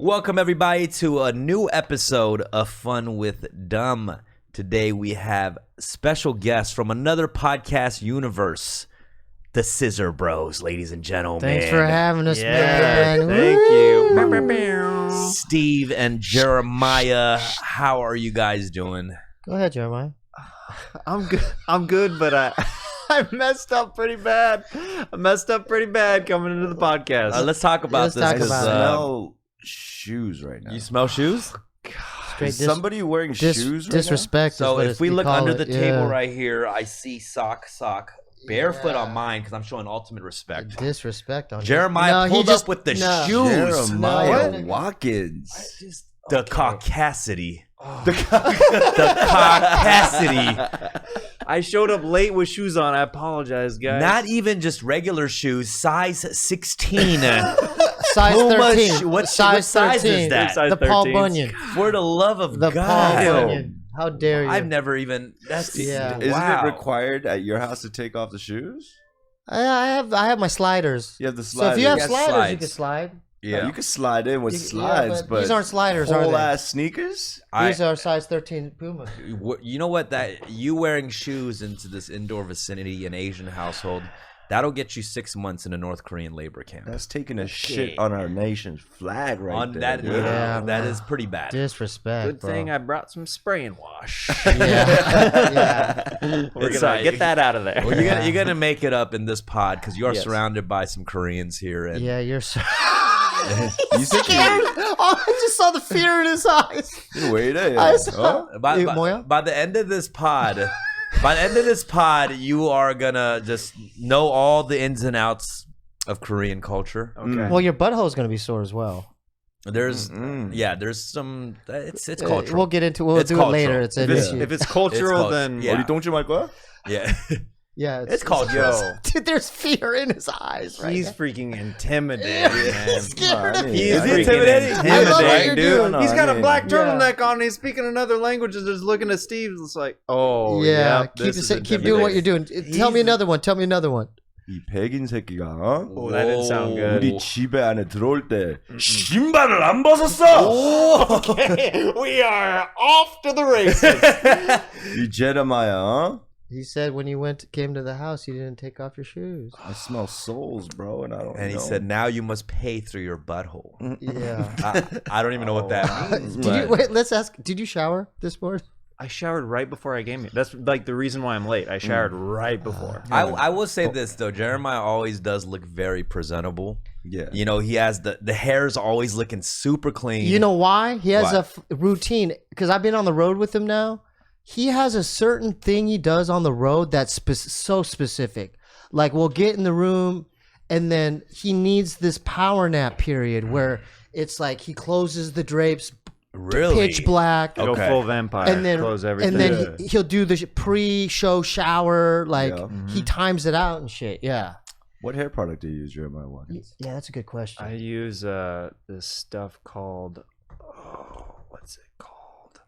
Welcome everybody to a new episode of Fun with Dumb. Today we have special guests from another podcast universe, the Scissor Bros, ladies and gentlemen. Thanks for having us, man. Thank you. Steve and Jeremiah, how are you guys doing? Go ahead, Jeremiah. I'm good, but I messed up pretty bad. Coming into the podcast. Let's talk about this. talk about I it. smell shoes right now. You smell shoes? Straight Is somebody wearing shoes right disrespect. is So what if we you look call under it. the table right here, I see sock, barefoot on mine because I'm showing ultimate respect. Disrespect on Jeremiah pulled up with the now? shoes. Jeremiah No. Watkins. The caucasity. The Caucasity. I showed up late with shoes on. I apologize, guys. Not even just regular shoes, size 16. size How much- 13. what size size is 13. that? Size The Paul 13s. Bunyan. For the love of The Paul God. Bunyan. How dare you? I've never even. That's Yeah. Isn't wow. it required at your house to take off the shoes? I have my sliders. You have the So sliders. if you have Yes, sliders, you slides. can slide. Yeah. You can slide in with Yeah, slides, but these aren't sliders, are whole they? ass sneakers. These are size 13 Puma. You know what? That you wearing shoes into this indoor vicinity, an Asian household, that'll get you 6 months in a North Korean labor camp. That's taking a shit on our nation's flag right On there. that, dude. Yeah, that man. is pretty bad. Disrespect. Good bro. thing I brought some spray and wash. Yeah. We're It's gonna like- get that out of there. Well, you're gonna make it up in this pod because you are Yes. surrounded by some Koreans here. And Yeah, you're so You think scared. Oh, I just saw the fear in his eyes. Wait a I saw- by, Hey, by- Moya? by the end of this pod, you are gonna just know all the ins and outs of Korean culture. Okay. Well, your butthole is going to be sore as well. There's Mm-mm. there's some. It's cultural. We'll get into. We'll It's do cultural. it later. It's if an it's cultural, It's then yeah. Don't you like what? yeah, yeah. it's cultural. yo, Dude, there's fear in his eyes. Right he's now. freaking intimidating, man. He's scared of I you. mean, He's Is he freaking intimidating? I love what you're dude. doing. No, He's got I a mean- black Yeah. turtleneck on. And he's speaking another language and just looking at Steve. It's like, oh Yeah, yeah, keep doing what you're doing. Tell me another one. Tell me another one. 이 백인 새끼가 어? Oh, that didn't sound good. 우리 집에 안에 들어올 때 신발을 안 벗었어. Okay, we are off to the races. 이 제레마야, 어? He said when you came to the house, you didn't take off your shoes. I smell souls, bro, and I don't know. And he said, "Now you must pay through your butthole." Yeah. I don't even know what that means. Did you wait? Let's ask. Did you shower this morning? I showered right before I came here. That's like the reason why I'm late. I showered right before. I will say this though, Jeremiah always does look very presentable. Yeah. You know, he has the hair's always looking super clean. You know why? He has Why? a routine. Because I've been on the road with him now. He has a certain thing he does on the road that's so specific. Like we'll get in the room, and then he needs this power nap period where it's like he closes the drapes, really pitch black. Go Okay. full vampire. And then, close everything. and then he'll do the pre-show shower. Like Yeah. he times it out and shit. Yeah. What hair product do you use, Jeremiah Watkins? Yeah, that's a good question. I use this stuff called what's it called?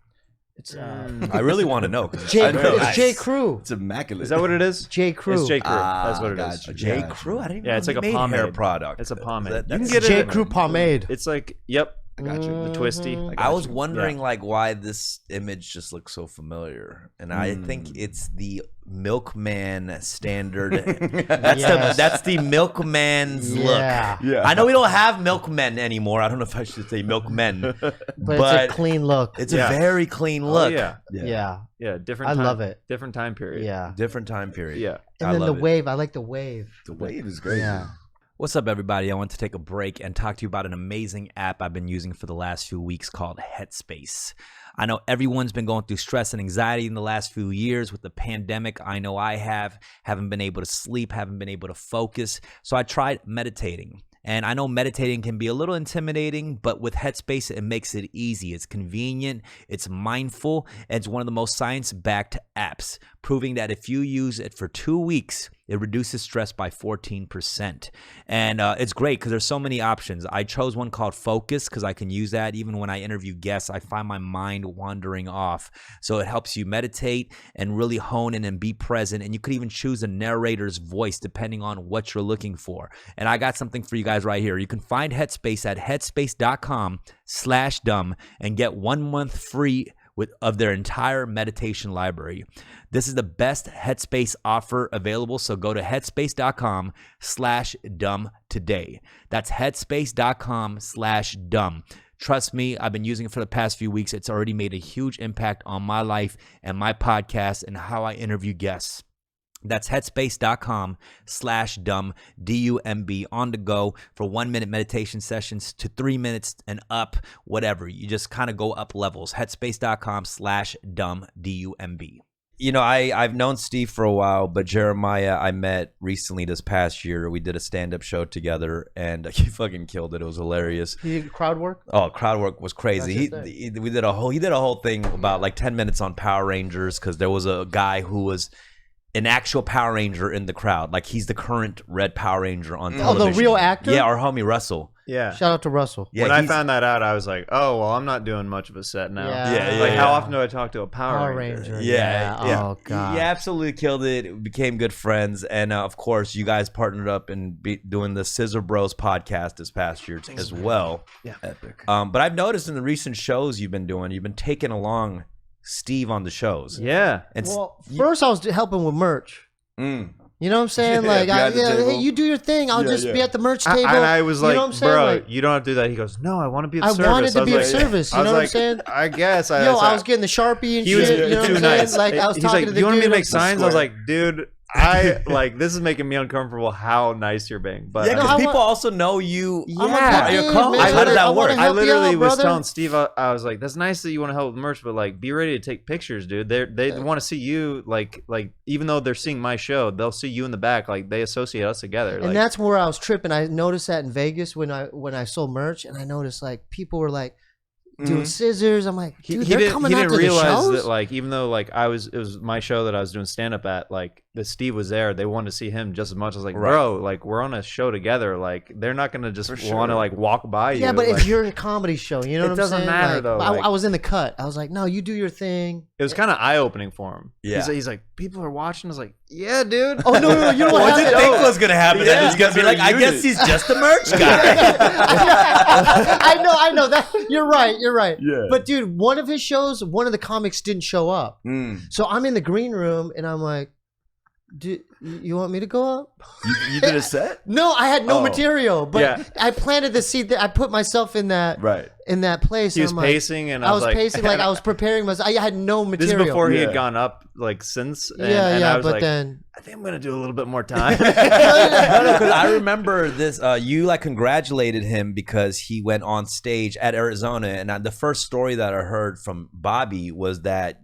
It's I really want to know. 'cause J. I know It's nice. J. Crew. It's immaculate. Is that what it is? J. Crew. It's J. Crew. Ah, That's what it is. gotcha. J. Gotcha. Crew? I didn't even Yeah, know it's like he a made hair pomade. product. It's a pomade. That- You can that's- get it J. in- Crew pomade. It's like, yep, I got you. the twisty. Mhm. I was wondering like why this image just looks so familiar, and I think it's the milkman standard. Yes. That's the milkman's look. Yeah. Yeah. I know we don't have milkmen anymore. I don't know if I should say milkmen, But but it's a clean look. it's Yeah. a very clean Oh, look. yeah, Yeah. different. I time, love it. Different time period. Yeah. Different time period. Yeah. And I then the love it. wave. I like the wave. The wave is great. Yeah. What's up, everybody? I want to take a break and talk to you about an amazing app I've been using for the last few weeks called Headspace. I know everyone's been going through stress and anxiety in the last few years with the pandemic. I know I haven't been able to sleep, haven't been able to focus. So I tried meditating. And I know meditating can be a little intimidating, but with Headspace, it makes it easy. It's convenient, it's mindful, and it's one of the most science-backed apps, proving that if you use it for 2 weeks, It reduces stress by 14%. And it's great because there's so many options. I chose one called Focus because I can use that. Even when I interview guests, I find my mind wandering off. So it helps you meditate and really hone in and be present. And you could even choose a narrator's voice depending on what you're looking for. And I got something for you guys right here. You can find Headspace at headspace.com/dumb and get 1 month free of their entire meditation library. This is the best Headspace offer available, so go to headspace.com/dumb today. That's headspace.com/dumb. Trust me, I've been using it for the past few weeks. It's already made a huge impact on my life and my podcast and how I interview guests. That's headspace.com/dumb, DUMB, on the go for 1 minute meditation sessions to 3 minutes and up, whatever. You just kind of go up levels. Headspace.com/dumb, DUMB. You know, I've known Steve for a while, but Jeremiah I met recently this past year. We did a stand-up show together, and he fucking killed it. It was hilarious. He did crowd work? Oh, crowd work was crazy. He did a whole thing about like 10 minutes on Power Rangers because there was a guy who was an actual Power Ranger in the crowd. Like he's the current Red Power Ranger on television. Oh, the real actor? Yeah, our homie Russell. Yeah. Shout out to Russell. Yeah, when I found that out, I was like, oh, well, I'm not doing much of a set now. Yeah. Like, how often do I talk to a Power Ranger? Yeah. Oh, God. He absolutely killed it. We became good friends. And, of course, you guys partnered up and doing the Scissor Bros podcast this past year as well. Yeah. Epic. But I've noticed in the recent shows you've been doing, you've been taking along Steve on the shows. Yeah. And Well, first I was helping with merch. You know what I'm saying? Yeah, Like, behind the table. hey, you do your thing. I'll just be at the merch table. And I was like, you know what I'm saying? bro, Like, you don't have to do that. He goes, no, I want to be of I service. wanted to was be of like- service. You I know was what I'm like, saying? I guess. Yo, I was getting the Sharpie and He was shit. You know what too I'm nice. saying? Like, I was He's talking like, to the you want me to dude. make signs? I was like, dude, I like this is making me uncomfortable how nice you're being. But Yeah, No, because I people want- also know you. I'm a good Your dude, co-host. man. How does I that wanna work? help I you literally out, was brother. telling Steve, I was like, that's nice that you want to help with merch, but like, be ready to take pictures, dude. They want to see you, like even though they're seeing my show, they'll see you in the back. Like they associate us together. And Like, that's where I was tripping. I noticed that in Vegas when I sold merch, and I noticed like people were like doing scissors. I'm like, dude, they're coming out to the realize shows. that like even though like it was my show that I was doing stand up at, like that Steve was there, they wanted to see him just as much. I was like, bro, like we're on a show together. Like they're not gonna just want to like walk by you. Yeah, but like, it's your comedy show. You know what I'm saying? doesn't matter, Like, though, I like- was in the cut. I was like, no, you do your thing. it was kind of eye opening for him. Yeah. He's like, people are watching. I was like, yeah, dude. Oh no, you know what What did you happened? think was going to happen? Yeah. He's going to be like, I guess he's just a merch guy. I know that. You're right. Yeah. But dude, one of his shows, one of the comics didn't show up. So I'm in the green room and I'm like, you want me to go up? You did a set? No, I had no Oh. material, but Yeah. I planted the seed. I put myself in that Right. place. He and was I'm like- pacing, and I was like, pacing like I was preparing myself. I had no This material. is before he Yeah. had gone up like since. And, yeah, and I was but like, then I think I'm gonna do a little bit more time. No, because I remember this. You like congratulated him because he went on stage at Arizona, and the first story that I heard from Bobby was that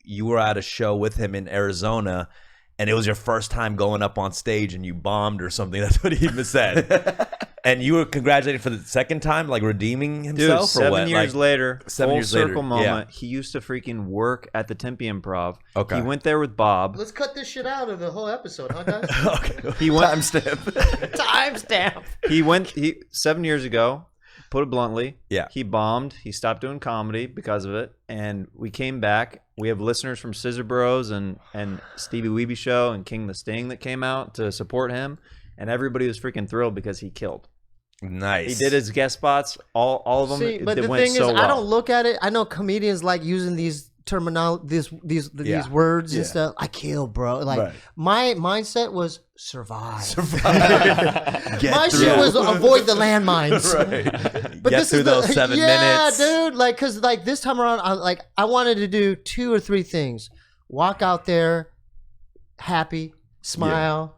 you were at a show with him in Arizona, and it was your first time going up on stage, and you bombed or something. That's what he even said. And you were congratulated for the second time, like redeeming Dude, himself. or 7 what? years Like, later, 7 full years later, circle yeah. moment. He used to freaking work at the Tempe Improv. Okay. He went there with Bob. let's cut this shit out of the whole episode, huh, guys? Okay. He went. Timestamp. He 7 years ago. Put it bluntly. Yeah. He bombed. He stopped doing comedy because of it. And we came back. We have listeners from Scissor Bros and Steebee Weeby Show and King the Sting that came out to support him. And everybody was freaking thrilled because he killed. Nice. He did his guest spots, all of them. See, but that the went thing so is, well. I don't look at it. I know comedians like using these these words and stuff. I kill, bro. Like Right. my mindset was survive. Get My through. shit was avoid the landmines. Right. But Get this through is those the, 7 yeah, minutes. dude. Like, cause like this time around, I wanted to do 2 or 3 things: walk out there, happy, smile,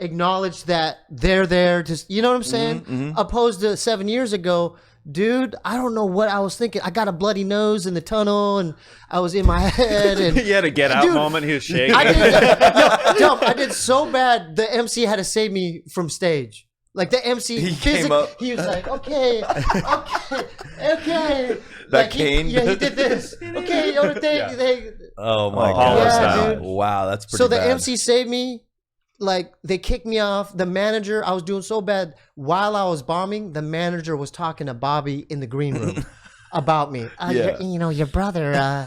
acknowledge that they're there. Just you know what I'm saying? Opposed to 7 years ago. Dude, I don't know what I was thinking. I got a bloody nose in the tunnel, and I was in my head. And He had a get out Dude, moment. He was shaking. I did so bad. The MC had to save me from stage. Like the MC, He came up. He was like, okay. That Like, cane? Yeah, he did this. Okay, you know, Oh my Apollo god! style. Wow, that's pretty So the bad. MC saved me. like they kicked me off. The manager, I was doing so bad while I was bombing. The manager was talking to Bobby in the green room about me. Your brother. I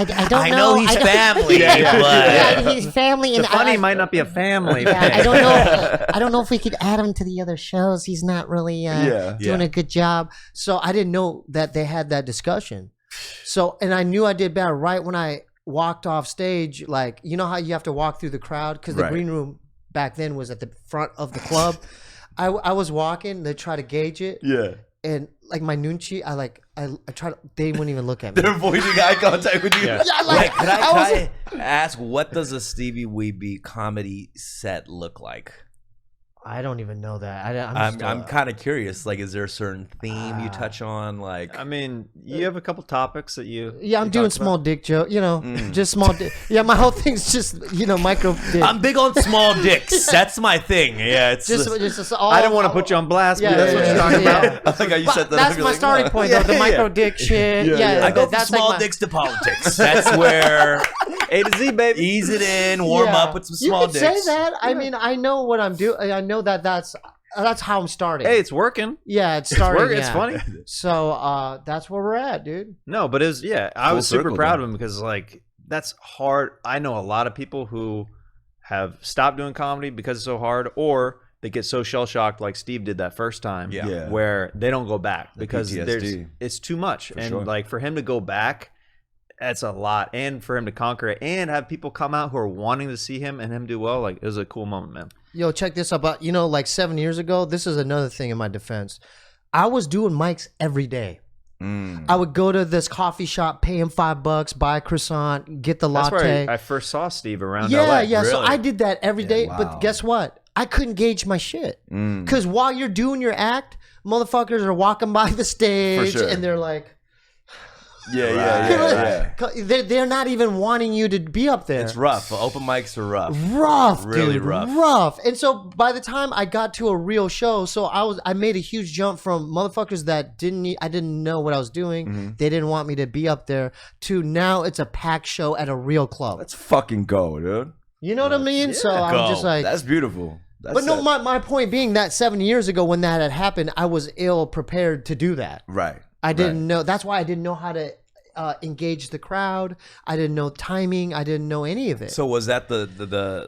don't know. I know he's family, but he's family. The funny might not be a family. I don't know. I don't know if we could add him to the other shows. He's not really doing a good job. So I didn't know that they had that discussion. So, and I knew I did bad right when I walked off stage. Like, you know how you have to walk through the crowd? Because the green room back then was at the front of the club. I was walking. They try to gauge it. Yeah. And like my nunchi, I tried. They wouldn't even look at me. They're avoiding eye contact with you. Yeah, Wait, could I ask, what does a Steebee Weeby comedy set look like? I don't even know that. I'm kind of curious. Like, is there a certain theme you touch on? Like, I mean, you have a couple topics that you. Yeah, I'm doing small dick joke. Just small dick. Yeah, my whole thing's just micro dick. I'm big on small dicks. That's my thing. Yeah, it's just all, I didn't want to put you on blast, but that's what you're talking about. I like how you set that that's up. my starting point, though. The micro dick shit. I go from small dicks to politics. That's where A to Z, baby. ease it in, warm up with some small dicks. You can say that. I mean, I know what I'm doing. I know that's how I'm starting. Hey, it's working. Yeah, it's starting. It's funny. So that's where we're at, dude. No, but I was super circle, proud of him because like that's hard. I know a lot of people who have stopped doing comedy because it's so hard, or they get so shell shocked like Steve did that first time, where they don't go back because it's too much. Like for him to go back, that's a lot, and for him to conquer it and have people come out who are wanting to see him and him do well, like it was a cool moment, man. Yo, check this out. But like 7 years ago, this is another thing in my defense. I was doing mics every day. I would go to this coffee shop, pay him $5, buy a croissant, get the latte. That's where I first saw Steve around LA. Yeah. Really? So I did that every day. But guess what? I couldn't gauge my shit. Because while you're doing your act, motherfuckers are walking by the stage and they're like, They're not even wanting you to be up there. It's rough. Open mics are rough. Really dude, rough. And so by the time I got to a real show, so I made a huge jump from motherfuckers that I didn't know what I was doing. They didn't want me to be up there, to now it's a packed show at a real club. Let's fucking go, dude. You know what I mean? So I'm just like, that's beautiful. But no, my point being that 7 years ago when that had happened, I was ill prepared to do that. Right. I didn't know. That's why I didn't know how to engage the crowd. I didn't know timing. I didn't know any of it. So was that the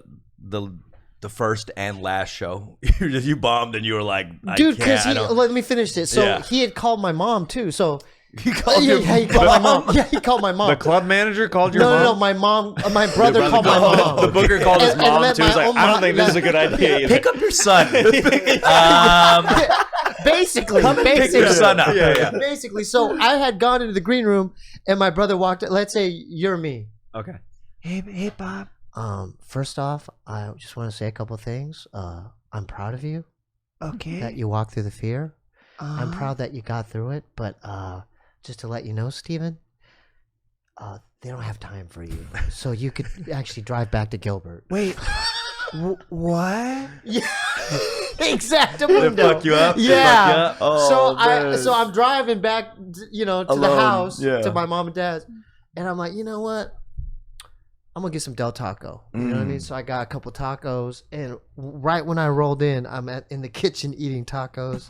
first and last show? You bombed and you were like, dude, because let me finish this. So he had called my mom too. So he called he called my mom. Yeah, he called my mom. The club manager called your mom? No, my mom. My brother called my mom. The booker called his mom too. He was like, I don't think this is a good idea either. Pick up your son. Basically, pick your son up. Basically, so I had gone into the green room, and my brother walked. Let's say you're me. Okay. Hey, Bob. First off, I just want to say a couple things. I'm proud of you. Okay. That you walked through the fear. I'm proud that you got through it. But just to let you know, Steven, they don't have time for you, so you could actually drive back to Gilbert. Wait. What? Yeah. Exactly. They fuck you up? Yeah. Oh, so I'm driving back, to the house to my mom and dad's, and I'm like, you know what? I'm gonna get some Del Taco. You know what I mean? So I got a couple tacos, and right when I rolled in, I'm in the kitchen eating tacos,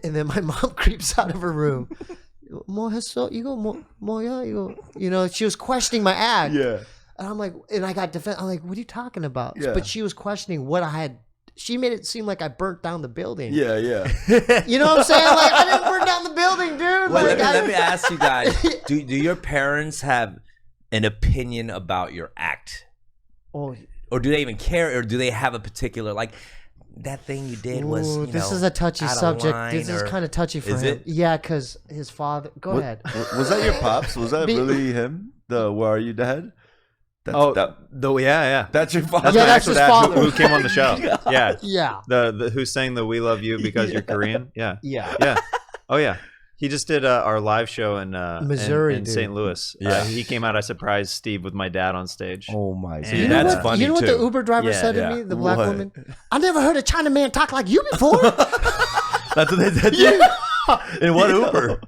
and then my mom creeps out of her room. She was questioning my act. Yeah. And I'm like, and I got defense. I'm like, what are you talking about? Yeah. But she was questioning what I had. She made it seem like I burnt down the building. Yeah. You know what I'm saying? Like, I didn't burn down the building, dude. Well, let me ask you guys: Do your parents have an opinion about your act, or do they even care, or do they have a particular that thing you did was? This is a touchy subject. This is kind of touchy for him. It? Yeah, because his father. Go ahead. Was that your pops? Was that really him? The "Where are you, Dad"? That's your father. That's his father who came on the show. Yeah. Yeah. The who sang the "We Love You" because you're Korean. Yeah. Yeah. Oh yeah. He just did our live show in Missouri, in St. Louis. Yeah. He came out. I surprised Steve with my dad on stage. Oh my god. That's funny. You know what too. the Uber driver said to me? The black woman. I never heard a China man talk like you before. That's what they said. In what Uber?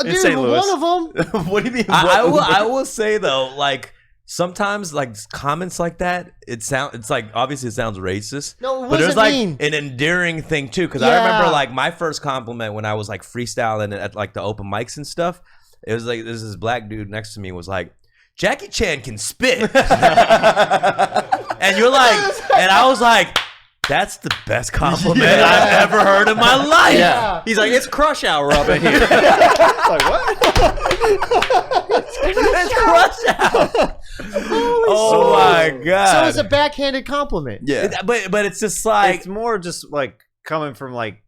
Dude, St. Louis. one of them. What do you mean? I will say though, sometimes like comments like that, it's like obviously it sounds racist. No, it but there's wasn't like mean. an endearing thing too. Because I Yeah. remember like my first compliment when I was like freestyling at like the open mics and stuff. It was like this black dude next to me was like, Jackie Chan can spit. And you're like, and I was like, that's the best compliment I've ever heard in my life. Yeah. He's like, it's crush hour up in here. Like, what? It's crush hour. Oh my god. So it's a backhanded compliment. Yeah. But it's just like It's more just like coming from like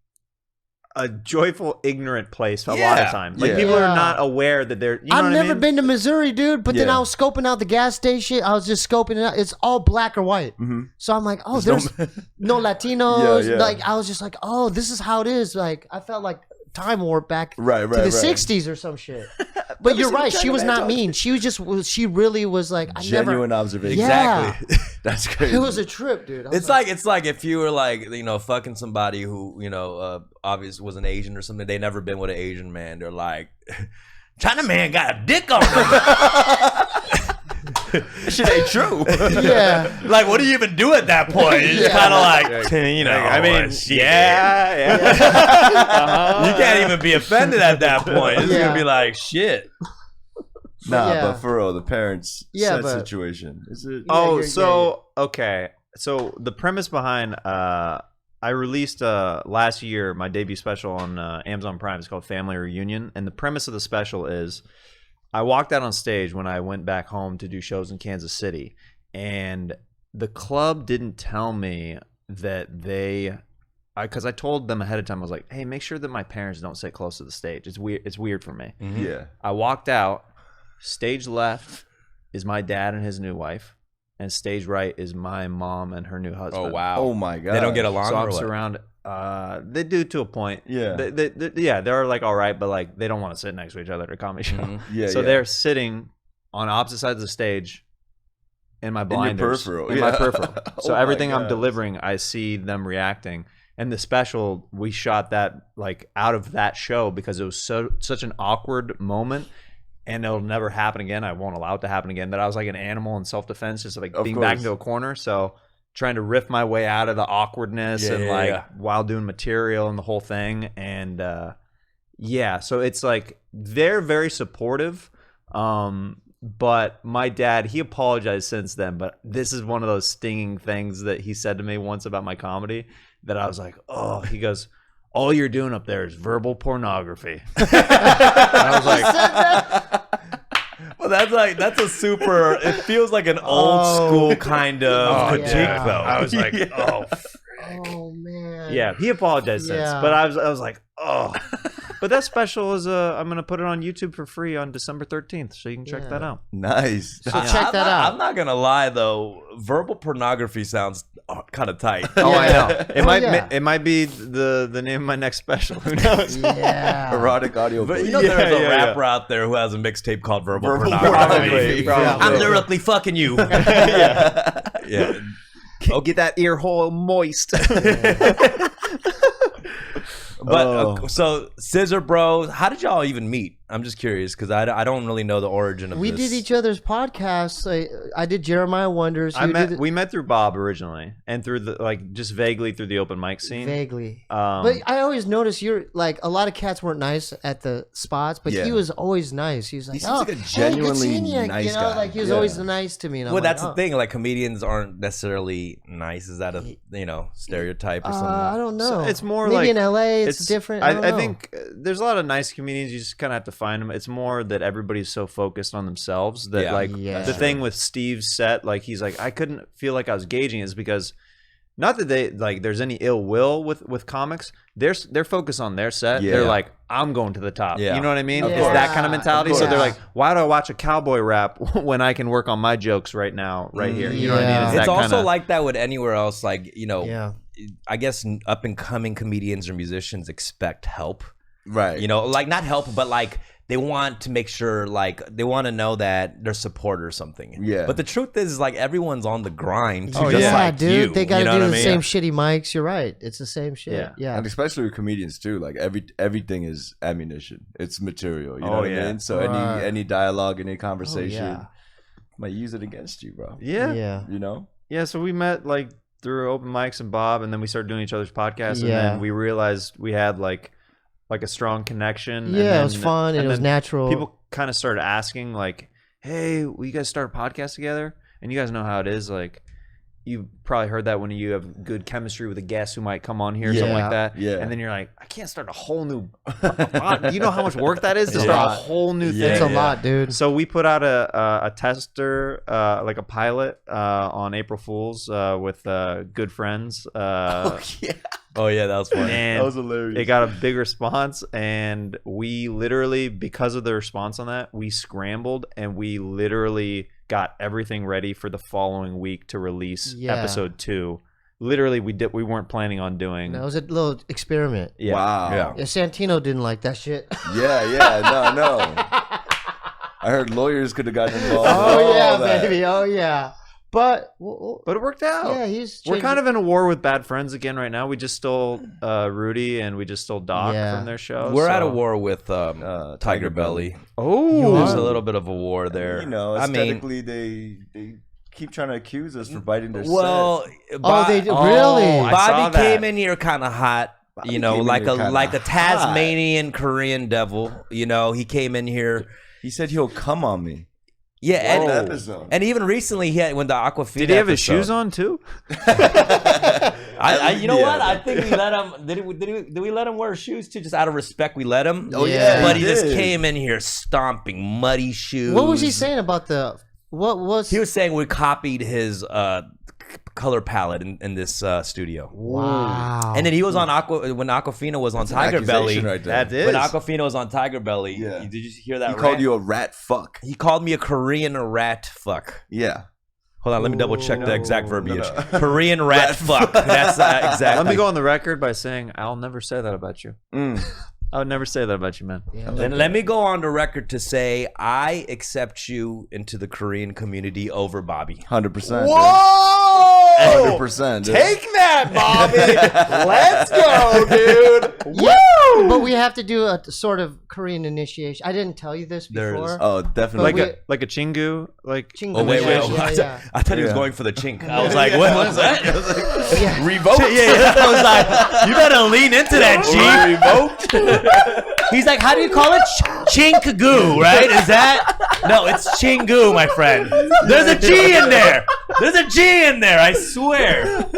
a joyful, ignorant place a lot of times. Like people Yeah. are not aware that they're. You know I've what never I mean? been to Missouri, dude. But then Yeah. I was scoping out the gas station. I was just scoping it out. It's all black or white. So I'm like, oh, there's no Latinos. Yeah, yeah. Like I was just like, oh, this is how it is. Like I felt like time warp back Right, to right, the right. '60s or some shit. But you're right. She was not mean. She was just. She really was like. I Genuine never. observation. Yeah. exactly. That's crazy. It was a trip, dude. I was It's like if you were like, you know, fucking somebody who, you know, obviously was an Asian or something. They never been with an Asian man. They're like, China man got a dick on him. Shit ain't true. yeah. Like, what do you even do at that point? It's Yeah. kind of like, you know, I mean, shit. yeah. You can't even be offended at that point. It's Yeah. gonna be like, shit. Nah, Yeah. but for real, the parents Yeah, set but- situation. Is it? Oh, yeah, so okay. So the premise behind I released last year my debut special on Amazon Prime. It's called Family Reunion, and the premise of the special is I walked out on stage when I went back home to do shows in Kansas City, and the club didn't tell me that because I told them ahead of time. I was like, "Hey, make sure that my parents don't sit close to the stage. It's weird. It's weird for me." Yeah. I walked out. Stage left is my dad and his new wife, and stage right is my mom and her new husband. Oh wow. Oh my god. They don't get along. So or I'm what? surrounded. They do to a point. Yeah. They're like all right, but like they don't want to sit next to each other at a comedy show. Mm-hmm. Yeah. So yeah. they're sitting on opposite sides of the stage in my blinders, peripheral, in my yeah. peripheral. So Oh my everything I'm gosh. delivering, I see them reacting. And the special, we shot that like out of that show because it was such an awkward moment. And it'll never happen again. I won't allow it to happen again. That I was like an animal in self-defense, just like Of being course. back into a corner. So trying to riff my way out of the awkwardness Yeah, and yeah, like yeah. while doing material and the whole thing. And yeah, so it's like they're very supportive. But my dad, he apologized since then. But this is one of those stinging things that he said to me once about my comedy that I was like, oh, he goes, all you're doing up there is verbal pornography. And I was like, Well, that's a super. It feels like an old school kind of critique, yeah. though. I was like, oh, Oh man. yeah. He apologized since, Yeah. but I was like, oh. But that special is I'm gonna put it on YouTube for free on December 13th, so you can check Yeah. that out. Nice. So check that out. I'm not gonna lie though. Verbal pornography sounds kind of tight. Oh, I know. It might yeah. it might be the name of my next special. Who knows? Yeah. Erotic audio. But you book. know, Yeah, there's a yeah, rapper out there who has a mixtape called Verbal, Verbal Pornography. Pornography. Probably. I'm lyrically fucking you. Yeah. Yeah. Oh, get that ear hole moist. But Oh. so Scissor Bros, how did y'all even meet? I'm just curious because I don't really know the origin of We this. did each other's podcasts. I did Jeremiah Wonders. We met through Bob originally, and through the like just vaguely through the open mic scene. vaguely. Um, But I always noticed you're like a lot of cats weren't nice at the spots, but Yeah. he was always nice. He was like, seems "Oh, like a hey, good genuinely seeing you." nice You know, guy. like he was Yeah. always nice to me. And I'm Well, like, that's oh. the thing. Like comedians aren't necessarily nice. Is that a stereotype or something? I don't know. it's more maybe like in LA it's different. I don't know. think there's a lot of nice comedians. You just kind of have to find them. It's more that everybody's so focused on themselves that Yeah. like Yeah. the thing with Steve's set, like he's like I couldn't feel like I was gauging is because not that they like there's any ill will with comics. They're focused on their set. Yeah. They're like I'm going to the top. Yeah. You know what I mean? Of It's course. that kind of mentality. Of So they're course. like, why do I watch a cowboy rap when I can work on my jokes right now, right here? You know what I Yeah. mean? It's that also kinda, like that with anywhere else. Like, you know, Yeah. I guess up and coming comedians or musicians expect help. Right. You know, like not help, but like they want to make sure, like they want to know that they're support or something. Yeah. But the truth is, like everyone's on the grind. Oh, just yeah. like dude. you. They got to You know do what I the mean? same shitty mics. You're right. It's the same shit. Yeah. Yeah. And especially with comedians too, like everything is ammunition. It's material. You know Oh, what I yeah. mean? So Right. any dialogue, any conversation. yeah. Might use it against you, bro. Yeah. Yeah. You know? Yeah, so we met like through open mics and Bob, and then we started doing each other's podcasts, and Yeah. then we realized we had like a strong connection. and Yeah, then, it was fun and it was then natural. People kind of started asking like, "Hey, will you guys start a podcast together?" And you guys know how it is. Like, you probably heard that when you have good chemistry with a guest who might come on here, or something Yeah. like that. Yeah. And then you're like, I can't start a whole new. Do you know how much work that is to start a whole new it's thing? a lot, dude. So we put out a tester, like a pilot, on April Fools with good friends. Oh yeah, that was funny. And That was hilarious. it got a big response, and we literally, because of the response on that, we scrambled and we literally got everything ready for the following week to release Yeah. episode 2. Literally, we weren't planning on doing. That was a little experiment. Yeah. Wow. Yeah. Yeah, Santino didn't like that shit. Yeah. No. I heard lawyers could have gotten involved. Oh yeah, all that. baby. Oh yeah. But But it worked out. yeah, We're kind of in a war with bad friends again right now. We just stole Rudy and we just stole Doc Yeah. from their show. We're at a so- war with Tiger Belly. Oh, There's a little bit of a war there. You know, I mean, aesthetically, they keep trying to accuse us for biting their well, Oh, they really? I saw Bobby that. came in here kind of hot. Bobby You know, came in like here a kinda Tasmanian Korean devil. You know, he came in here. He said he'll come on me. Yeah, Whoa. and, Episode. and even recently he had when the Aquafina. Did he have his episode- shoes on too? You know Yeah. what? I think we let him. Did we let him wear shoes too? Just out of respect, we let him. Oh, yeah, but he he just did. came in here stomping muddy shoes. What was he saying about the? What was? He was saying we copied his color palette in this studio. Wow. And then he was on when Aquafina was on That's an Tiger Belly. accusation right there. That is. When Aquafina was on Tiger Belly, Yeah. did you hear that? He rant? called you a rat fuck. He called me a Korean rat fuck. Yeah. Hold on, let me double check the exact No, verbiage. no. Korean rat fuck. That's exactly. Let me go on the record by saying I'll never say that about you. Mm. I would never say that about you, man. Then let me go on the record to say I accept you into the Korean community over Bobby. 100%. Whoa! 100%. dude. Take that, Bobby. Let's go, dude. Yeah, but we have to do a sort of Korean initiation. I didn't tell you this There before. is. Oh, definitely. Like a Chingoo, like Chingoo Oh wait, initiation, I thought he was Yeah. going for the chink. I was like, what was that? Yeah. Revoked. Yeah, I was like, you better lean into that, G. Revoked. He's like, how do you call it? Chinkagoo, right? Is that? No, it's Chingoo, my friend. There's a G in there. There's a G in there. I swear.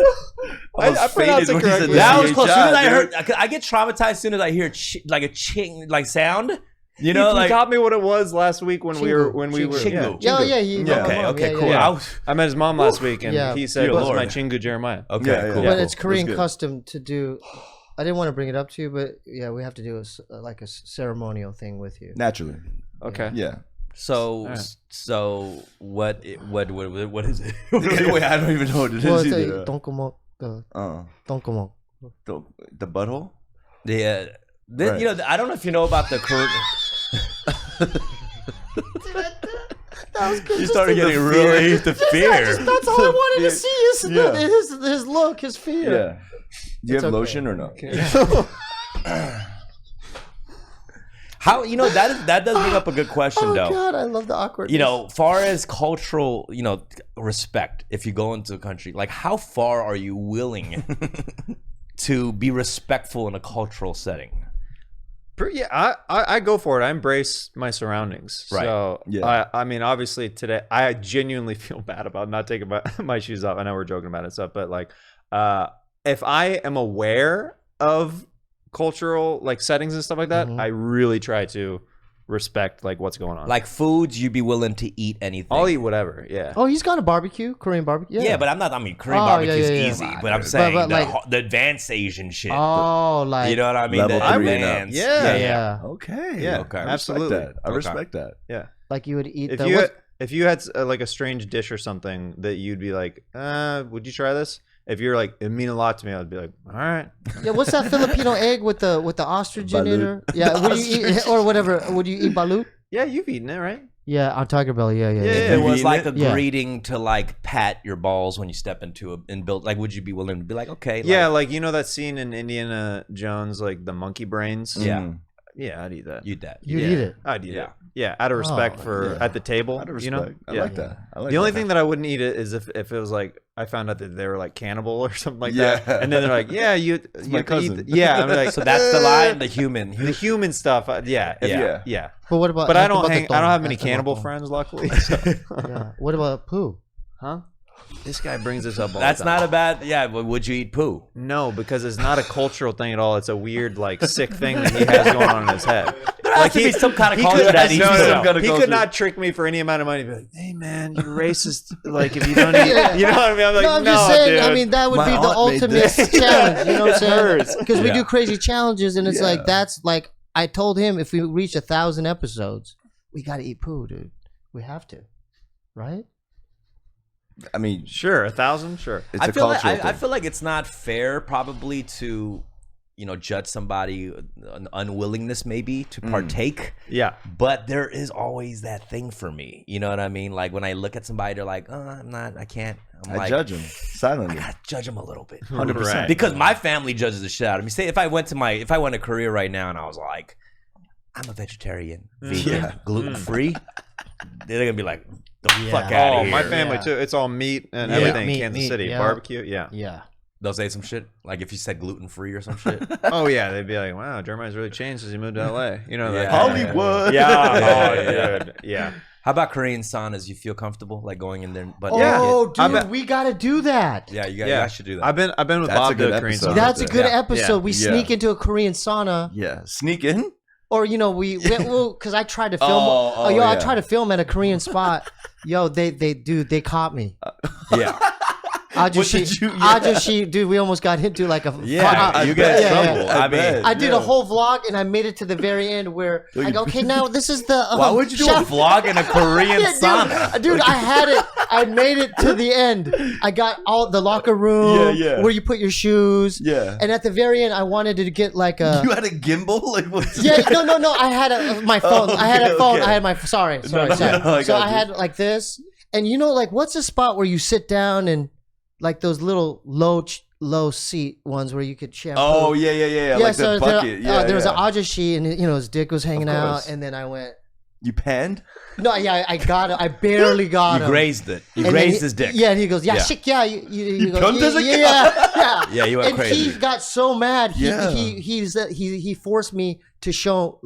I pronounced it correctly. That was close. As soon as I dude. heard, I get traumatized as soon as I hear like a ching like sound. You know, he like taught me what it was last week when we were Chingoo. yeah. Oh yeah, he. Yeah. okay, okay, cool. Yeah. I met his mom last week, and Yeah. he said, Dear "This is Lord. my Chingoo Jeremiah." Okay, Yeah, yeah, cool. yeah. But cool. it's Korean good. custom to do. I didn't want to bring it up to you, but yeah, we have to do like a ceremonial thing with you. Naturally. Okay. Yeah. So, Alright. so what is it? Wait, I don't even know what it is Well, it's either. a donkomo, donkomo. The butthole? Yeah, Right. you know, I don't know if you know about the Korean. You started getting really the fear. That's all I wanted to see is Yeah. his look, his fear. Yeah. Do you It's have okay. lotion or no? How that does bring up a good question Oh though. God, I love the awkward. You know, far as cultural, respect. If you go into a country, like how far are you willing to be respectful in a cultural setting? Yeah, I go for it. I embrace my surroundings. Right. So Yeah. I mean, obviously today I genuinely feel bad about not taking my shoes off. I know we're joking about it and stuff, but like, if I am aware of cultural like settings and stuff like that, I really try to respect like what's going on. Like foods, you'd be willing to eat anything. I'll eat whatever. Yeah. Oh, he's got a barbecue, Korean barbecue. Yeah, but I'm not. I mean, Korean Oh, barbecue is yeah, yeah. easy, but I'm saying but the, like- the advanced Asian shit. Oh, like You know what I mean? Level The 3 and up. advanced. yeah. Okay. Yeah, Okay. I absolutely. respect that. I Okay. respect that. Yeah. like you would eat If the. you what's- if you had like a strange dish or something that you'd be like, would you try this? If you're like, it mean a lot to me, I'd be like, all right. Yeah, what's that Filipino egg with the ostrich in it? Balut. Or, yeah, would you eat or whatever? Would you eat balut? Yeah, you've eaten it, right? Yeah, on Tiger Belly. Yeah. If it was eaten like it? a Yeah. greeting to like pat your balls when you step into and build, like, would you be willing to be like, okay, Yeah, like, like you know that scene in Indiana Jones, like the monkey brains. Yeah. Mm. Yeah, I'd eat that. You'd that. You'd yeah. eat it. I'd eat Yeah. it. Yeah, out of respect for yeah. at the table. Out of You know, respect. I yeah. like that. I like The only that. thing that I wouldn't eat it is if it was like I found out that they were like cannibal or something like Yeah. that, and then they're like, "Yeah, you my have to eat cousin. yeah, I'm like, So that's the line. The human. the human stuff. Yeah, Yeah. yeah. But what about? But I don't about the hang. I don't have many Hasta cannibal luego. friends, luckily. So. Yeah. What about poo? Huh? This guy brings this up all That's the time. not a bad. Yeah. But would you eat poo? No, because it's not a cultural thing at all. It's a weird, like, sick thing that he has going on in his head. There has to be some kind of culture could, that eats no, poo. no, some kind of he culture. could not trick me for any amount of money. He'd be like, "Hey, man, you're racist. Like, if you don't eat, you know what I mean?" I'm like, No, I'm just saying. dude. I mean, that would My be the aunt made ultimate this. challenge. You know what I'm It saying? hurts. Because we Yeah. do crazy challenges, and it's Yeah. like that's like I told him if we reach 1,000 episodes, we got to eat poo, dude. We have to, right? I mean, Sure, 1,000, sure. it's I a feel like cultural I thing. feel like it's not fair, probably, to judge somebody an unwillingness maybe to partake. Yeah. But there is always that thing for me. You know what I mean? Like when I look at somebody, they're like, "Oh, I can't." I'm I like, judge him silently. I gotta judge them a little bit. 100%. Right. Because my family judges the shit out of me. Say if I went to Korea right now and I was like, I'm a vegetarian, vegan, gluten free, they're gonna be like, the fuck out Oh, of here. my family Yeah. too. It's all meat and Yeah. everything. Meat, Kansas meat, City yeah. barbecue. Yeah. Yeah. They'll say some shit like if you said gluten free or some shit. Oh yeah, they'd be like, "Wow, Jeremiah's really changed since he moved to LA." You know, like, Yeah. Hollywood. Yeah. Yeah, Oh, yeah. dude. Yeah. How about Korean saunas? You feel comfortable like going in there? But Oh, I dude, bet- we got to do that. yeah, you Yeah. guys should do that. I've been with That's a Bob good to a Korean episode. sauna. That's a good Yeah. episode. We Yeah. sneak into a Korean sauna, Yeah, sneak in. or because I tried to film. Oh, I yeah. tried to film at a Korean spot. Yo, they caught me. yeah, Dude, we almost got into like a yeah, you get in yeah, trouble. yeah. I mean, I did a whole vlog and I made it to the very end where I go, okay, now this is the. why would you do a chef- vlog in a Korean Yeah, sauna? dude, I had it. I made it to the end. I got all the locker room Yeah, yeah. where you put your shoes. Yeah. And at the very end, I wanted to get like a. You had a gimbal, like what? Yeah, no. I had my phone. I had a phone. okay. I had my. Sorry. no, I So got I you. had like this, and like what's the spot where you sit down and like those little low seat ones where you could shampoo. Oh yeah. Like so the bucket. there was yeah. an ajashi, and his dick was hanging Of out, course. and then I went. You panned? No, yeah, I got it. I barely got You him. grazed it. You And then grazed he- his dick. Yeah, and he goes, yeah, Yeah. shit, yeah. You go, cunt as a yeah. Yeah, you went and crazy. he got so mad. Yeah. He forced me to show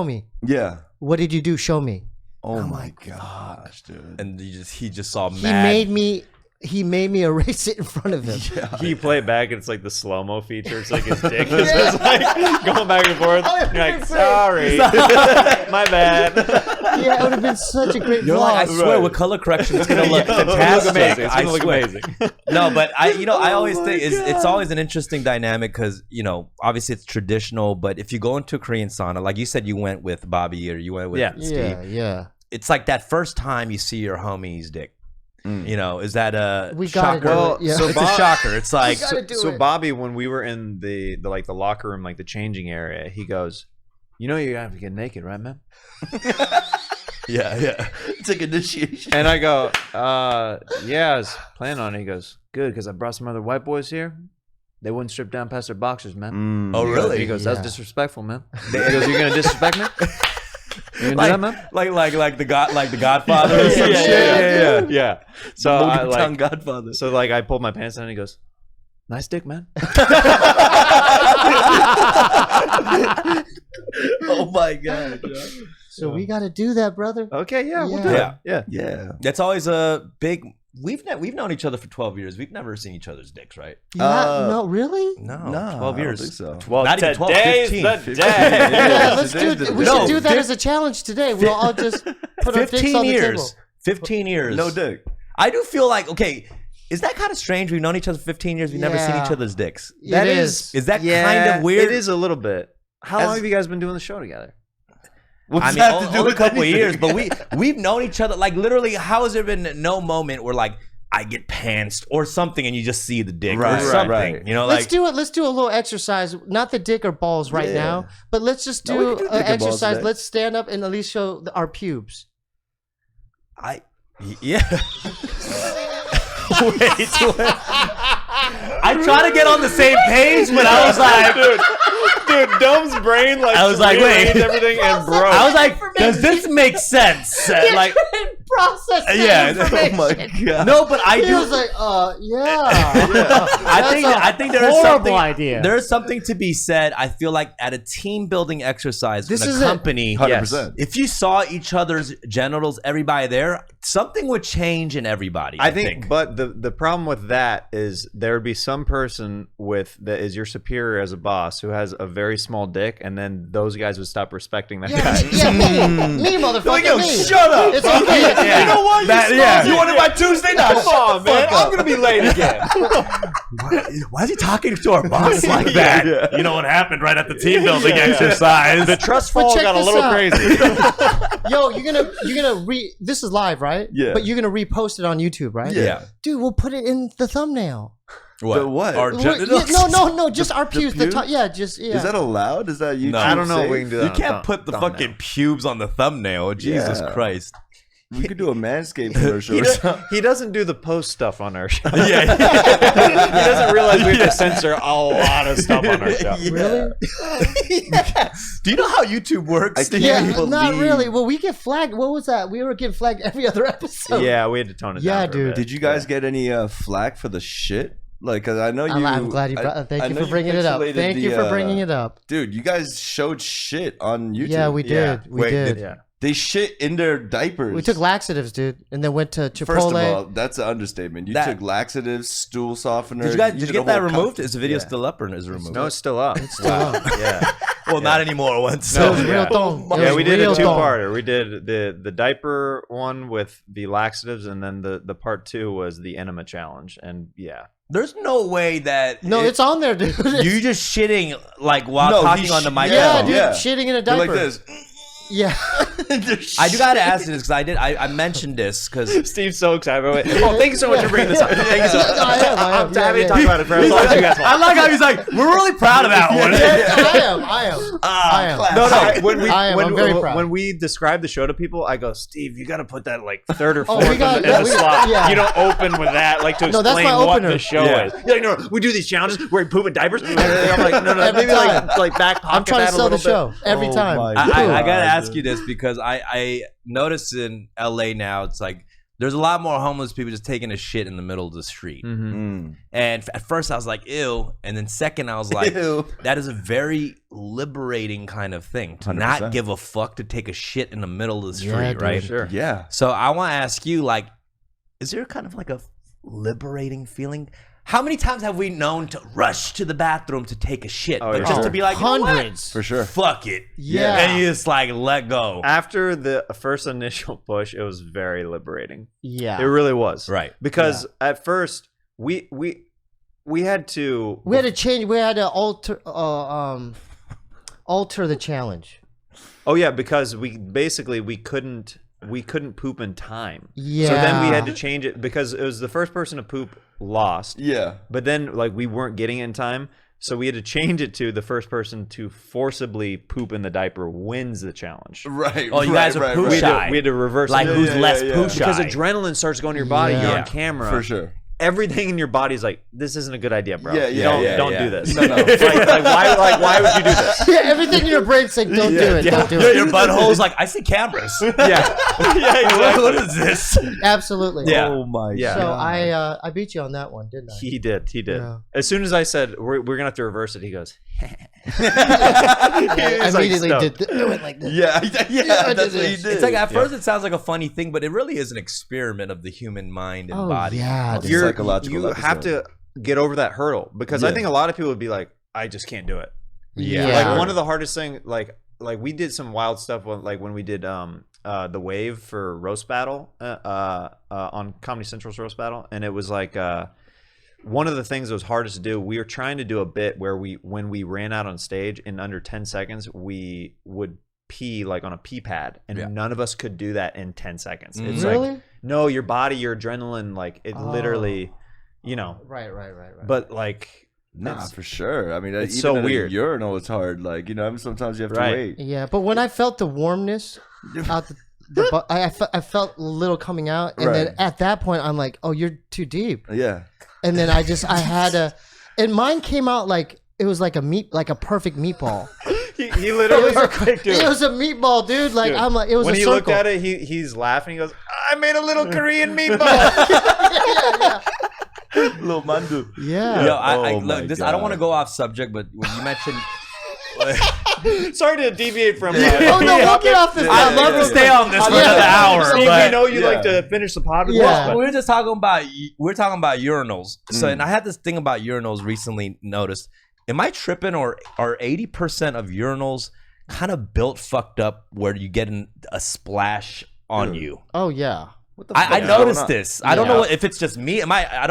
me. Yeah. What did you do? Show me. Oh my gosh, dude. And he just saw He mad. He made me erase it in front of him. You play it back, and it's like the slow mo feature. It's like his dick is just like going back and forth. Oh, You're like, great. sorry, my bad. Yeah, it would have been such a great You're vlog. like, I swear, Right. with color correction, it's gonna look It's gonna fantastic. look amazing. It's I gonna look swear. amazing. No, but I always Oh think my it's God. always an interesting dynamic because obviously it's traditional, but if you go into a Korean sauna, like you said, you went with Bobby or you went with Steve, yeah. it's like that first time you see your homie's dick. Is that a We gotta shocker? do Well, it. Yeah. so It's a shocker. It's like gotta do So it. Bobby, when we were in the locker room, like the changing area, he goes, "You know you have to get naked, right, man?" yeah. It's like initiation. And I go, "Yeah, I was planning on it." He goes, "Good, because I brought some other white boys here. They wouldn't strip down past their boxers, man." Oh, He goes- really? He goes, "That's Yeah. disrespectful, man." He goes, "You're gonna disrespect me? You gonna do that, man?" like the Godfather or some shit. Yeah. So I Town like, Godfather. so like I pulled my pants down and he goes, "Nice dick, man." Oh my god. So we got to do that, brother. Okay, yeah, we'll do Yeah. it. Yeah. Yeah. That's always a big. We've known each other for 12 years. We've never seen each other's dicks, right? Yeah, no, really? No, No, 12 I years. don't think so. Well, Not even 12, today's 15. the 15. day. Yeah, let's today's do. the We day. should No, do that as a challenge today. We'll all just put our dicks 15 on the years. table. 15 years. No dick. I do feel like, okay, is that kind of strange? We've known each other for 15 years. We've never seen Yeah. each other's dicks. That It is Is that yeah, kind of weird? It is a little bit. How long As- have you guys been doing the show together? What's I mean, that to do only a with couple of anything? years, but we've known each other. Like, literally, how has there been no moment where, like, I get pantsed or something and you just see the dick Right, or right, something? right. You know, Let's like, do it. Let's do a little exercise. Not the dick or balls right Yeah. now, but let's just No, we do can do an dick and balls exercise. today. Let's stand up and at least show our pubes. yeah. Wait. I try to get on the same page, but I was like, Dude, Dumb's brain like I was like, wait. rearranged everything and broke. I was like, does this make sense? Like, process that yeah. information. Oh my god. no, but I He do. was like, yeah. I think there is horrible something. idea. There is something to be said. I feel like at a team building exercise This in is a it. company, 100%. if you saw each other's genitals, everybody there, something would change in everybody. I think, but the problem with that is there would be some person that is your superior as a boss who has a very small dick, and then those guys would stop respecting that guy. Yeah, me, motherfucker. Like, yo, me. shut up. It's okay. Yeah. You know what? You wanted my Tuesday night. Come on, man. I'm gonna be late again. why is he talking to our boss like that? Yeah. You know what happened right at the team building exercise? The trust But fall check got a this little out. crazy. Yo, you're gonna this is live, right? Yeah. But you're gonna repost it on YouTube, right? Yeah. Dude, we'll put it in the thumbnail. What? The what? Our Well, genitals? no, just our the pews. The pubes? top, yeah, just yeah. Is that allowed? Is that YouTube? No. I don't know if safe? we can do that. You on can't put the thumbnail. fucking pubes on the thumbnail. Jesus Yeah. Christ. We could do a Manscaped commercial He, or something. he doesn't do the post stuff on our show. Yeah. He doesn't realize we have to censor a lot of stuff on our show. Really? Do you know how YouTube works? I can't Yeah, believe- not really. Well, we get flagged. What was that? We were getting flagged every other episode. Yeah, we had to tone it Yeah, down. for a dude. bit. Did you guys get any flack for the shit? Like, 'cause I know you. I'm glad you brought. Thank I you know for bringing it up. pixelated Thank you the, for bringing it up. Dude, you guys showed shit on YouTube. Yeah, we Yeah. did. We Wait, did. Yeah. They shit in their diapers. We took laxatives, dude, and then went to Chipotle. First of all, that's an understatement. You That- took laxatives, stool softener. Did you guys did did you a get that whole removed? cocktail. Is the video Yeah. still up or is it removed? No, it's still up. It's still up. Yeah. well, not anymore. Once. It was yeah. real thong. It Yeah, was we did a real thong. two-parter. We did the diaper one with the laxatives, and then the part 2 was the enema challenge. And yeah, There's no way that No, it's on there, dude. you just shitting like while No, talking he on the sh- microphone. yeah, dude, Yeah. shitting in a They're diaper. like this. Yeah. I do gotta ask you this because I mentioned this because Steve's so excited. Oh, thank you so much for bringing this up. Thank you so much. No, I am. I'm Yeah, happy yeah. to talk about it for as long as you guys want. I like how he's like, we're really proud of that one. I am. No, when we I am. I'm very proud. when we describe the show to people, I go, Steve, you got to put that like third or Oh, fourth we got- in the yeah, we- slot. yeah. You don't open with that, like to No, that's explain my what opener. the show Yeah. is. You're like, no, we do these challenges where we poop in diapers. And I'm like, no, Every maybe time. like back pocket I'm trying that to sell a the little show every Oh time. my I God. gotta ask you this because I noticed in LA now it's like there's a lot more homeless people just taking a shit in the middle of the street. bit. Mm. And at first I was like, ew. And then second, I was like, Ew. that is a very liberating kind of thing to not 100%. give a fuck to take a shit in the middle of the street, Yeah, dude. right? Sure. Yeah. So I want to ask you, like, is there kind of like a liberating feeling? How many times have we known to rush to the bathroom to take a shit, Oh, but yeah. just to be like, you know what? Hundreds. For sure. Fuck it. Yeah. And you just like let go. After the first initial push, it was very liberating. Yeah. It really was. Right. Because at first we had to We had to change. We had to alter the challenge. Oh yeah, because we couldn't poop in time. Yeah. So then we had to change it because it was the first person to poop lost. Yeah. But then like we weren't getting it in time. So we had to change it to the first person to forcibly poop in the diaper wins the challenge. Right. Oh, you right, guys are right, poo right. shy. We had to reverse Like it. who's yeah, less yeah, poo yeah. shy? Because adrenaline starts going to your body. You're Yeah. on camera. For sure. Everything in your body's like, this isn't a good idea, bro. Yeah, yeah, Don't yeah. do this. No, no. Why would you do this? Yeah, everything in your brain's like, don't do it. Don't do Yeah, it. your butthole's like, I see cameras. Yeah. Yeah, exactly. What is this? Absolutely. Yeah. Oh my Yeah. So God. I beat you on that one, didn't I? He did. Yeah. As soon as I said we're gonna have to reverse it, he goes. I He's like immediately stoked. did. It went like this. Yeah, I that's did what he this. did. It's like at first it sounds like a funny thing, but it really is an experiment of the human mind and Oh, body. yeah, dude. You're- psychological you have episode. to get over that hurdle because I Yeah. think a lot of people would be like, I just can't do it. Yeah. Like one of the hardest thing, like we did some wild stuff when we did the wave for roast battle on Comedy Central's roast battle, and it was like one of the things that was hardest to do. We were trying to do a bit where when we ran out on stage in under 10 seconds, we would pee like on a pee pad, and Yeah. none of us could do that in 10 seconds. It's Really? like no, your body, your adrenaline, like it literally, you know. Right. But like, Nah, for sure. I mean, it's even so at a weird. urinal, it's hard. Like, you know, sometimes you have to Right. wait. Yeah, but when I felt the warmness out I felt a little coming out, and then Right. at that point, I'm like, oh, you're too deep. Yeah. And then I had and mine came out like it was like a perfect meatball. He literally It was a meatball, dude. Like Dude, I'm like, it was when a he circle. looked at it, he's laughing. He goes, "I made a little Korean meatball." yeah. Little mandu. Yeah. Yo, I Oh my look, this I don't God. want to go off subject, but when you mentioned, Sorry to deviate from. Oh no, we'll get off this. I'd love to stay on this for another hour, Steve, but we know you Yeah. like to finish the podcast. Yeah. but- we're just talking about urinals. So, and I had this thing about urinals recently noticed. Am I tripping, or are 80% of urinals kind of built fucked up where you get a splash on you? Oh yeah. What the fuck I is going noticed on? this. I don't Yeah. know if it's just me. I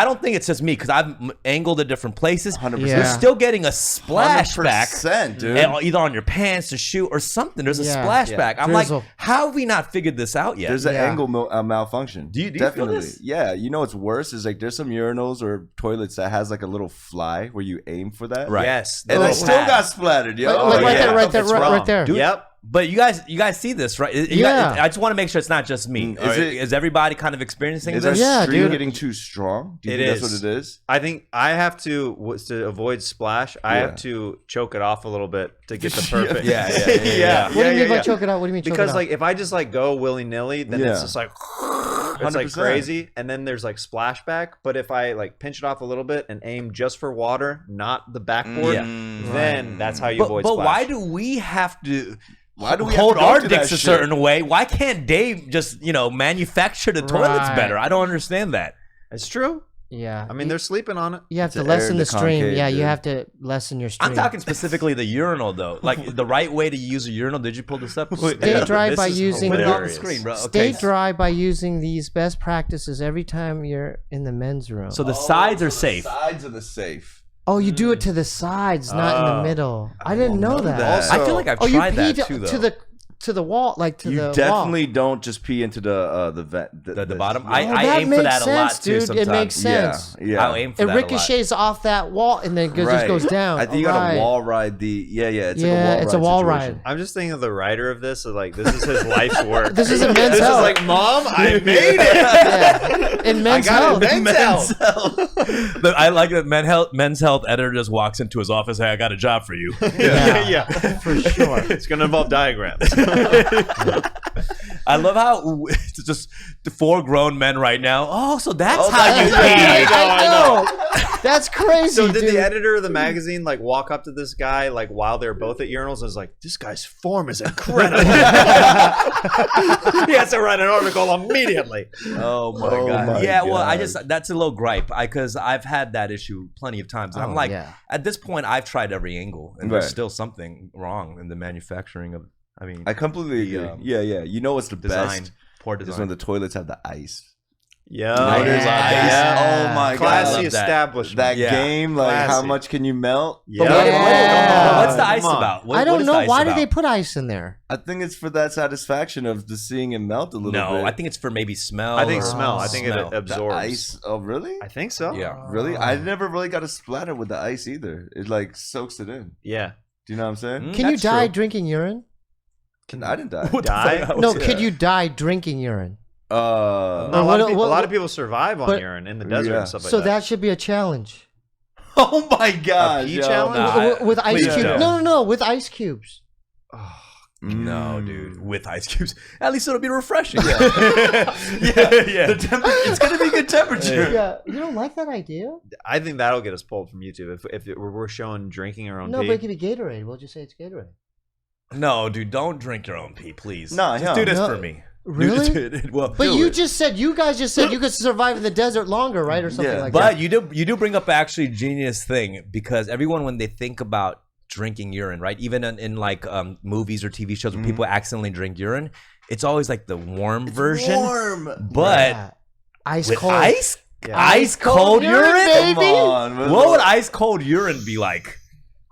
don't think it's just me because I've angled at different places. 100%. You're still getting a splashback. 100%, dude. Either on your pants, or shoe, or something. There's a Yeah. splashback. I'm Drizzle. like, how have we not figured this out yet? There's an Yeah. angle malfunction. Do you feel Definitely. this? Yeah. You know what's worse is like there's some urinals or toilets that has like a little fly where you aim for that. Right. Yes. And Oh, I those- still got splattered, yo. Like right yeah. there, right there, It's right wrong. there. Dude, Yep. But you guys see this, right? Yeah. I just want to make sure it's not just me. Is everybody kind of experiencing Is our this? Yeah, stream dude. getting too strong? Do you It think is. that's what it is? I think I have to avoid splash. I Yeah. have to choke it off a little bit to get the perfect. Yeah. What do you mean by choke it out? What do you mean choke it Because out? like if I just like go willy nilly, then it's Yeah. just like it's like 100%. crazy, and then there's like splashback. But if I like pinch it off a little bit and aim just for water, not the backboard, then that's how you avoid. But splash. why do we have to? Why do we hold have to go our through dicks that a shit? certain way? Why can't Dave just manufacture the toilets Right. better? I don't understand that. It's true. yeah. I mean, they're sleeping on it. you have It's to an air lessen in the the stream. concave, Yeah, you dude. have to lessen your stream. I'm talking specifically the urinal though. Like the right way to use a urinal. Did you pull this up? Stay dry This by is using Put it on the hilarious. screen, bro. Stay Okay. dry by using these best practices every time you're in the men's room. So the sides are The safe. sides are the safe. oh, you do it to the sides, not in the middle. I didn't know that. that. I feel like I've Oh, you tried pee that too, though. to the wall, like to You the definitely don't just pee into the vent. the bottom. wall. Oh, I that aim makes for that a lot sense, too. dude. Sometimes. It makes sense. Yeah. I'll aim for It that a lot. ricochets off that wall and then just goes down. I think you Alright. gotta wall ride the. Yeah. It's Yeah, like a wall it's ride a wall situation. ride. I'm just thinking of the writer of this. Like this is his life's work. This is a men's This is health. like, Mom, I made it. Yeah. In men's health. Men's health. I like that men's health editor just walks into his office. Hey, I got a job for you. Yeah, for sure. It's gonna involve diagrams. I love how it's just the 4 grown men right now. Oh, so that's Oh, how you I pee. know. That's crazy, So did dude. the editor of the magazine like walk up to this guy like while they're both at urinals and was like, "This guy's form is incredible." He has to write an article immediately. Oh my Oh god. my Yeah, well, God. that's a little gripe because I've had that issue plenty of times. And I'm Oh, like, yeah. at this point, I've tried every angle, and Right. there's still something wrong in the manufacturing of. I mean, I completely The, agree. Yeah. You know what's the design, best? poor Is design. when the toilets have the ice. Yeah, Oh, there's Oh my classy love god. that. establishment. That Yeah. game, like how Classy. much can you melt? Yeah. But Yeah. what's the ice Come on. about? What, I what don't is the know. ice Why about? did they put ice in there? I think it's for that satisfaction of the seeing it melt a little bit. No, I think it's for maybe smell. I think or smell. I think smell. it the absorbs. ice. Oh, really? I think so. Yeah. Really? I never really got a splatter with the ice either. It like soaks it in. Yeah. Do you know what I'm saying? Mm. Can you That's die true. drinking urine? I didn't die. What the Die? fuck? No, yeah. could you die drinking urine? A Or lot, what- of, people, what- a lot of people survive on but- urine in the desert Yeah. and stuff like So that. that should be a challenge. Oh my god. pee challenge? Nah, With ice please cubes. don't. No, with ice cubes. No, dude, with ice cubes. At least it'll be refreshing. Yeah. It's gonna be good temperature. Yeah, you don't like that idea? I think that'll get us pulled from YouTube if we're showing drinking our own No, pee. but it could be Gatorade. We'll just say it's Gatorade. No, dude, don't drink your own pee, please. No, just yeah. do this No. for me. Really? Dude, well, But do you it. guys just said you could survive in the desert longer, right, or something Yeah. like But that. you do bring up actually a genius thing because everyone when they think about drinking urine, right? Even in like movies or TV shows where people accidentally drink urine, it's always like the warm version. Warm. But Yeah. Ice with cold. ice Yeah. ice cold urine, baby. Come on. man. what would ice cold urine be like?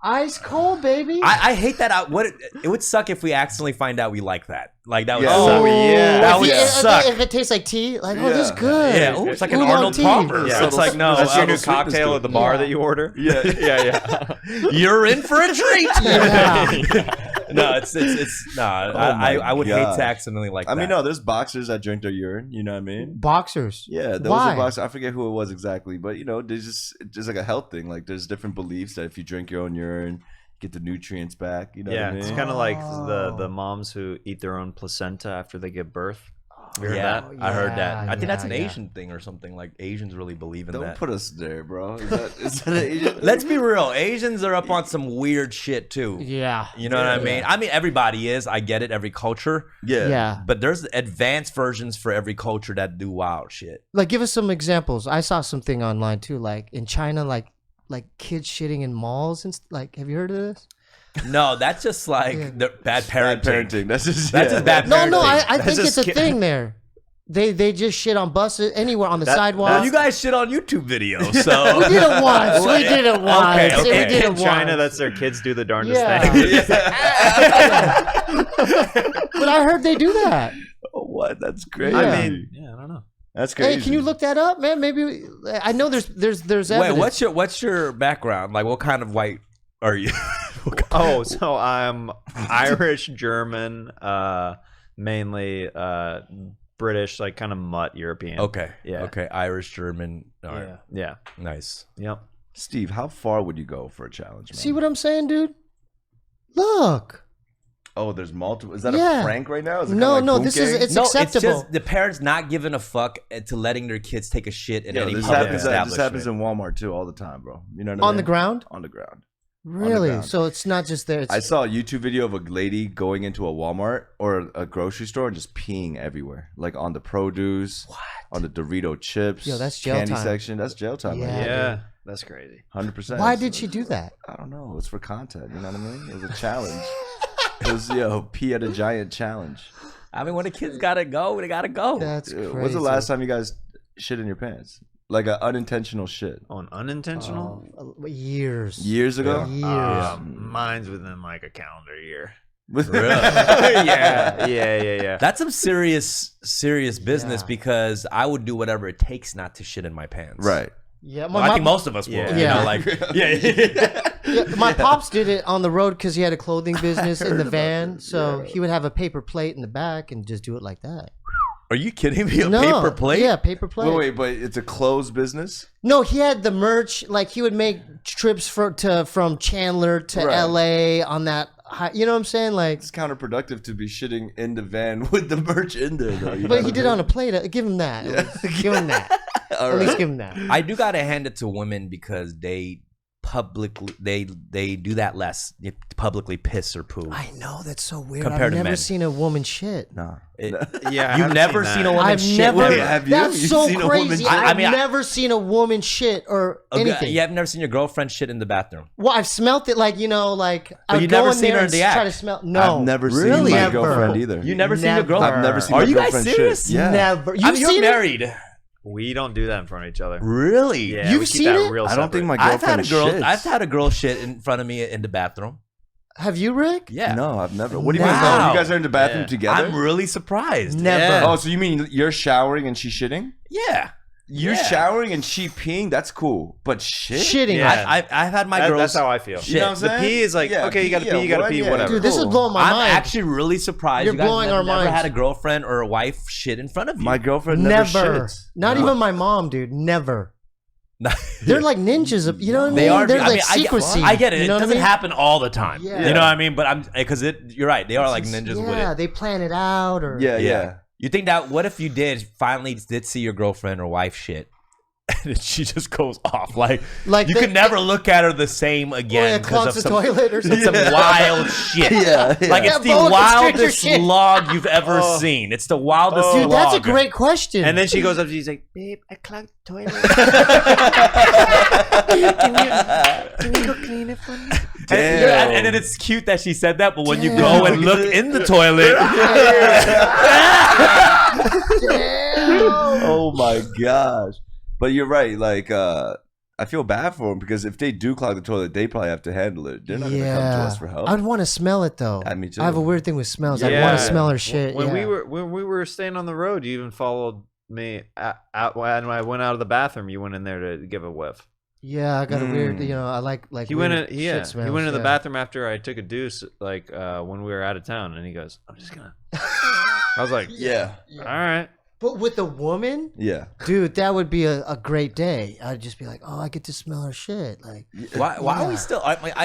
Ice cold, baby. I hate that. It would suck if we accidentally find out we like that. Like that would Yeah. suck. Oh, yeah. That if, would you- if- suck. if it tastes like tea, like, oh, this is Yeah. good. Yeah, ooh, it's like an Oolong Arnold tea. Palmer. Yeah. So it's like no, That's your Apple new sweetness cocktail good. at the bar Yeah. that you order. Yeah. yeah. you're in for a treat. Yeah. No, it's no. I would hate gosh. to accidentally like. I mean, that. no, there's boxers that drink their urine. You know what I mean? Boxers. Yeah, there Why? was a boxer. I forget who it was exactly, but you know, there's just like a health thing. Like, there's different beliefs that if you drink your own urine, get the nutrients back. You know Yeah, what I mean? it's kind of like the moms who eat their own placenta after they give birth. You heard Yeah, that? I heard that. I think that's an yeah. Asian thing or something. Like Asians really believe in Don't that. put us there, bro. Is that an Asian? Let's be real. Asians are up on some weird shit too. Yeah. You know what I mean? I mean, everybody is. I get it. Every culture. Yeah. But there's advanced versions for every culture that do wild shit. Like, give us some examples. I saw something online too, like in China, like kids shitting in malls and like. Have you heard of this? No, that's just like the bad parenting. Bad parenting. That's just bad No, parenting. I think it's a thing there. They just shit on buses anywhere on the sidewalk. Well, you guys shit on YouTube videos, so we did it once. We did it once. Okay. We did it In China, once. that's their kids do the darndest Yeah. thing. But I heard they do that. Oh, what? That's crazy. Yeah. I mean, I don't know. That's crazy. Hey, can you look that up, man? Maybe I know there's evidence. wait, what's your background? Like, what kind of white are you? Oh, so I'm Irish, German, mainly British, like kind of mutt European. Okay. Yeah. Okay. Irish, German. All right. Yeah. Nice. Yep. Steve, how far would you go for a challenge, man? See what I'm saying, dude? Look. Oh, there's multiple. Is that Yeah. a prank right now? Is it No, kinda like no, this is Bunke? it's No, acceptable. it's just the parents not giving a fuck to letting their kids take a shit in Yo, any this public happens. establishment. This happens in Walmart too all the time, bro. You know what I mean? On the ground? On the ground. Really? ground. So it's not just there. It's, I saw a YouTube video of a lady going into a Walmart or a grocery store and just peeing everywhere, like on the produce, on the Dorito chips, Yo, that's jail candy time. section. That's jail time. Yeah. Yeah. That's crazy. 100%. why did she do that? I don't know. It's for content. You know what I mean? It was a challenge. It was pee at a giant challenge. I mean, when the kids gotta go, they gotta go. That's Dude, crazy. when's the last time you guys shit in your pants? Like an unintentional shit. On unintentional? Years. Years ago? Years. Mine's within like a calendar year. Really? Yeah. That's some serious business Yeah. because I would do whatever it takes not to shit in my pants. Right. Yeah, Well, I think most of us Yeah. will. You Yeah. know, like, Yeah, my pops did it on the road because he had a clothing business in the van. So he would have a paper plate in the back and just do it like that. Are you kidding me? A No, paper plate? Yeah, paper plate. Wait, but it's a closed business? No, he had the merch. Like he would make trips from Chandler to Right. LA on that. You know what I'm saying? Like, It's counterproductive to be shitting in the van with the merch in there, though. You know but he what did I it on mean? a plate. Give him that. At least. Give him that. All At least right. give him that. I do gotta hand it to women because they publicly they do that less. They publicly piss or poo. I know that's so weird. Compared to I've never men. seen a woman shit. Nah. Yeah. I You've haven't never seen seen that. a woman I've shit. never. with- Have you? That's You've so seen a woman crazy. shit? I've I mean, never seen a woman shit or anything. You have never seen your girlfriend shit in the bathroom. Well, I've smelt it, like like I'd you go never in seen there her and in the act? try to smell. No, I've never Really? seen my Never. girlfriend either. You never seen your Never. girlfriend? I've never seen Are my you guys girlfriend serious? shit. Yeah. Never. You've I mean, you're seen it? married. We don't do that in front of each other. Really? Yeah, You've we keep seen that it? real I don't think my I've had girlfriend a girl. shits. I've had a girl shit in front of me in the bathroom. Have you, Rick? Yeah. No, I've never. What do you mean? Wow. No, you guys are in the bathroom Yeah. together? I'm really surprised. Never. Yeah. Oh, so you mean you're showering and she's shitting? Yeah. You're Yeah. showering and she peeing? That's cool. But shit? Shitting. Yeah. I've had my girls. That's how I feel. Shit. You know what I'm The saying? pee is like, Yeah, okay, you gotta pee, you gotta pee, yeah, whatever. Dude, this is cool. blowing my I'm mind. actually really surprised. You're you guys blowing our never minds. had a girlfriend or a wife shit in front of you. My girlfriend never Never. shits. Not No. even my mom, dude. Never. They're like ninjas. You know what I mean? They are. They're I like mean, secrecy. I get it. You It know what I doesn't mean? happen all the time. Yeah. You know what I mean? But I'm because you're right. They are like ninjas with Yeah, it. they plan it out or. Yeah. You think that? What if you finally did see your girlfriend or wife shit, and then she just goes off? Like you the- could never look at her the same Or again it clogs the some, toilet or something. some wild shit. Yeah. Like it's That the boa constrictor wildest shit. log you've ever seen. It's the wildest Dude, log. that's a great question. And then she goes up to you, she's like, babe, I clogged the toilet. Can you go clean it for me? And then it's cute that she said that, but when you go and look in the toilet, Oh my gosh. But you're right. Like, I feel bad for them because if they do clog the toilet, they probably have to handle it. They're not going to come to us for help. I'd want to smell it though. Yeah, me too. I have a weird thing with smells. I'd Yeah. want to smell her shit. When yeah. we were staying on the road, you even followed me out when I went out of the bathroom. You went in there to give a whiff. Yeah, I got a weird. I like He went weird in, shit yeah. smells, He went in the yeah. bathroom after I took a deuce, like when we were out of town, and he goes, "I'm just gonna." I was like, Yeah. "All right." But with a woman, Yeah. dude, that would be a great day. I'd just be like, oh, I get to smell her shit. Like, Why are we still? we've been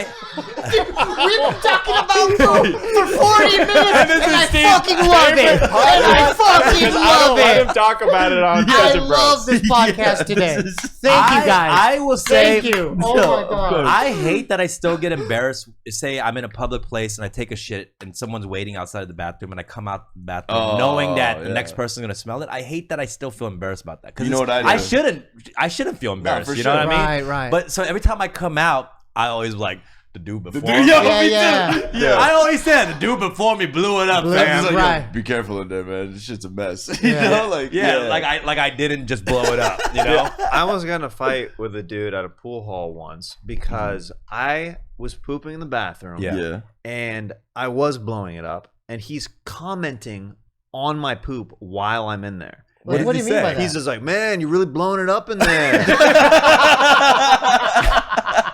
talking about poop for 40 minutes, and I fucking love it. And I fucking love Let it. him talk about it on I Scissor Bros. love this podcast today. Thank you, guys. I will say, Thank you. Oh my god. I hate that I still get embarrassed. Say I'm in a public place and I take a shit and someone's waiting outside of the bathroom and I come out the bathroom knowing that the next person's gonna smell it. I hate that I still feel embarrassed about that. You know what I do? I shouldn't feel embarrassed. for You know what I mean? Right. But so every time I come out, I always like the dude before. Yeah. I always said the dude before me blew it up, Blew it fam. up. Like, Right. yo, be careful in there, man. This shit's a mess. Yeah. You know, like Like I didn't just blow it up. You know? I was gonna fight with a dude at a pool hall once because I was pooping in the bathroom. Yeah. And I was blowing it up, and he's commenting on my poop while I'm in there. What do you mean by that? He's just like, man, you're really blowing it up in there.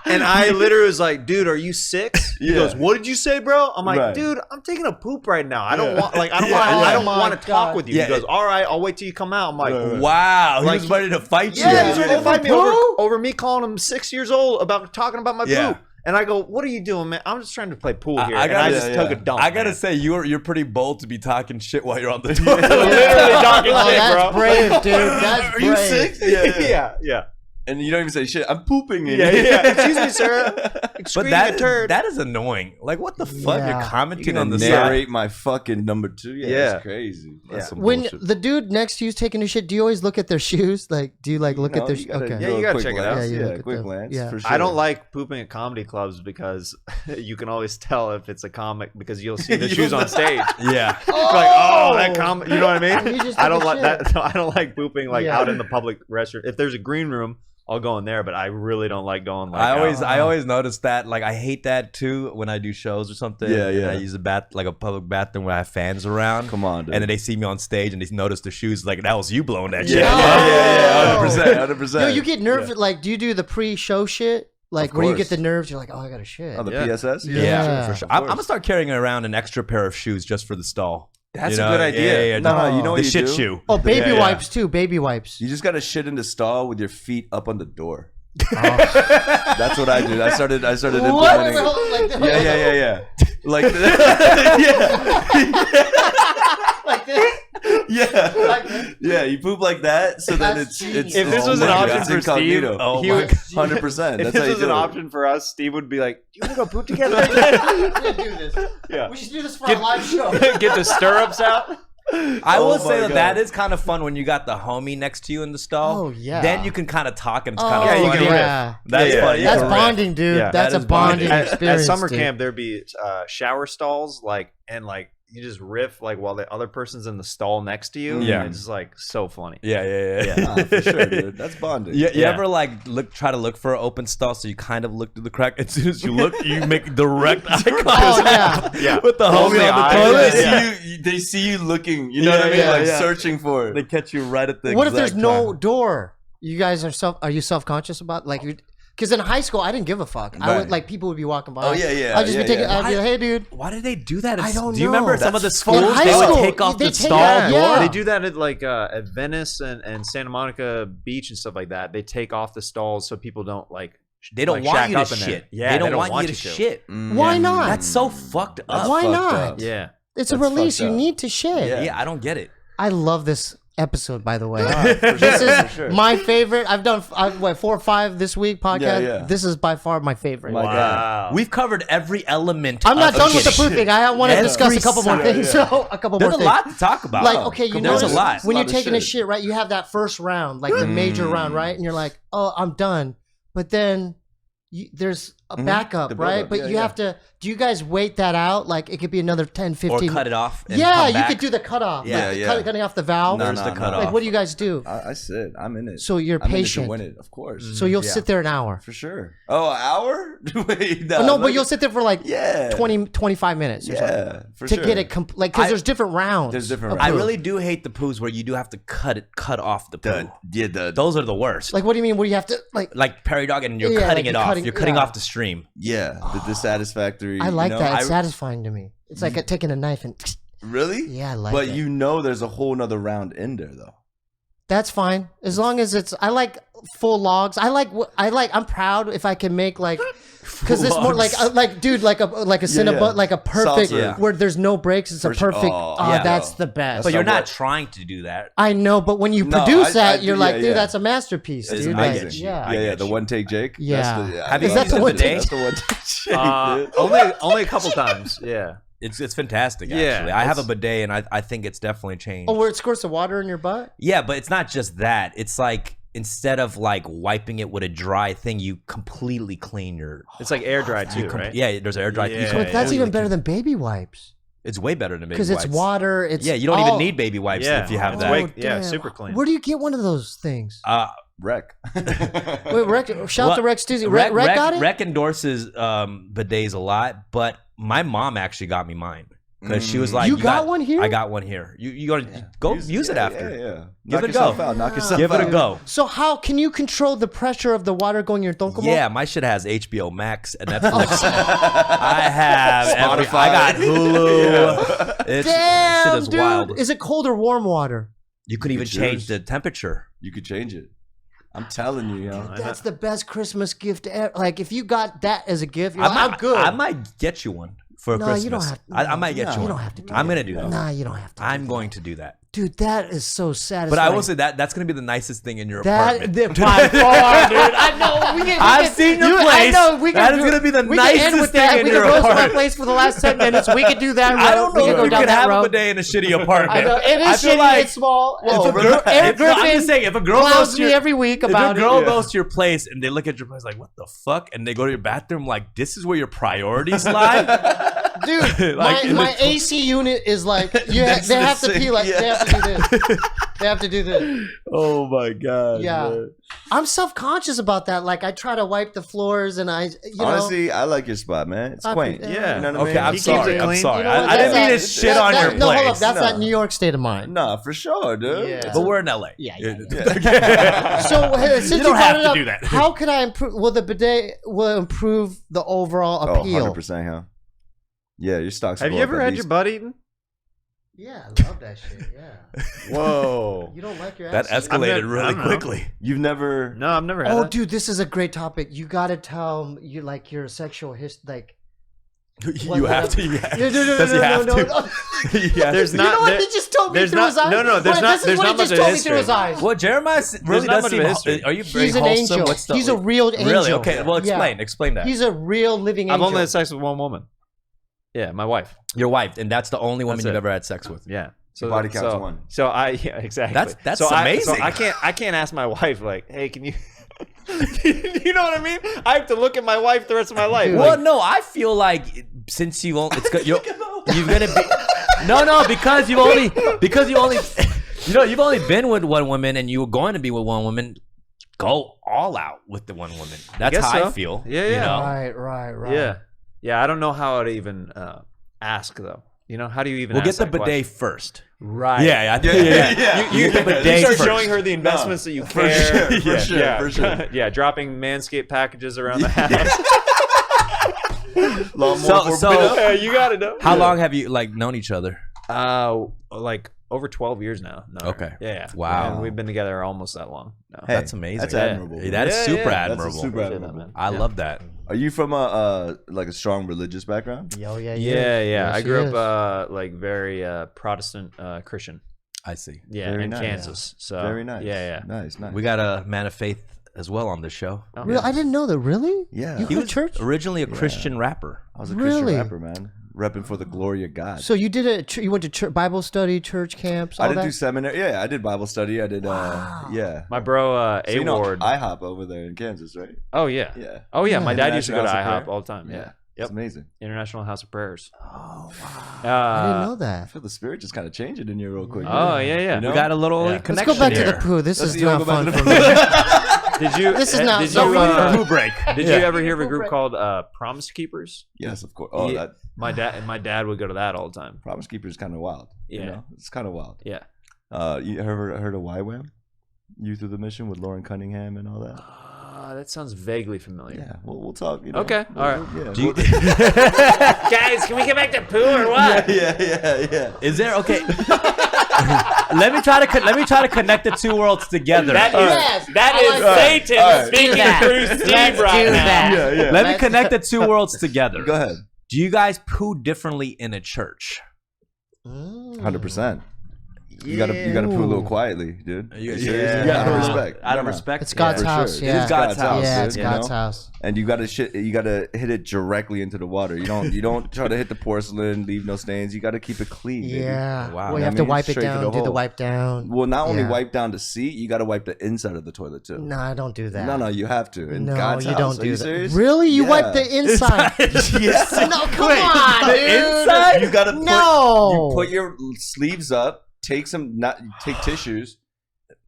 And I literally was like, dude, are you 6? He goes, what did you say, bro? I'm like, dude, I'm taking a poop right now. I don't want, like, I don't want to talk with you. Yeah. He goes, all right, I'll wait till you come out. I'm like, Wow, Like, he was ready to fight you. yeah, he's ready to fight me over, poop? over me calling him 6 years old about talking about my poop. And I go, what are you doing, man? I'm just trying to play pool here. I And I gotta- just took a dump. I gotta man. say, you're pretty bold to be talking shit while you're on the toilet. Literally talking Oh, shit, that's bro. brave, dude. That's Are brave. you 6? Yeah. And you don't even say shit. I'm pooping in Yeah, here. yeah. Excuse me, sir. But Excreting a turd. that is annoying. Like, what the fuck? Yeah. You're commenting You on the narrate side. my fucking number 2. Yeah, Yeah. that's crazy. That's some When bullshit. the dude next to you's taking a shit, do you always look at their shoes? Like, do you like look at their you shoes? gotta Okay. Yeah, do you a gotta quick check it glance. out. Yeah, you Yeah, look at quick them. glance. Yeah. For sure. I don't like pooping at comedy clubs because you can always tell if it's a comic because you'll see the shoes on stage. Yeah. You're like, oh, that comic. You know what I mean? You just I took don't a like shit. that. I don't like pooping like Yeah. out in the public restroom. If there's a green room, I'll go in there, but I really don't like going like I always notice that. Like, I hate that too when I do shows or something. Yeah, and yeah. I use a public bathroom where I have fans around. Come on, dude. And then they see me on stage and they notice the shoes. Like, that was you blowing that Yeah, shit. yeah, Oh. 100%, 100%. Yo, you get nervous. Like, do you do the pre-show shit? Like, Of where you course. get the nerves, you're like, oh, I got a shit. Oh, the Yeah. PSS? Yeah. For sure. Of I'm gonna course. start carrying around an extra pair of shoes just for the stall. That's You a know? good idea. Yeah, No, you know what the you shit do? shoe. Oh, baby Yeah, yeah. wipes too. Baby wipes. You just gotta shit in the stall with your feet up on the door. That's what I do. I started implementing. Like Yeah. Like like this? yeah. Like this? Yeah, you poop like that, so then That's it's genius. If this was oh an my option God, for it's incognito. Steve, Oh he my would. 100%. If That's this how you was an do it. option for us, Steve would be like, "Do you want to go poop together?" We should do this. Yeah. We should do this for our live show. Get the stirrups out. I Oh will my say that God. that is kind of fun when you got the homie next to you in the stall. Oh, yeah. Then you can kind of talk and it's Oh, kind of Yeah, you funny. can riff. yeah. That's Yeah, funny. yeah. That's You can riff. bonding, dude. Yeah, That's that a is bonding. bonding At experience. summer dude. camp, there'd be shower stalls, and you just riff like while the other person's in the stall next to you. Yeah. and it's just like so funny. Yeah. Nah, for sure, dude. That's bonding. You Yeah. ever like try to look for an open stall so you kind of look through the crack? As soon as you look, you make direct eye contact. Oh, yeah. Yeah, With the Close homie the on the eyes. toilet. Yeah. They see you looking. You know what I mean? Yeah, Like yeah. searching for it. They catch you right at the. What if there's exact no time. door? You guys are you self-conscious about like because in high school I didn't give a fuck. I would Right. like people would be walking by. Oh, yeah. I'd just be taking. Yeah. I'd be like, hey, dude. Why did they do that? I don't Do you know. remember some of the That's schools? in high They would school, take off they the take stall it- door. yeah. They do that at Venice and Santa Monica Beach and stuff like that. They take off the stalls so people don't They don't like, want shack you to up in there. shit. Yeah, they don't want you to shit. Why not? That's so fucked up. Why fucked not? up. Yeah. It's a That's release. fucked You up. need to shit. Yeah. Yeah, I don't get it. I love this episode, by the way. For This sure, is for sure. my favorite. I've done 4 or 5 this week podcast. Yeah. This is by far my favorite. My God. We've covered every element. I'm not of done with the shit. pooping. I want to Every discuss a couple more side. things. So a couple There's more a things. lot to talk about. Like, okay, you know, There's a lot. when A you're lot of taking a shit. shit, right? You have that first round, like the major round, right? And you're like, oh, I'm done. But then there's a backup, The right? buildup. But Yeah, you yeah. have to, do you guys wait that out? Like, it could be another 10, 15. Or cut it off. And Yeah, come you back. could do the cutoff. Yeah, like, yeah. Cutting off the valve. There's the cutoff. Like, what do you guys do? I sit. I'm in it. So you're I'm in it patient. to win it, of course. So you'll Yeah. sit there an hour. For sure. Oh, an hour? Wait, No, I'm but like- you'll sit there for like Yeah. 20, 25 minutes or something. Yeah, for To sure. get it, like, because I- there's different rounds. There's different of I poop. really do hate the poos where you do have to cut off the poo. Those are the worst. Like, what do you mean? What do you have to, like Perry Dog, and you're Yeah, cutting like it you're off. cutting- You're cutting yeah. off the stream. Yeah, the dissatisfactory. I like you know, that. It's I- satisfying to me. It's like taking a knife and Really? Yeah, I like But it. you know there's a whole nother round in there, though. That's fine as long as it's. I like full logs. I'm proud if I can make like, because it's more like dude, like a Cinnabon, like a perfect Salsa. where there's no breaks. It's a For sure. perfect. Oh, Oh, yeah. that's the best. But you're So not what- trying to do that. I know, but when you No, produce I that, you're do- like, yeah, dude, yeah. that's a masterpiece, It's dude. amazing. Like, yeah. Yeah, the one take Jake. Yeah. Have you Is that used the the one bidet? That's the one take Jake. Dude. Only a couple times. Yeah. It's fantastic. Yeah, Actually, I have a bidet, and I think it's definitely changed. Oh, where it squirts the water in your butt? Yeah, but it's not just that. It's like instead of like wiping it with a dry thing, you completely clean your. It's like air dry too, right? Yeah, there's air dry. You Yeah. But that's completely even better clean- than baby wipes It's way better than baby because wipes. it's water. It's Yeah, you don't even need baby wipes Yeah, if you have it's that. way- yeah, damn. super clean. Where do you get one of those things? Wreck. Wait, Rec, shout out to Well, Rex Dizzy. Rec got it? Rec endorses bidets a lot, but my mom actually got me mine because she was like, You got one here? I got one here. You gotta go use it after. Yeah. Give Knock it a yourself go. out. Knock yourself Give it out. a go. So how can you control the pressure of the water going in your tonkomo? Yeah, my shit has HBO Max and Netflix. I have Spotify. I got Hulu. It's, Damn, shit is dude. wild. Is it cold or warm water? You could even could change choose. the temperature. You could change it. I'm telling you, yo. That's the best Christmas gift ever. Like, if you got that as a gift, you're I like, might, I'm good. I might get you one for No, Christmas. you don't have- I might get no, you you one. don't have to do I'm that. gonna do that. Nah, you don't have to. I'm going to do that. Dude, that is so satisfying. But I will say that's gonna be the nicest thing in your that apartment. by far, dude. I know. We can, I've seen your I place. know. We can That is do- gonna be the we can end nicest with that. thing in We your can roast my apartment. place for the last 10 minutes. We could do that. I don't know we can if go you down could that have road. a bidet in a shitty apartment. I know. It I is feel shitty. like It's small. if a Eric girl, I'm Griffin just saying, if a girl clowns goes to me your, every week if about a girl it. goes to your place and they look at your place like, what the fuck? And they go to your bathroom like, this is where your priorities lie? Dude, Like, my AC unit is like, yeah, they have to pee like, they have to do this. They have to do this. Oh my God. Yeah. man. I'm self-conscious about that. Like, I try to wipe the floors and Honestly, I like your spot, man. It's quaint. Yeah. You know what I Okay, mean? I'm keeps sorry. it I'm clean. sorry. You know what, I didn't that's mean to that- shit on your no, hold up. place. That's No. that New York state of mind. Nah, for sure, dude. Yeah. But we're in LA. Yeah. Yeah. So since you don't brought have it to up, do that. how can I improve? Will the bidet will improve the overall Oh, appeal? 100%, huh? Yeah, your stocks. Have will you go ever up at had your least- butt eaten? Yeah, I love that shit. Yeah. Whoa. You don't like your That ass? escalated I really don't know. quickly. You've never. No, I've never had Oh, that. dude, this is a great topic. You gotta tell you like your sexual history. Like, You have to. Yeah. no, Does he have to? Yeah. There's You not. know what? there- He just told me there's through not- his eyes. no, there's Wait, not- This is there's what not he just much of told me through his history. eyes. Well, Jeremiah really not does much seem. of a history. Are you very He's an wholesome? angel. What's the, He's a real angel. Really? Okay. Well, explain. Yeah. Explain that. He's a real living I've angel. only had sex with one woman. Yeah, my wife. Your wife, and that's the only woman That's you've it. ever had sex with. Yeah. So Your body count's one. So exactly. That's so amazing. So I can't ask my wife like, hey, can you? You know what I mean? I have to look at my wife the rest of my life. Well, Like, no, I feel like since you've only, you're gonna be no, because you've only you've only been with one woman and you were going to be with one woman. Go all out with the one woman. That's guess how I so. feel. Yeah, You yeah. know? Right. yeah. I don't know how to even ask though. You know, how do you even? We'll get ask the that bidet question? first. Right. Yeah, I think. Yeah. You get the You bidet start first. showing her the investments that you For care. sure, for sure. Yeah, dropping Manscaped packages around the house. So You got to know. how long have you like known each other? Like over 12 years now. No. Okay. Yeah. Wow. And we've been together almost that long. No. Hey, That's amazing. That's Yeah. admirable. That is Yeah, super yeah. admirable. That's super Appreciate that, admirable. man. I love that. Are you from a like a strong religious background? Yo, yeah. Yeah. Yes, I he grew is. up like very Protestant Christian. I see. Yeah, Very in nice. Kansas. So Very nice. Yeah. Nice. We got a man of faith as well on the show. Oh, Real, I didn't know that. Really? Yeah. You He go to church? Originally a Christian rapper. I was a Really? Christian rapper, man. Repping for the glory of God. So you did you went to Bible study, church camps, all I didn't that? do seminary. Yeah, I did Bible study. I did. Yeah. My bro So you know A-Ward. IHOP over there in Kansas, right? Oh yeah. Yeah. Oh yeah. Yeah. My dad used to go to International House of IHOP Prayer. all the time. Yeah. It's Yep. amazing. International House of Prayers. Oh, wow. Uh, I didn't know I that. feel the spirit just kind of changing in you real quick. Oh yeah. You know? We got a little Yeah. Let's connection go back here. to the poo. This Let's is see, not go back fun to the for poo. me. Did you? This is not Did so you, fun. Poo break. Did Yeah. you ever hear of a Poo group break. called Promise Keepers? Yes, of course. Oh, Yeah. that My dad would go to that all the time. Promise Keeper is kind of wild. You Yeah. know? It's kind of wild. Yeah. You heard of YWAM? Youth of the Mission with Lauren Cunningham and all that? That sounds vaguely familiar. Yeah, we'll talk. You know, Okay, all right. Yeah, Do you, Guys, can we get back to poo or what? yeah. is there okay? let me try to connect the two worlds together. That Yes, is I like Satan that. speaking Let's do through that. Steve Let's right do now. that. Yeah. Let me connect the two worlds together. Go ahead. Do you guys poo differently in a church? 100%. You gotta poo a little quietly, dude. Yeah. Seriously? Out of respect. Out of No. respect. It's God's For house. sure. Yeah, It is God's house. Yeah, dude, it's you God's know? house. And you gotta hit it directly into the water. You don't try to hit the porcelain, leave no stains. You gotta keep it clean. baby. Yeah. Wow. Well, you I have to mean, wipe it straight to down. the Do the hole. wipe down. Well, not only Yeah. wipe down the seat, you gotta wipe the inside of the toilet too. No, I don't do that. No, you have to. In No, God's you house. don't Are do you that. serious? Really? You Yeah. wipe the inside? Yes. No, come on, the dude. inside? You gotta No. you put your sleeves up, take tissues,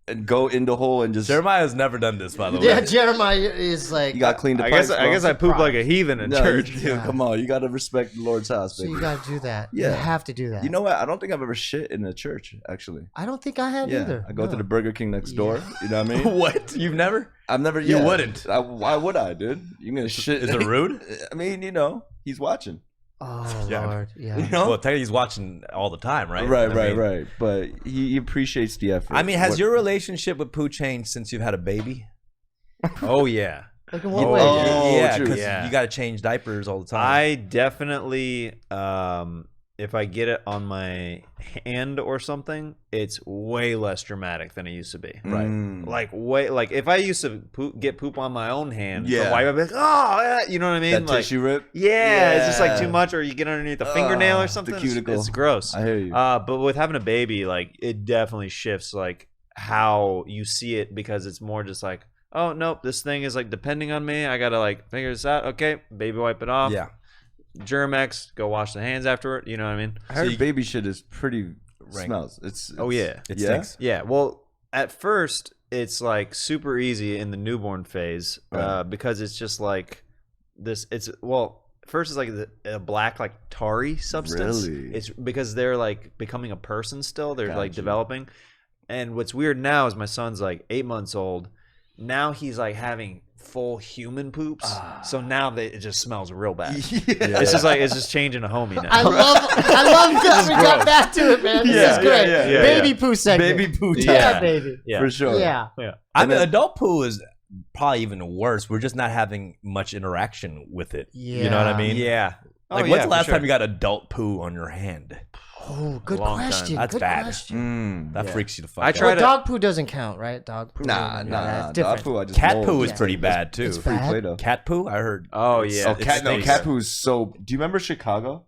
and go in the hole and just Jeremiah's never done this, by the way. Yeah, Jeremiah is like. you got to clean the I pipes. guess I poop like a heathen in no, church. Dude, come on, you got to respect the Lord's house, So baby. you got to do that. Yeah. You have to do that. You know what? I don't think I've ever shit in a church, actually. I don't think I have Yeah, either. I go to No. the Burger King next door. You know what I mean? What? You've never? I've never. You yeah. wouldn't. Why would I, dude? You're gonna shit. Is it rude? I mean, he's watching. Oh Yeah. Lord, yeah. You know? Well, technically he's watching all the time, right? Right, I mean- right. But he appreciates the effort. I mean, has What- your relationship with poo changed since you've had a baby? Oh yeah. Like in what Oh, way? yeah, true. because Yeah. you got to change diapers all the time. I definitely, if I get it on my hand or something, it's way less dramatic than it used to be. Right. Like if I used to get poop on my own hand, Yeah. the wipe, I'd be like, oh, you know what I mean? that Like, tissue rip. yeah, it's just like Yeah. too much, or you get underneath the fingernail or the something. cuticle. It's gross. I hear you. But with having a baby, like it definitely shifts like how you see it, because it's more just like, oh nope, this thing is like depending on me. I gotta like figure this out. Okay, baby, wipe it off. yeah. Germex, go wash the hands afterward. You know what I mean? I heard you- baby shit is pretty Rank. smells. It's Oh yeah, It Yeah? stinks. yeah. Well, at first it's like super easy in the newborn phase, Right. because it's just like this. First it's like a black like tarry substance. Really? It's because they're like becoming a person still. They're like Gotcha. developing. And what's weird now is my son's like 8 months old. Now he's like having full human poops. So now it just smells real bad. It's just like it's just changing a homie now. I love that we got back to it, man. This Yeah, is great. yeah, Baby poo segment. baby poo time. Yeah, baby. Yeah. For sure. Yeah. I And mean, then- adult poo is probably even worse. We're just not having much interaction with it. You know what I Yeah. mean? Yeah. Like, when's the last time you got adult poo on your hand? Oh, good Long time. question. That's good bad. question. That Yeah. freaks you the fuck I out. tried Well, to- dog poo doesn't count, right? Dog poo. Nah. That's Dog different. poo, I just Cat mold. poo is Yeah. pretty bad too. It's Free bad. Play-Doh. Cat poo, I heard. Oh yeah. Oh, It cat stinks. poo is so. Do you remember Chicago?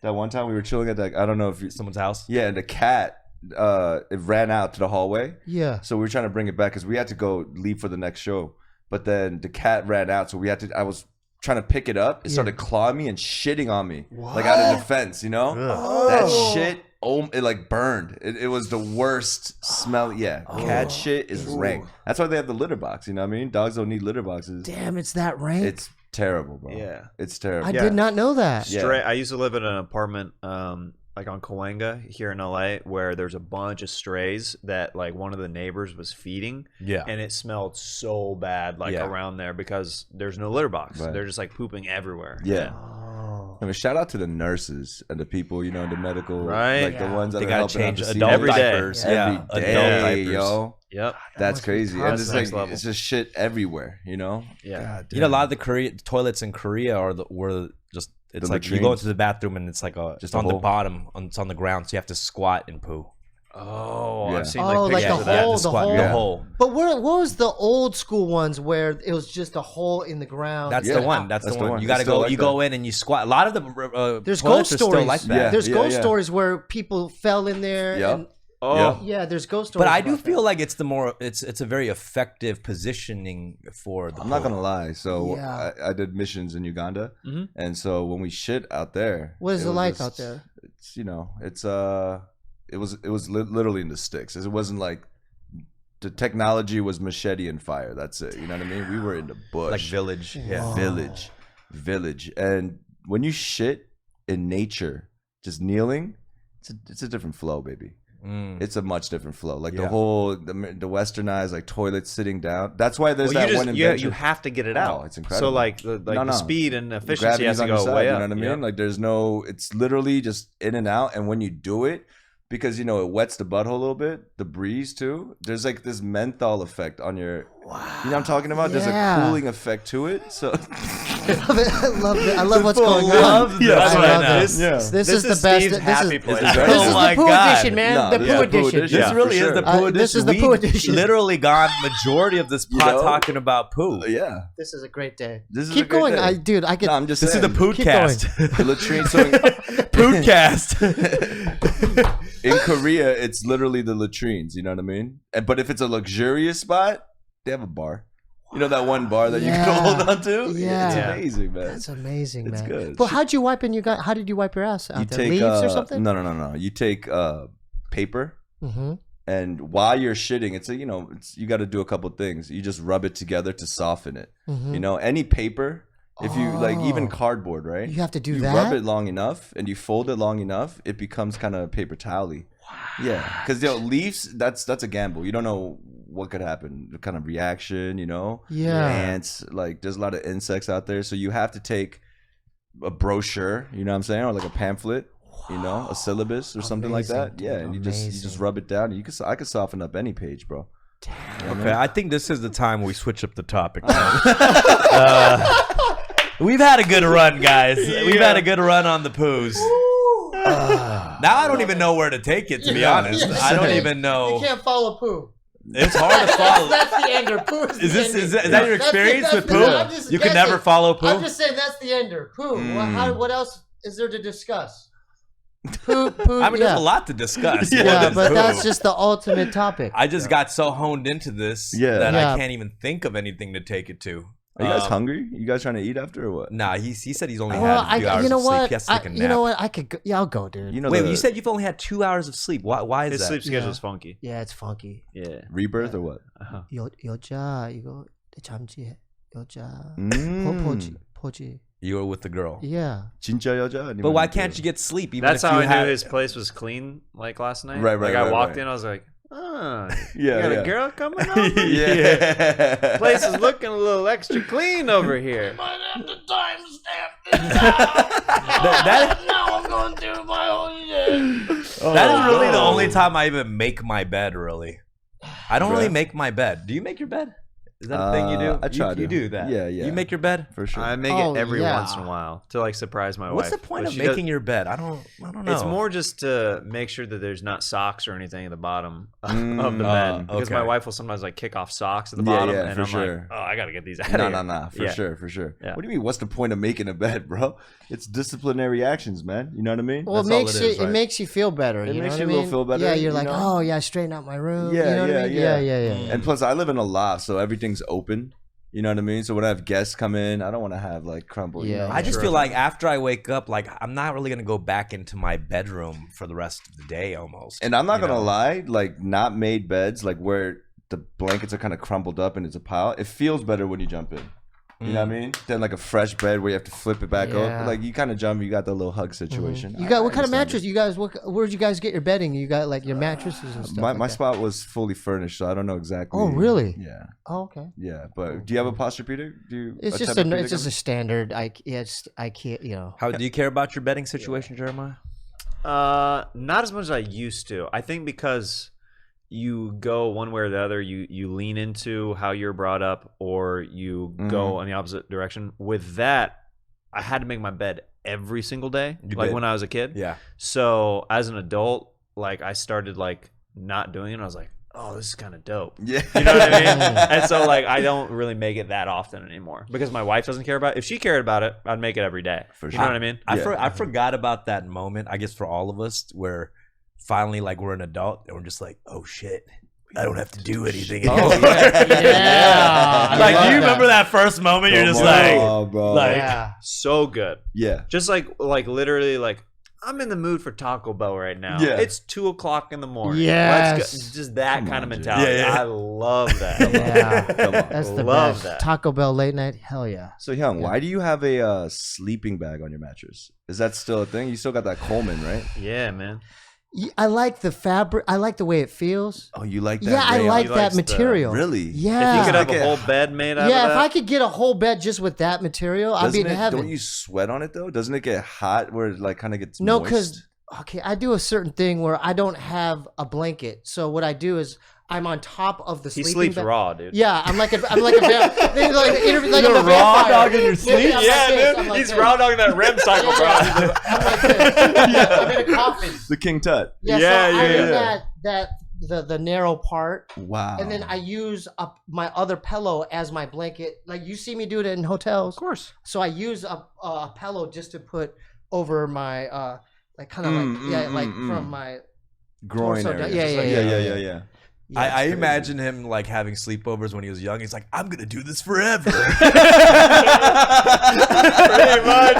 That one time we were chilling at that. I don't know if you. Someone's house. Yeah, and the cat, it ran out to the hallway. Yeah. So we were trying to bring it back because we had to go leave for the next show. But then the cat ran out, so we had to. I was trying to pick it up. It started clawing me and shitting on me, like out of defense. You know, that shit. Oh, it like burned. It was the worst smell. Yeah, cat shit is rank. That's why they have the litter box. You know what I mean? Dogs don't need litter boxes. Damn, it's that rank. It's terrible, bro. Yeah. It's terrible. I did not know that. Yeah. Straight. I used to live in an apartment, like on Cahuenga here in LA, where there's a bunch of strays that like one of the neighbors was feeding, Yeah. and it smelled so bad like Yeah. around there because there's no litter box. Right. They're just like pooping everywhere. Yeah. Oh. I mean, shout out to the nurses and the people, in the medical, Right. like the ones that They are gotta helping out change the adult Every day. diapers. every Yeah. day, Adult diapers. yo. Yep. That's must be crazy. tough. And That's it's next like level. it's just shit everywhere, you know. Yeah. God You know, a damn. lot of the toilets in Korea were just. It's The like you go latrines. into the bathroom and it's like Just it's a on the hole. bottom, it's on the ground, so you have to squat and poo. Oh, Yeah. I've seen Oh, like like pictures the of that. hole, the the squat, hole. the Yeah. hole. But what was the old school ones where it was just a hole in the ground? That's Yeah. the one. That's the one. You got to It's still go. like you that. go in and you squat. A lot of the There's toilets ghost are still stories. like that. Yeah. There's ghost yeah. stories where people fell in there. Yep. And, Oh, yeah, there's ghost stories. But I do about feel like it's a very effective positioning for the. I'm not poo. gonna lie. So Yeah. I did missions in Uganda, Mhm. and so when we shit out there, What is it was like just- out there? It's it was literally in the sticks. It wasn't like the technology was machete and fire. That's it. You know what I mean? We were in the bush, like village. Yeah. village. And when you shit in nature, just kneeling, it's a different flow, baby. it's a much different flow. Like the Yeah. whole the westernized like toilet sitting down. That's why there's Well, that one invention. you have to get it Oh, out. it's incredible. So like the speed and efficiency Gravity's has to on your go side, way you up. know what I mean? Yep. Like there's no, it's literally just in and out. And when you do it, because you know it wets the butthole a little bit, the breeze too. There's like this menthol effect on your. You know what I'm talking about? There's Yeah. a cooling effect to it. So I love it. I love it. I love what's going love on. this I right love now. it. This This is the best. Steve's happy This place. This is is Oh my the poo God. edition, man. No, the this poo is the poo edition. edition. This Yeah, really for is the sure. poo edition. This is the poo We've edition. literally gone majority of this pod know? talking about poo. yeah, This is a great day. This is a Keep great going, day. dude. I get. no, I'm just This is saying. the poo Keep cast. The latrine. So Poocast. in Korea, it's literally the latrines. You know what I mean? But if it's a luxurious spot, they have a bar. You know that one bar that you Yeah. can hold on to? Yeah. It's amazing, man. That's amazing, It's man. good. But how'd you wipe in you got? How did you wipe your ass out You there? take Leaves or something? No. You take paper, Mm-hmm. and while you're shitting, it's a you got to do a couple things. You just rub it together to soften it. Mm-hmm. You know, any paper, if you like, even cardboard, right? You have to do you that? rub it long enough and you fold it long enough, it becomes kind of paper towel-y. Wow. Yeah, because leaves, that's a gamble. You don't know what could happen, the kind of reaction, you know. Yeah. Ants, like there's a lot of insects out there, so you have to take a brochure, you know what I'm saying, or like a pamphlet, you know, a syllabus or something like Amazing, that. dude. Yeah, and you just Amazing. rub it down. And I could soften up any page, bro. Okay, I think this is the time we switch up the topic. We've had a good run, guys. We've had a good run on the poos. Now I don't even know where to take it, to be honest. I don't even know. You can't follow poo. It's hard to follow. That's the ender. Poo is Is the this ending. is that your That's the- experience with that's poo? the- I'm just You can guessing. never follow poo. I'm just saying that's the ender. Poo. What else is there to discuss? Poo. I mean, yeah. there's a lot to discuss. Yeah, more than but poo. that's just the ultimate topic. I just got so honed into this Yeah. that Yeah. I can't even think of anything to take it to. Are you guys hungry? You guys trying to eat after or what? Nah, he said he's only Well, had a few hours you know of sleep. what? He has to take a nap. You know what? I could. Go, yeah, I'll go, dude. You know Wait, the you said you've only had 2 hours of sleep. Why is His that? sleep schedule's funky. Yeah, it's funky. Yeah. rebirth or what? 여자 이거 잠시 여자 Mm. 포지. You were with the girl. Yeah. 진짜 여자? 아니면 But why 그- can't you get sleep? Even That's if how you I had, knew his place was clean, like last night. Right, Like right, I right, walked right. in, I was like, oh, Yeah, you got yeah. a girl coming over? Yeah. Place is looking a little extra clean over here. that, Now I'm going through my own shit. that is really the only time I even make my bed, really. I don't really make my bed. Do you make your bed? Is that a thing you do? I try You to. do that. Yeah, yeah. You make your bed? For sure. I make Oh, it every yeah. once in a while to like surprise my What's wife. the point but of she does- making your bed? I don't know. It's more just to make sure that there's not socks or anything at the bottom of the Oh, bed. Because my okay. wife will sometimes like kick off socks at the Yeah, bottom, yeah, and for I'm sure. like, oh, I gotta get these out No, of here. no, for Yeah. sure, for sure. Yeah. What do you mean? What's the point of making a bed, bro? It's disciplinary actions, man. You know what I mean? Well, it That's all makes it you. is, right? It makes you feel better. It you makes know you what a I little mean? feel better, Yeah, you're you like, know? oh yeah, I straighten out my room. Yeah, you know what I mean? yeah. Yeah. And plus, I live in a loft, so everything's open. You know what I mean? So when I have guests come in, I don't want to have like crumble. you Yeah. know? I just Sure. feel like after I wake up, like I'm not really gonna go back into my bedroom for the rest of the day, almost. And I'm not you gonna know? lie, like not made beds, like where the blankets are kind of crumpled up and it's a pile. It feels better when you jump in. You know what I mean? Than like a fresh bed where you have to flip it back Yeah. up. Like you kind of jump, you got the little hug situation. You got what I kind of understand mattress? You guys, where'd you guys get your bedding? You got like your mattresses and it. stuff. My like that. spot was fully furnished, so I don't know exactly. Oh, really? Yeah, Oh, okay. yeah. But do you have a Posturepedic? Do you? It's just it's just a standard. I can't. You know. How do you care about your bedding situation, Jeremiah? Not as much as I used to. I think because you go one way or the other, you lean into how you're brought up, or you go in the opposite direction. With that, I had to make my bed every single day, You like did? when I was a kid. Yeah. So as an adult, like I started like not doing it. And I was like, oh, this is kind of dope. Yeah, You know what I mean? And so like I don't really make it that often anymore because my wife doesn't care about it. If she cared about it, I'd make it every day. For You sure. know what I mean? I forgot about that moment, I guess, for all of us, where finally, like, we're an adult and we're just like, oh shit, I don't have to do anything anymore. Yeah. I Like, love do you that. remember that first moment? You're just Come like, on, bro. like- Yeah. So good. yeah. Just like literally like I'm in the mood for Taco Bell right now. Yeah. It's 2:00 in the morning. Yes. Let's go. Just that Come kind on, of dude. mentality. Yeah, yeah. I love that. Yeah. Come on. That's the Love best. that. Taco Bell late night. Hell yeah. So Hyung, why do you have a sleeping bag on your mattress? Is that still a thing? You still got that Coleman, right? Yeah, man. I like the fabric. I like the way it feels. Oh, you like that? Yeah, I rayon? like He that likes the- material. Really? Yeah. If you could have Like a a- whole bed made out of Yeah, that. if I could get a whole bed just with that material, I'd be in heaven. Don't you sweat on it though? Doesn't it get hot where it like kind of gets No, moist? because I do a certain thing where I don't have a blanket. So what I do is I'm on top of the He sleeping sleeps bag. raw, dude. Yeah, I'm like a vampire. Like You're I'm a raw vampire. dog in your sleep? I'm like this, I'm like He's this. raw dogging that REM cycle, bro. Yeah, I'm like this. I'm in a coffin. The King Tut. Yeah, Yeah, so I'm in yeah. the narrow part, Wow. and then I use my other pillow as my blanket. Like you see me do it in hotels. Of course. So I use a pillow just to put over my like kind of from my groin torso area. down. Yeah. Yeah. I imagine him like having sleepovers when he was young. He's like, I'm gonna do this forever. Pretty much.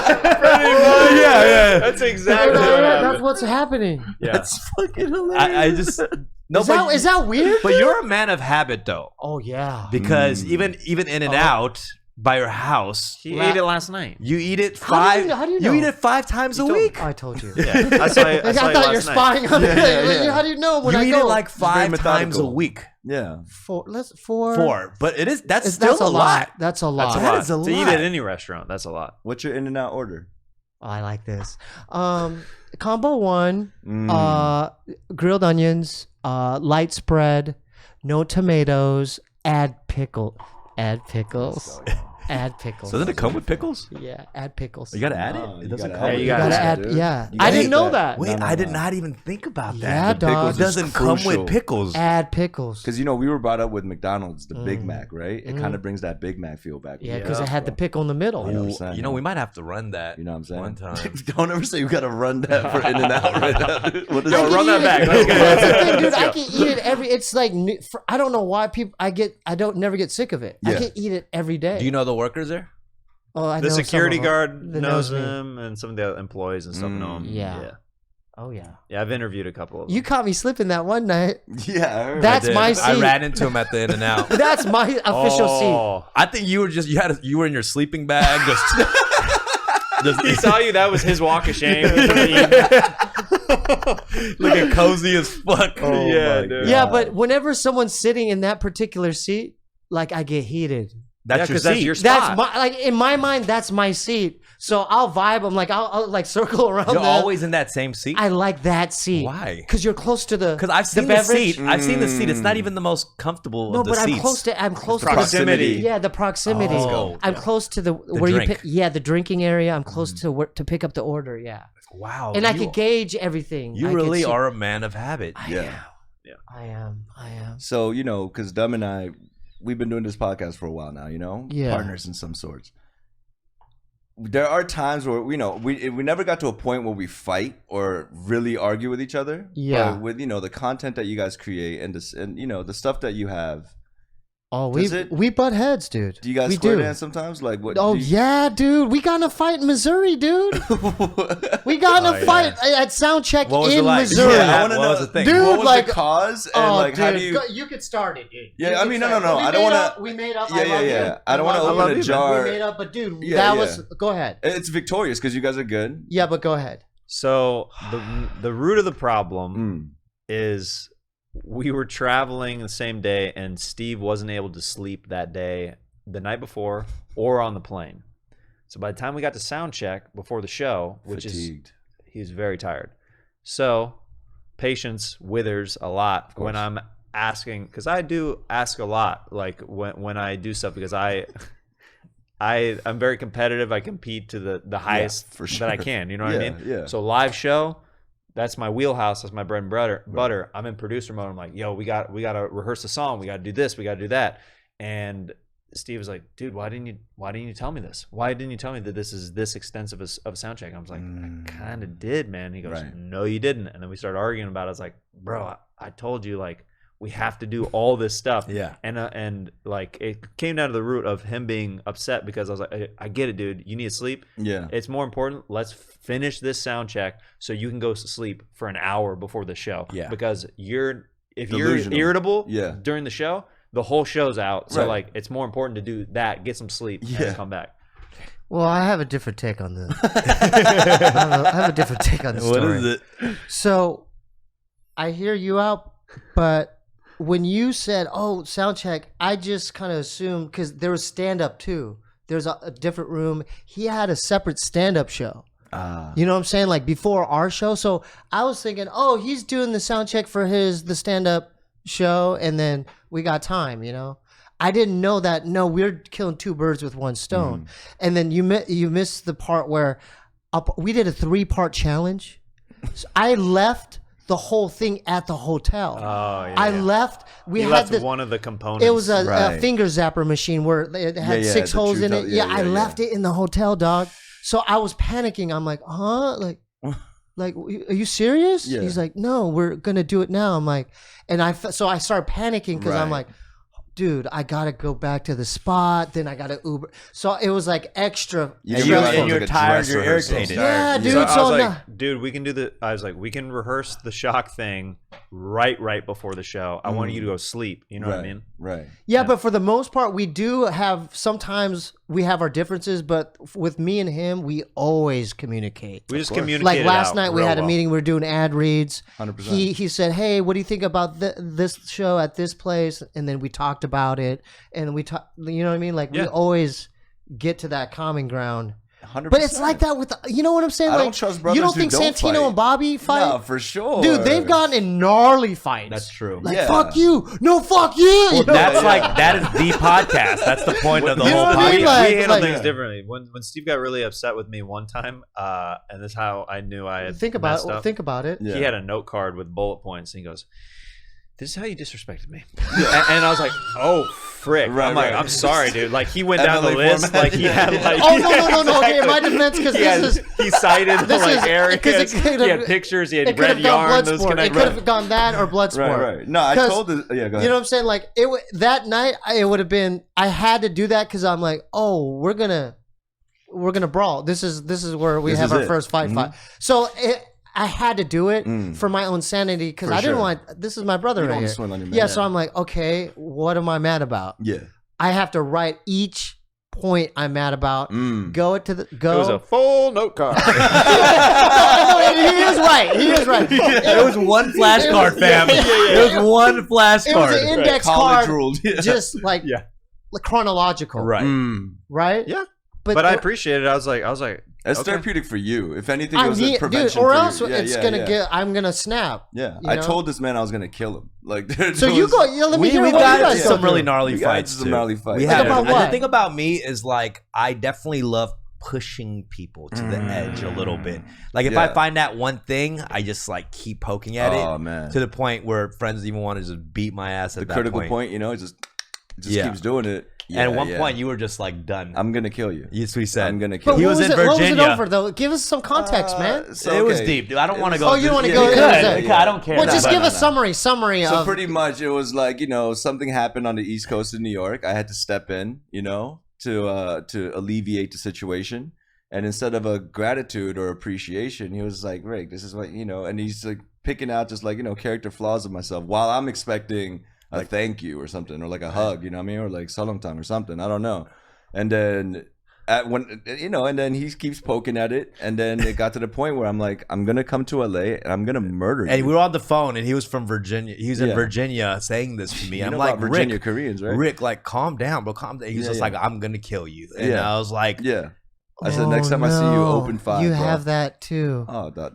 Yeah. That's Yeah, exactly what that's happened. what's happening. Yeah. That's fucking hilarious. I just no, Is that weird? but you're a man of habit though, Oh yeah. because even in and out by your house, He ate it last night. you eat it How do you know? eat it 5 times a told me. week. I told you. Yeah. I saw you, Like, I you thought last you're night. spying on me. Yeah. How do you know when You I eat go? it like 5 times a methodical. week. Yeah. four. 4, but that's That's still a lot. That's a lot. That's a That lot. is a To eat lot. at any restaurant, that's a lot. What's your in and out order? Oh, I like this. Combo 1, Mm. grilled onions, light spread, no tomatoes, add pickles. Add pickles. So doesn't it come with pickles? Yeah, add pickles. You gotta add Oh, it. you It doesn't gotta come. add with it. You it. gotta gotta add. dude. Yeah, You I gotta didn't eat know that. that. Wait, No, I no, did no. not even think about that. Yeah, The pickles dog. It doesn't is come with crucial. pickles. Add pickles. Because we were brought up with McDonald's, the Big Mac, right? It kind of brings that Big Mac feel back. Yeah, because it had the pickle in the middle. Yeah. Ooh, 100%, you know, man. we might have to run that. You know what I'm saying? One time. Don't ever say you gotta run that for in and out right now. dude. What is Yo, that? run that back. Let's go. That's the thing, dude. Let's I go. can eat it every. It's like I don't know why people. I don't never get sick of it. I Yeah. can eat it every day. Do you know the workers there? Oh, I The know some security of them. guard That knows me. him, and some of the employees and stuff know him. Yeah. Oh yeah. Yeah, I've interviewed a couple of them. You caught me slipping that one night. Yeah, I heard. That's I did. my I seat. ran into him at the In and Out. That's my official seat. I think you were just you were in your sleeping bag just He saw you. That was his walk of shame. looking cozy as fuck. Oh Yeah, my dude. God. Yeah, but whenever someone's sitting in that particular seat, like I get heated. That's your 'cause that's seat. your spot. That's my like in my mind. That's my seat. So I'll vibe. I'm like I'll like circle around. You're them. always in that same seat. I like that seat. Why? Because you're close to the. Because I've seen the beverage. seat. I've seen the seat. It's not even the most comfortable No, of the but seats. I'm close to. I'm close to proximity. The, yeah, the proximity. Oh, I'm close to the where drink. you pick. Yeah, the drinking area. I'm close to where to pick up the order. Yeah, Wow. and I you- can gauge everything. You I can really see- are a man of habit. Yeah. I am. So, you know, because Dumb and I, we've been doing this podcast for a while now, you know? Yeah. Partners in some sorts. There are times where, you know, we never got to a point where we fight or really argue with each other. Yeah. But with, you know, the content that you guys create and this, and, you know, the stuff that you have. Oh, Does we it- we butt heads, dude. Do you guys we square do. dance sometimes? Like, what? Oh do you- yeah, dude. We got in a fight in Missouri, dude. We got in a fight at sound check What was in it like? Missouri. Yeah, I What want to was know. the thing? Dude, what was like- the cause? And, Oh, like, dude, how do you. you could start it, dude. Yeah, You I could mean, start no. it. I don't wanna- We made up. Yeah, I yeah, love yeah. you. I don't want to love open you. a you, jar. We made up, but dude, Yeah, that yeah. was. Go ahead. It's victorious because you guys are good. Yeah, but go ahead. So the root of the problem Mm. is we were traveling the same day, and Steve wasn't able to sleep that day, the night before, or on the plane. So by the time we got to sound check before the show, which Fatigued. he was very tired. So patience withers a lot when I'm asking, because I do ask a lot, like when I do stuff, because I'm very competitive. I compete to the highest for sure. that I can. You know what I Yeah, mean? yeah. So live show, that's my wheelhouse. That's my bread and butter. I'm in producer mode. I'm like, yo, we got to rehearse the song. We got to do this. We got to do that. And Steve was like, dude, why didn't you tell me this? Why didn't you tell me that this is this extensive of a sound check? I was like, I kind of did, man. He goes, Right. no, you didn't. And then we started arguing about it. I was like, bro, I told you, like, we have to do all this stuff. Yeah. And like, it came down to the root of him being upset because I was like, I get it, dude. You need to sleep. Yeah. It's more important. Let's finish this sound check so you can go to sleep for an hour before the show. Yeah. Because if you're Delusional. irritable Yeah. during the show, the whole show's out. So Right. like, it's more important to do that, get some sleep, and Yeah. then come back. Well, I have a different take on this. I have a different take on the What story. is it? So, I hear you out, but when you said, "Oh, sound check," I just kind of assumed because there was stand up too. There's a different room. He had a separate stand up show. You know what I'm saying? Like before our show. So I was thinking, oh, he's doing the sound check for the stand up show, and then we got time. You know, I didn't know that. No, we're killing two birds with one stone. And then you missed the part where we did a 3-part challenge. So I left the whole thing at the hotel. Oh, yeah. I left. We left one of the components. It was a finger zapper machine where it had 6 holes in it. I left it in the hotel, dog. So I was panicking. I'm like, huh? Like, are you serious? Yeah. He's like, no, we're gonna do it now. I'm like, so I started panicking because I'm like, dude, I gotta go back to the spot. Then I gotta Uber. So it was like extra. And you're tired. You're irritated. Yeah, dude. So I So was no. like, dude, we can do I was like, we can rehearse the shock thing right before the show. I want you to go sleep. You know what I mean? Right. Yeah, but for the most part, we do have, sometimes we have our differences, but with me and him, we always communicate. We just communicate. Like last night, we had a meeting, we were doing ad reads. 100%. He said, hey, what do you think about this show at this place? And then we talked about it, and we talked, you know what I mean? Like, we always get to that common ground. 100%. But it's like that with, you know what I'm saying? I Like, don't trust brothers you don't who think don't Santino fight. and Bobby fight? No, for sure. Dude, they've gotten in gnarly fights. That's true. Like, Yeah. fuck you. No, fuck you. You know? That's that is the podcast. That's the point of the You know whole what I mean? podcast. We handle like- things differently. When Steve got really upset with me one time, and this is how I knew I had Think about messed it. up. Think about it. Yeah. He had a note card with bullet points, and he goes, "This is how you disrespected me." and I was like, "Oh frick!" Right, I'm like, right. "I'm sorry, dude." Like he went down the MLA list, format. like he had like. Oh, no. Okay, in my defense, because he cited this like is- areas. 'cause it He could've- had pictures. He had it could red have gone yarn. Those Bloodsport. It connected. could have gone that or Bloodsport. Right. No, I 'Cause, told this. Yeah, go ahead. You know what I'm saying? Like that night, it would have been. I had to do that because I'm like, oh, we're gonna brawl. This is where we This have is our it. first fight. So I had to do it for my own sanity because For I didn't sure. want. This is my brother You don't right wanna here. swing on your man. Yeah, so I'm like, okay, what am I mad about? Yeah. I have to write each point I'm mad about. Go it to the go. It was a full note card. He is right. He is right. It was one flashcard, fam. It was one It was flashcard. an index College card, ruled. Yeah. just like chronological, Right. Right? Yeah. But, But I appreciate it. I was like, It's okay. therapeutic for you. If anything, it I was a need, prevention dude, or for you. else Yeah, it's yeah, gonna yeah. get. I'm gonna snap. Yeah, you I know? told this man I was gonna kill him. Like, So you go. Yeah, let me We've hear what you got guys some go really through. gnarly We got fights. some too. gnarly fights. We Like had about the what? thing about me is like I definitely love pushing people to the edge a little bit. Like if I Yeah. find that one thing, I just like keep poking at Oh, it man. to the point where friends even want to just beat my ass at The that critical point. point, you know, it just Yeah. keeps doing it. And at Yeah, one yeah. point, you were just like done. I'm gonna kill you. That's what he said. I'm gonna kill But He you. was in What was Virginia. it over though? Give us some context, man. So, It was okay. deep, dude. I don't want to It go. Oh, you don't want to Yeah, go we into could. that. We could. I don't care. Well, No, just no, give no, a no. summary So of. pretty much, it was like, you know, something happened on the East Coast of New York. I had to step in, you know, to alleviate the situation. And instead of a gratitude or appreciation, he was like, Rick, this is what, you know, and he's like picking out just like, you know, character flaws of myself while I'm expecting a thank you or something, or like a hug, you know what I mean? Or like salamtang or something. I don't know. And then and then he keeps poking at it. And then it got to the point where I'm like, I'm going to come to LA and I'm going to murder you. And we were on the phone, and he was from Virginia. He was in Yeah. Virginia saying this to me. You I'm know like, about Virginia Rick, Koreans, right? Rick, like, calm down, bro. Calm down. He was Yeah, just yeah. like, I'm gonna kill you. And Yeah. I was like, Yeah. I said, next time I see you, no. open 5. You bro. have that too. Oh, the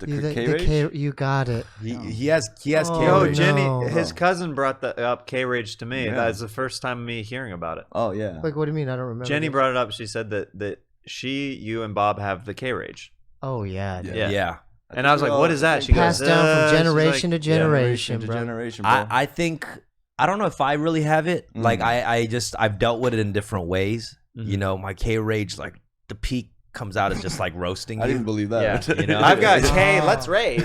You, K-Rage? you got it. he has Oh, Yo, K-Rage. Jenny, no. his cousin brought that up K-Rage to me. Yeah. That's the first time me hearing about it. Oh, yeah. Like, what do you mean? I don't remember. Jenny this. brought it up. She said that you and Bob have the K-Rage. Oh yeah, dude. Yeah. Yeah. And I was like, what is that? She goes, Passed down from she's generation like, to generation, to bro. generation, bro. I think I don't know if I really have it. Like I've dealt with it in different ways. You know, my K-Rage, like the peak comes out as just like roasting I you. didn't believe that. Yeah. You know? I've got K, let's rage.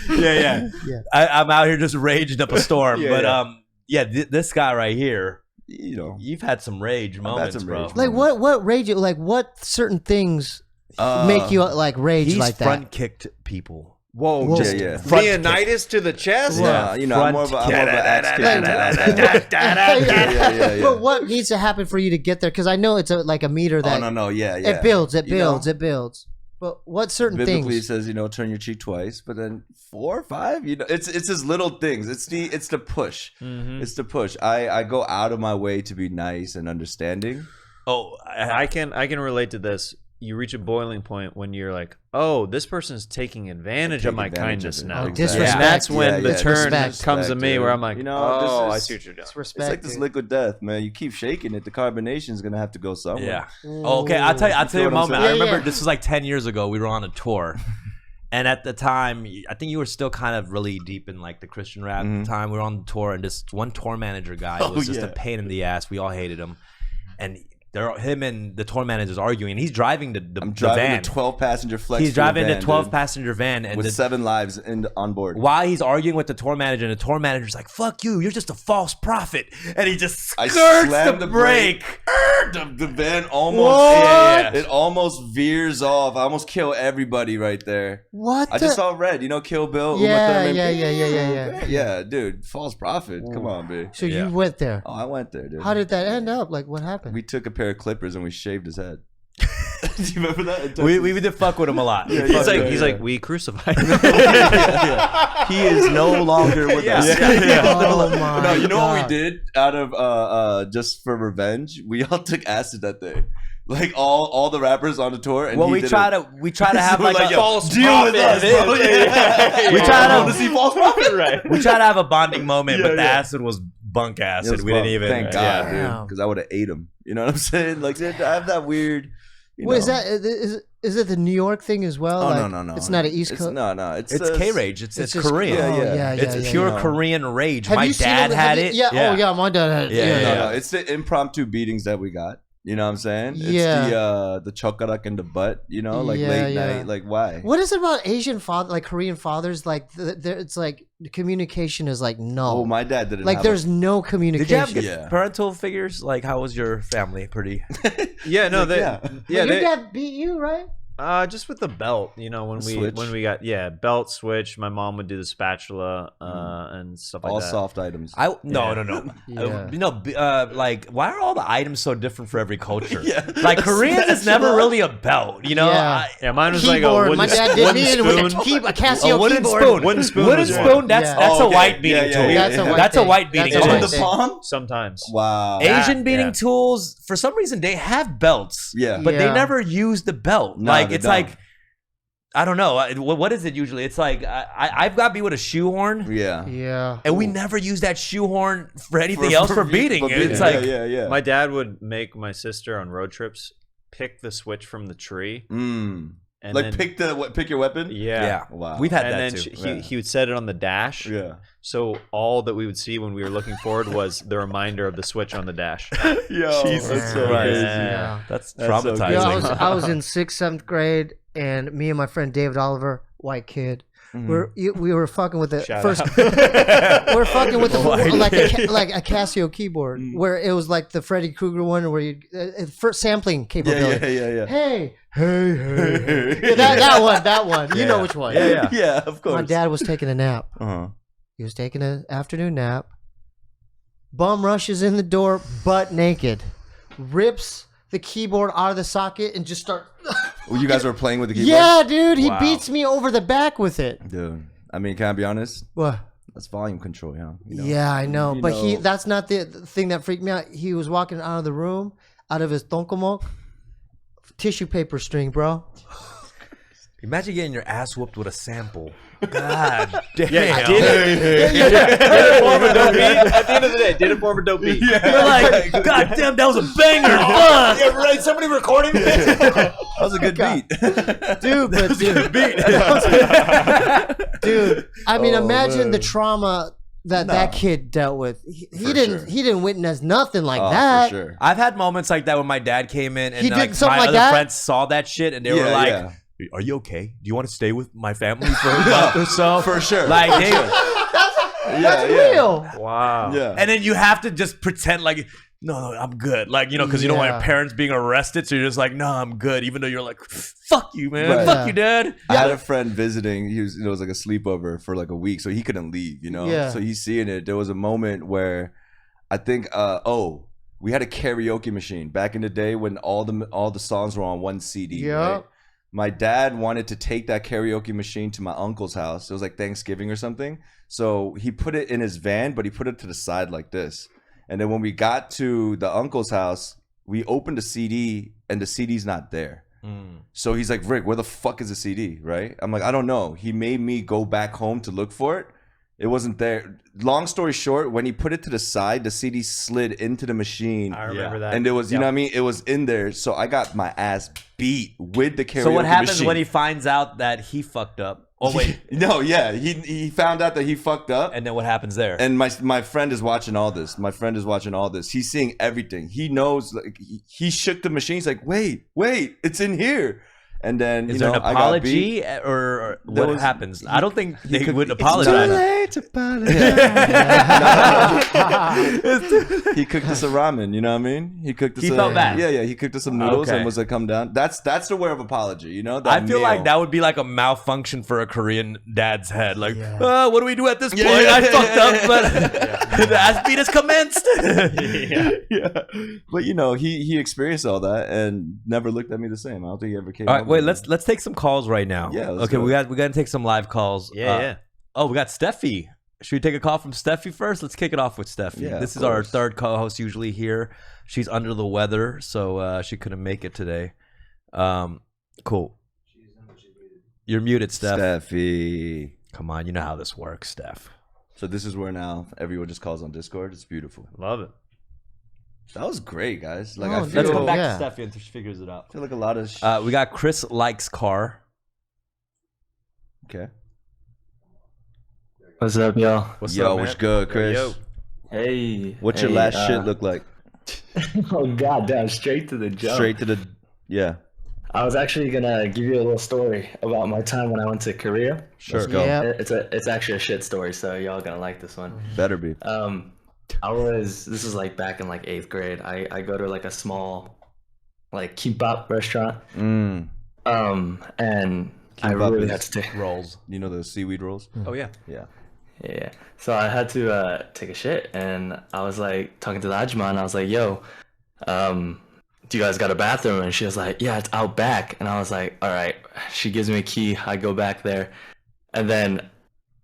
yeah. I'm out here just raging up a storm. Yeah, but yeah. this guy right here, You know. you've had some rage moments, some bro. rage Like what rage? Like what certain things make you like rage He's like that? front kicked people. Whoa, just- yeah. Leonidas to the chest? Yeah, you know, I'm more of an axe kicker. Yeah. But what needs to happen for you to get there? Because I know it's like a meter that Oh, no, yeah. it builds. It You know? builds. It builds. But what certain Biblically, things? it says, turn your cheek twice, but then 4 or 5, it's just little things. It's the push. It's the push. I go out of my way to be nice and understanding. Oh, I can relate to this. You reach a boiling point when you're like, oh, this person's taking advantage of my kindness now. Oh, disrespect. And that's when the turn disrespect, comes to me dude. where I'm like, oh, I see what you're doing. It's It's respect. like this dude. liquid death, man. You keep shaking it, the carbonation is gonna have to go somewhere. Yeah. Oh, okay, I'll tell you a what I'm moment. saying? I remember Yeah. this was like 10 years ago. We were on a tour. And at the time, I think you were still kind of really deep in like the Christian rap at the time. We were on the tour, and this one tour manager guy was just a pain in the ass. We all hated him. And him and the tour manager's arguing. And he's driving the I'm driving van. a 12-passenger flex. He's driving van, the 12-passenger van. And with 7 lives on board. while he's arguing with the tour manager, and the tour manager's like, fuck you, you're just a false prophet. And he just I skirts slammed the the brake. The van almost What? it almost veers off. I almost kill everybody right there. What? I just saw red. Kill Bill. Yeah, Uma Thurman. yeah. Yeah, dude. False prophet. Come on, B. So you went there. Oh, I went there, dude. How did that end up? Like, what happened? We took a pair of clippers and we shaved his head. Do you remember that? We did fuck with him a lot. He's like, we crucified him. He is no longer with us. Oh my No, you know what we God. did out of just for revenge? We all took acid that day. Like all the rappers on the tour. And Well, he we did try it. to have So we're like a yo, false deal with us, prophet. bro. Yeah. We try to- want to see false prophet, right? We tried to have a bonding moment, but the yeah. acid was bunk acid. We didn't even. Thank God, Yeah. dude, because I would have ate him. You know what I'm saying? Like, I have that weird. Wait, is it the New York thing as well? Oh, Like, no. It's not an East Coast. No. It's K-Rage. It's just- Korean. oh, Yeah. It's pure yeah. Korean rage. Have My you seen dad them? had Have you- it. Yeah. Oh yeah, my dad had it. Yeah. No. It's the impromptu beatings that we got. You know what I'm saying? Yeah. It's the chokarak in the butt. Like late night. Like why? What is it about Asian father, like Korean fathers? Like it's like the communication is like no. Oh, my dad didn't. like have there's a, no Did communication. you have good Yeah. parental figures? Like, how was your family? Pretty. Yeah, no, But your dad beat you, right? Just with the belt, Switch. when we got belt switch. My mom would do the spatula and stuff like all that. soft items. No. Yeah. Like, why are all the items so different for every culture? Yeah. Like, Koreans is never really a belt. Yeah. Yeah, mine was Keyboard. like a wooden, My dad did me in wooden with spoon. a Casio A wooden keyboard. spoon. Wooden spoon Wooden was spoon. one. That's Yeah. that's Oh, a okay. white beating Yeah, tool. That's a white That's a thing. white beating That's a tool. white in the thing. palm. Sometimes. Wow. Asian beating yeah. tools, for some reason, they have belts. Yeah. But they Yeah. never use the belt. No, Like, they it's don't. like, I don't know. What is it usually? It's like, I've got me with a shoehorn. Yeah. Yeah. And we never use that shoehorn for anything else for beating. It's yeah, like, yeah. My dad would make my sister on road trips pick the switch from the tree. And Like then, pick your weapon. yeah. Wow. We've had and that then too. he would set it on the dash. Yeah. So all that we would see when we were looking forward was the reminder of the switch on the dash. Yo, Jesus that's so Christ. crazy. Yeah. That's That's so traumatizing. Yeah, I was in 6th, 7th grade, and me and my friend David Oliver, white kid, we were fucking with the Shout first. out. we were fucking with the White like a Casio keyboard, where it was like the Freddy Krueger one, where you first sampling capability. Yeah. Hey. Yeah, that one. You know which one. Yeah, of course. My dad was taking a nap. Uh-huh. He was taking an afternoon nap. Bum rushes in the door, butt naked, rips the keyboard out of the socket and just start. Well, you guys were playing with the keyboard? Yeah, dude, he Wow. beats me over the back with it. Dude, I mean, can I be honest? What? That's volume control, yeah. Yeah, I know, you but know- that's not the thing that freaked me out. He was walking out of the room, out of his tonkomok, tissue paper string, bro. Imagine getting your ass whooped with a sample. God damn. Did it form a dope beat? At the end of the day, did it form a dope beat? You're like, God damn, that was a banger. Fuck. Yeah, right. Somebody recording this? That was a good beat. Dude, but dude, I mean, imagine the trauma that kid dealt with. He didn't witness nothing like that. For sure. I've had moments like that when my dad came in and He did like something my like other that? friends saw that shit and they were like, yeah. are you okay? Do you want to stay with my family for a month or so? For sure. Like, For they, sure. That's real. Wow. Yeah. and then you have to just pretend like, no, I'm good. Like, because you don't want Yeah. your parents being arrested. So you're just like, no, I'm good. Even though you're like, fuck you, man. Right. Fuck you, dad. I had a friend visiting. He was, it was like a sleepover for like a week, so he couldn't leave. Yeah. So he's seeing it. There was a moment where I think, we had a karaoke machine back in the day when all the songs were on one CD. Yeah. Right? My dad wanted to take that karaoke machine to my uncle's house. It was like Thanksgiving or something. So he put it in his van, but he put it to the side like this. And then when we got to the uncle's house, we opened the CD and the CD's not there. So he's like, Rick, where the fuck is the CD, right? I'm like, I don't know. He made me go back home to look for it. It wasn't there. Long story short, when he put it to the side, the CD slid into the machine. I remember that. And it was, you know what I mean? It was in there. So I got my ass beat with the karaoke machine. So what happens when he finds out that he fucked up? Oh, wait. No, yeah. He found out that he fucked up. And then what happens there? And my friend is watching all this. He's seeing everything. He knows. Like, he shook the machine. He's like, wait, it's in here. And then, is there an apology or what happens? I don't think they would apologize. It's too late to apologize. He cooked us a ramen, you know what I mean? He felt bad. Yeah, he cooked us some noodles and was like, come down. That's the way of apology, you know? I feel like that would be like a malfunction for a Korean dad's head. Like, what do we do at this point? I fucked up, but the ass beat has commenced. But you know, he experienced all that and never looked at me the same. I don't think he ever came. All right, wait, let's take some calls right now. Yeah. Okay, we got to take some live calls. Yeah. Oh, we got Steffi. Should we take a call from Steffi first? Let's kick it off with Steffi. Yeah, this is our third co-host usually here. She's under the weather, so she couldn't make it today. Cool. You're muted, Steffi. Come on, you know how this works, Steph. So this is where now everyone just calls on Discord. It's beautiful. Love it. That was great, guys. Like, Oh, I feel, Let's come back to Steffi until she figures it out. I feel like a lot of We got Chris Likes Car. Okay. What's up, y'all? What's good, Chris? Yo. Hey. What's your last shit look like? Oh, goddamn. Straight to the jump. Straight to the, yeah. I was actually going to give you a little story about my time when I went to Korea. Sure. Let's go. Yeah. It's actually a shit story, so y'all going to like this one. Better be. This is like back in like 8th grade. I go to like a small like kimbap restaurant. And I really had to take rolls. You know the seaweed rolls? Oh, yeah. Yeah. Yeah. So I had to take a shit, and I was like talking to the ajumma, and I was like, "Yo, do you guys got a bathroom?" And she was like, "Yeah, it's out back." And I was like, "All right." She gives me a key. I go back there, and then,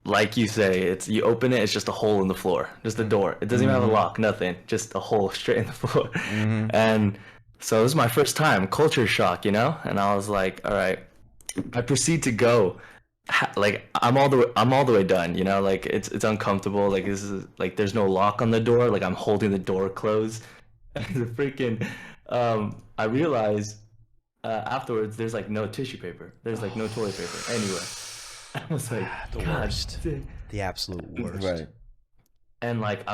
like you say, it's you open it. It's just a hole in the floor, just a door. It doesn't even have a lock, nothing, just a hole straight in the floor. And so this is my first time, culture shock, you know. And I was like, "All right." I proceed to go. Like I'm all the way done, you know, like it's uncomfortable, like this is like there's no lock on the door, like I'm holding the door closed. And the freaking I realized afterwards there's like no tissue paper, there's like no toilet paper anywhere. I was like, The worst. The absolute worst. Right. and like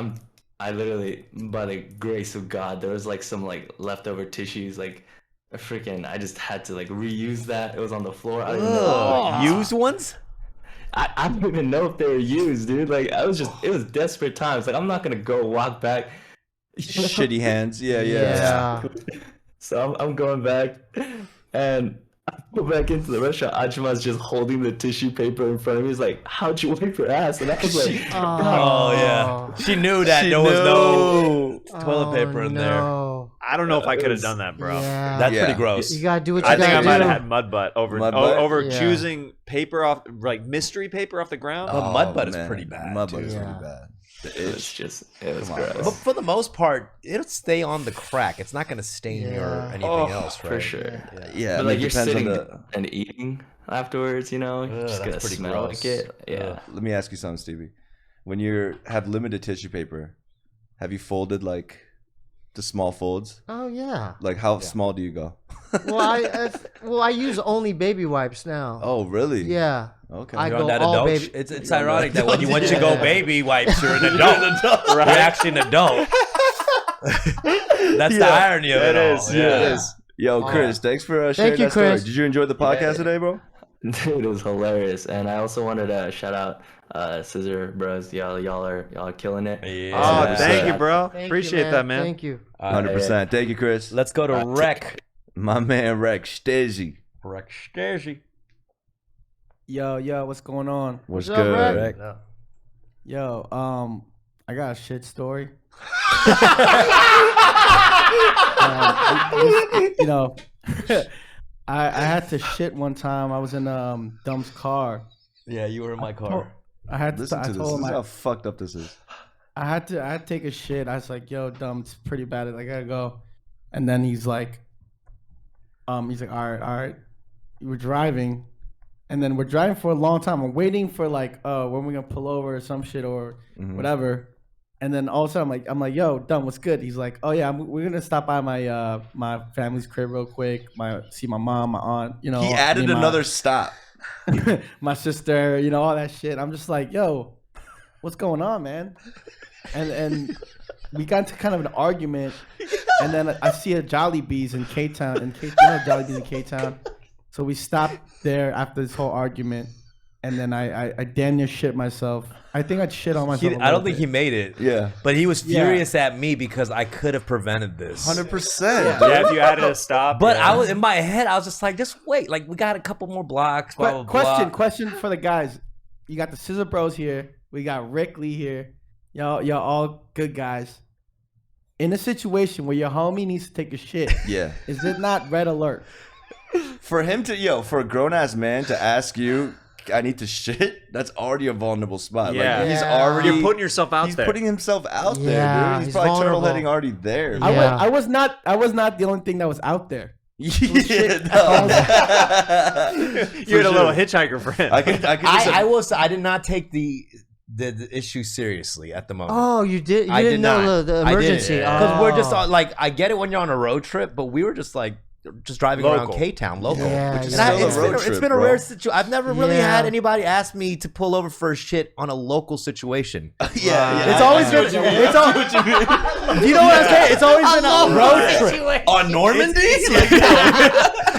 I literally, by the grace of God, there was like some like leftover tissues, like I just had to like reuse that. It was on the floor. I don't even know. Used ones? I don't even know if they were used, dude. Like it was desperate times. Like I'm not gonna go walk back. Shitty hands. Yeah. So I'm going back, and I go back into the restaurant. Ajuma's just holding the tissue paper in front of me. He's like, "How'd you wipe your ass?" And I was like, Oh, yeah. She knew that there was no toilet paper in there. I don't know if I could have done that, bro. Yeah. That's Yeah. pretty gross. You gotta do what you I think I gotta might do. have had mud butt over Mud butt? over Yeah. choosing paper off, like mystery paper off the ground. Oh, mud butt is pretty bad, Mud butt is too. pretty Yeah. bad. it was Come on, gross. bro. But for the most part, it'll stay on the crack. It's not going to stain your Yeah. anything else, right? For sure. Yeah, But I mean, like it you're depends on sitting the. and eating afterwards, you know, you're just Ugh, gonna that's pretty smell gross. like it. Yeah. Let me ask you something, Stevie. When you have limited tissue paper, have you folded like the small folds? Oh yeah. Like how small do you go? Well, I use only baby wipes now. Oh, really? Yeah. Okay. I You're go on that all adult. baby. It's ironic that when you once you go baby wipes, you're an adult. You're actually an adult. That's the irony of it all. is, Yeah. It is. Yo, Chris, thanks for sharing you, that story. Chris. Did you enjoy the podcast today, bro? Dude, it was hilarious. And I also wanted to shout out Scissor bros. Y'all are killing it. Yeah. Oh, 100%. thank you, bro. Thank you, Appreciate that, man. Thank you. 100%. Thank you, Chris. Let's go to Rec. My man, Rex Stizzy. Rec Stizzy. Yo, what's going on? What's What's up, good? Rex? Yo, I got a shit story. you know, I had to shit one time. I was in Dumb's car. Yeah, you were in my car. I had to. Listen I to this. told This him is how fucked up this is. I had to take a shit. I was like, "Yo, Dumb, it's pretty bad. I gotta go." And then he's like, all right. We're driving, and then we're driving for a long time. I'm waiting for like, when we gonna pull over or some shit or whatever. And then all of a sudden, I'm like, "Yo, Dumb, what's good?" He's like, "Oh yeah, we're gonna stop by my my family's crib real quick. See my mom, my aunt. You know." He added another stop. My sister, all that shit. I'm just like, "Yo, what's going on, man?" And we got into kind of an argument, and then I see a Jollibee's in K-Town, Jollibee's in K-Town. So we stopped there after this whole argument, and then I damn near shit myself. I think I'd shit on myself. I don't think he made it. Yeah. But he was furious at me because I could have prevented this. 100%. Yeah, if you added a stop. But I was in my head, I was just like, just wait. Like, we got a couple more blocks. Blah, blah, blah. Question for the guys. You got the Scissor Bros here. We got Rick Lee here. Y'all all good guys. In a situation where your homie needs to take a shit, is it not red alert? For him to, for a grown ass man to ask you, I need to shit, that's already a vulnerable spot. Yeah. Like, he's already. You're putting yourself out He's there. putting himself out Yeah, there, dude. He's probably vulnerable. turtle heading already there. Yeah. I was not the only thing that was out there. Yeah, You had a little hitchhiker friend. I will say I did not take the issue seriously at the moment. Oh, you did? You I didn't did know not. the I didn't. emergency? Because we're just Oh. like, I get it when you're on a road trip, but we were just like, driving around Local. K-Town, local. Yeah, Which is yeah. still It's a road it's trip, been a bro. rare situation. I've never really Yeah. had anybody ask me to pull over for a shit on a local situation. yeah. It's always been. It's all. You know what I'm saying? It's always been a road trip. On Normandy?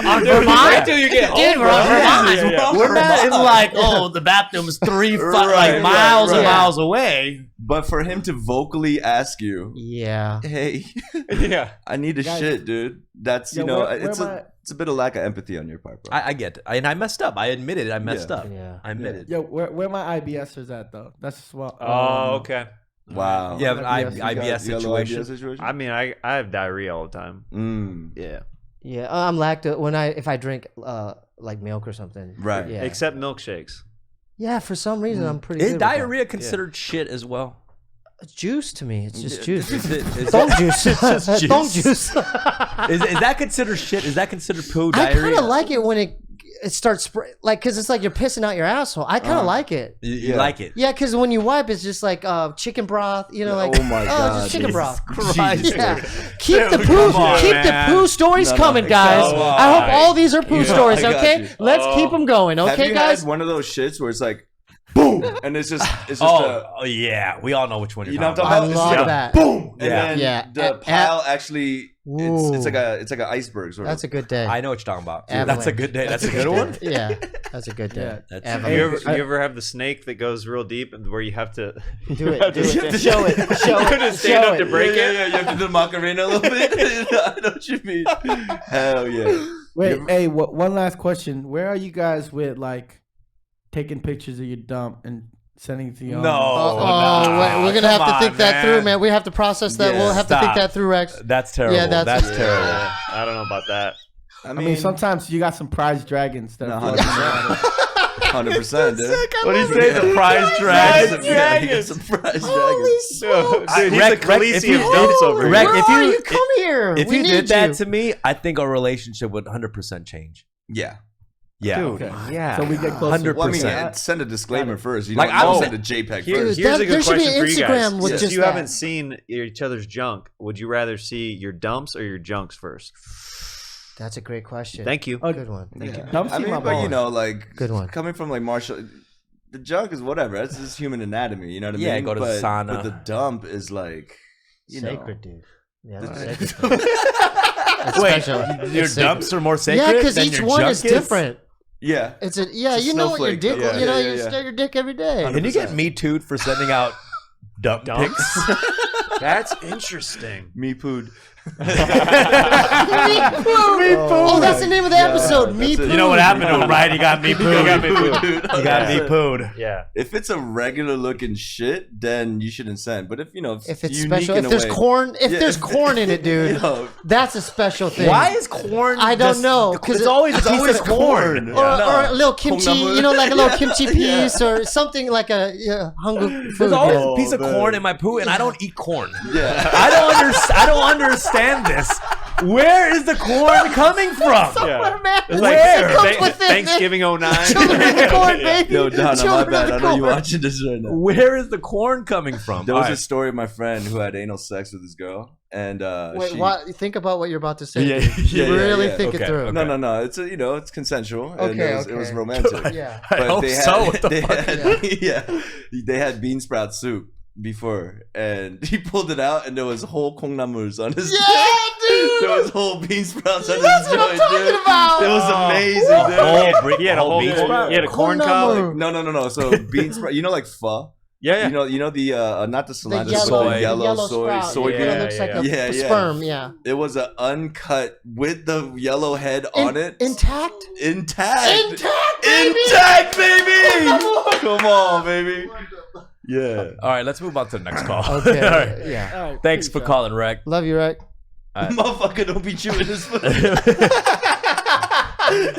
On Vermont? Until you get Dude, we're on Vermont. Yeah. We're not. It's like, oh, the bathroom's 3 Right, miles and right. miles away. But for him to vocally ask you, Yeah. hey, Yeah. I need to Guys- shit, dude. That's, it's a bit of lack of empathy on your part, bro. I get it. And I messed up. I admitted it. I messed up. Yeah. I admitted. Yo, where my IBSers at though? That's what. Oh, okay. Wow. You have an IBS, IBS You got a little situation. IBS situation? I mean, I have diarrhea all the time. Yeah. Yeah. I'm lactose if I drink like milk or something. Right. Yeah. Except milkshakes. Yeah. For some reason, I'm pretty. Is good with that. diarrhea considered shit as well? It's juice to me. It's just juice. Is Don't juice. just Don't juice. juice. is that considered shit? Is that considered poo I diarrhea? kind of like it when it starts because it's like you're pissing out your asshole. I kind of like it. You Yeah. like it? Yeah, because when you wipe, it's just like chicken broth. Like Oh my God, just chicken Jesus broth. Christ. Yeah, keep the poo, come on, keep man. the poo stories coming, guys. come I hope on. all these are poo stories. I got Okay, you. let's keep them going. Have Okay, you guys. had one of those shits where it's like, boom, and it's just Oh, yeah. We all know which one you're you know what talking I'm I talking love about? that. Boom, and Yeah. then Yeah. the pile actually, Ooh. it's like an iceberg sort of. That's a good day. I know what you're talking about. Avalanche. That's a good day. That's a good one. Yeah, that's a good day. That's- Avalanche. You ever have the snake that goes real deep and where you have to Do it. have Do to it. stand- Show it. Show You it. couldn't stand Show up to it. break it. You have to do the Macarena a little bit. I know what you mean. Hell yeah. Wait, hey, one last question. Where are you guys with like taking pictures of your dump and sending it to your No. Oh, we're gonna have to think that through, man. We have to process that. Yeah, We'll have to think stop. that through, Rex. That's terrible. Yeah, that's- terrible. Yeah, I don't know about that. I I mean, sometimes you got some prize dragons that are 100%, dude. What do you say? The prize dragon. Dragons. Some prize dragons. Dude, he's Rec- the Rec- Khaleesi if you- of dumps over Rec- here. if Where you- are you? Come here. If We you need did that you. to me, I think our relationship would 100% change. Yeah. Yeah. Dude, Yeah. So we get closer. 100%. Well, I mean, send a disclosure first. You Like, don't I was- send a JPEG Here- first. here's a there good should be question an for you guys. Instagram with Since just you that. haven't seen each other's junk, would you rather see your dumps or your junks first? That's a great question. Thank you. Good one. Yeah. Dump I see mean, my but you balls. know, like, Good one. coming from like martial, the junk is whatever. That's just human anatomy. You know what I mean? Yeah, go to the but, sauna. But the dump is like, Sacred, dude. Yeah, that's The- sacred. It's Wait, special. your It's dumps are more sacred. Yeah, because than each your one junk is different. Yeah. It's a It's a you know what your snowflake. dick. Yeah, you know, yeah, you yeah. stare your dick every day. Can you get me too'd for sending out dump Dumps? pics? That's interesting. Me pooed. Oh, that's the name of the episode. Me that's it. poo. You know what happened to him, right? He got me pooed. You got me pooed. You got me pooed. Yeah. If it's a regular looking shit, then you shouldn't send. But if If it's unique special, in if a there's way- corn, if Yeah, there's corn in it, dude, Yo, that's a special thing. Why is corn? I don't just- know, 'cause it's it- always a it's piece always of corn. corn. Or, Yeah. or a little kimchi, Kongnam. you know, like a little kimchi piece or something like a hungry There's food. always yeah. a piece of man. corn in my poo, and I don't eat corn. Yeah. I don't understand this. Where is the corn coming from? Yeah. Man, It's where? It comes Thank- with it, man. Thanksgiving 09. Children of the corn, baby. Yo, Donna, my Children of bad. the I know you corn. watching this right now. Where is the corn coming from? There was All a right. story of my friend who had anal sex with this girl, and Wait, she, what? Think about what you're about to say. Yeah, dude. yeah, You really yeah. think Okay, it through. okay. No. It's it's consensual, and Okay, it was okay. romantic. Yeah. I hope so. What the they fuck? had, they had bean sprout soup before, and he pulled it out, and there was whole kongnamurs on his. Yeah, dude. There was whole bean sprouts on That's his what I'm joint, talking dude. about. It was amazing, dude. He had a whole bean sprout? He had a corn cob. No. So bean sprout, you know, like pho. Yeah. You know the not the cilantro, yellow- soy, the yellow soy, sprout. soybean. Yeah, Yeah, it looks like a yeah. sperm. Yeah. It was an uncut with the yellow head on it. Intact. Intact. Intact, baby. Intact, baby. Come on, baby. Yeah. All right, let's move on to the next call. Okay. All right. Yeah. All right, Thanks peace for out. calling, Rec. Love you, right? Motherfucker, don't be chewing this food.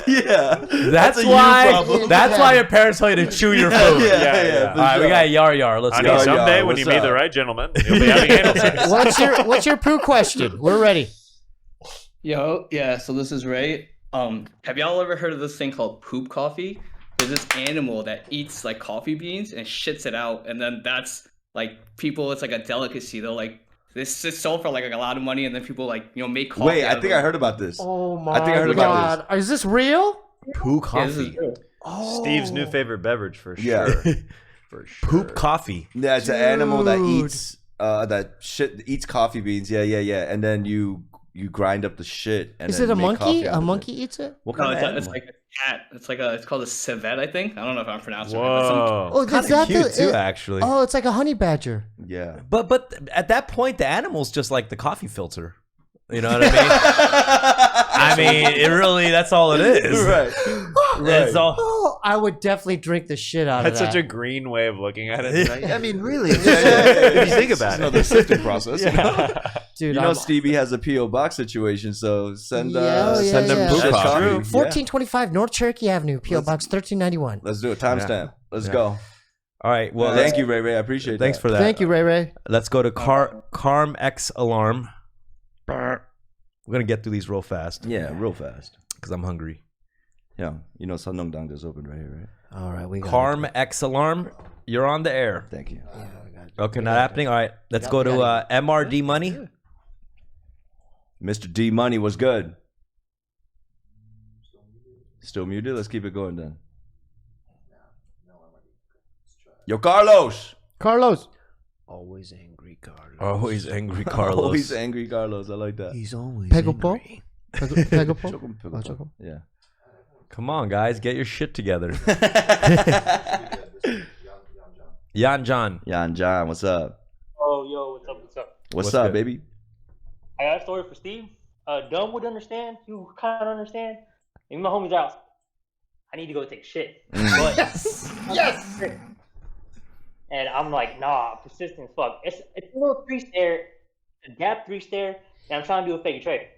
Yeah. That's a you why. problem. That's why your parents tell you to chew your food. Yeah. All right, we got Yar. Let's Honey, go. someday when what's you meet up? the right gentleman, you'll be having anal sex. What's your poo question? We're ready. Yo, yeah, so this is Ray. Have y'all ever heard of this thing called poop coffee? There's this animal that eats like coffee beans and shits it out, and then that's like people, it's like a delicacy. They'll like this is sold for like a lot of money, and then people like make coffee. Wait, out I of think it. I heard about this. Oh my I think I heard about God. Is this real? Poo Yeah, this is coffee. real. Steve's new favorite beverage for sure. Yeah. For sure. Poop coffee. Yeah, it's an animal that Dude. eats eats coffee beans. Yeah. And then you grind up the shit. And Is then it a make monkey? coffee out A of it. monkey eats it? What No, kind of it's animal? like a cat. It's called a civet, I think. I don't know if I'm pronouncing it. But some, Whoa. Oh, Kind is of that cute the? too, actually. Oh, it's like a honey badger. Yeah. But at that point, the animal's just like the coffee filter. You know what I mean? I mean, it really, that's all it is. Right. It's all. Oh, I would definitely drink the shit out That's of such that. a green way of looking at it. Right? I mean, really. Yeah. If you think about It's it. another sifting process. Dude, You know, I'm- Steebee has a P.O. box situation, so send Yeah, send them yeah. poop That's coffee. true. Yeah. 1425 North Cherokee Avenue, P.O. Let's- Box 1391. Let's do it. Timestamp. Let's Yeah. go. All right. Well, Thank you, Ray. I appreciate Thanks that. for that. Thank you, Ray Ray. Let's go to Carm X Alarm. We're gonna get through these real fast Yeah, real fast. because I'm hungry. Yeah, you know Sannong Dang is open right here, right? All right, we got Carm X Alarm, you're on the air. Thank you. Okay, not happening. All right, let's go to MRD Money. Mr. D Money was good. Still muted? Let's keep it going then. Yo, Carlos. Carlos. Always angry, Carlos. Always angry Carlos. Always angry Carlos. I like that. He's always Pegopo? angry. Pegopo? Chokum, Oh, chokum. chokum. Yeah. Come on, guys, get your shit together. Yan John. Yan John, what's up? Oh, yo, what's up? What's What's up, good? baby? I got a story for Steve. Dumb would understand. You kind of understand. Maybe my homie's out. I need to go take a shit. But yes. And I'm like, nah, persistent as fuck. It's a little 3-stair, a gap 3-stair, and I'm trying to do a fake trade.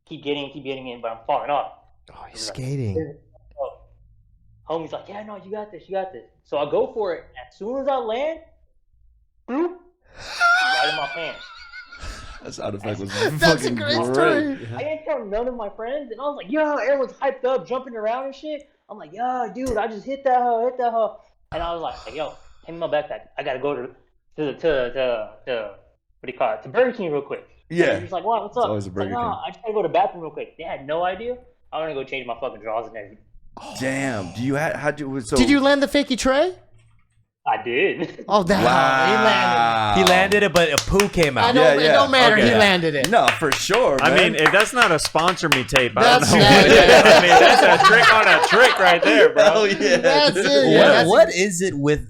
Keep getting in, but I'm falling off. Oh, he's skating. Oh. Homie's like, yeah, no, you got this. So I go for it. As soon as I land, bloop, right in my pants. That sound effect was That's a fucking great great. story. I didn't tell none of my friends, and I was like, yo, everyone's hyped up, jumping around and shit. I'm like, yo, dude, I just hit that hoe. And I was like, yo, hand me my backpack. I gotta go to what do you call it? To Burger King real quick. Yeah. And he's like, what's up? always a I was like, Burger "Nah, King." I just gotta go to the bathroom real quick. They had no idea. I want to go change my fucking drawers and everything. Damn. Do you how'd you so Did you land the fakey tray? I did. Oh, that he landed. He landed it, but a poo came I out. know, Yeah, it yeah. don't matter. Okay. He landed it. No, for sure, I man. mean, if that's not a sponsor me tape, I don't That's know. it. What is. I mean, that's a trick on a trick right there, bro. Hell yeah. That's dude. it. Yeah, What, that's- what is it with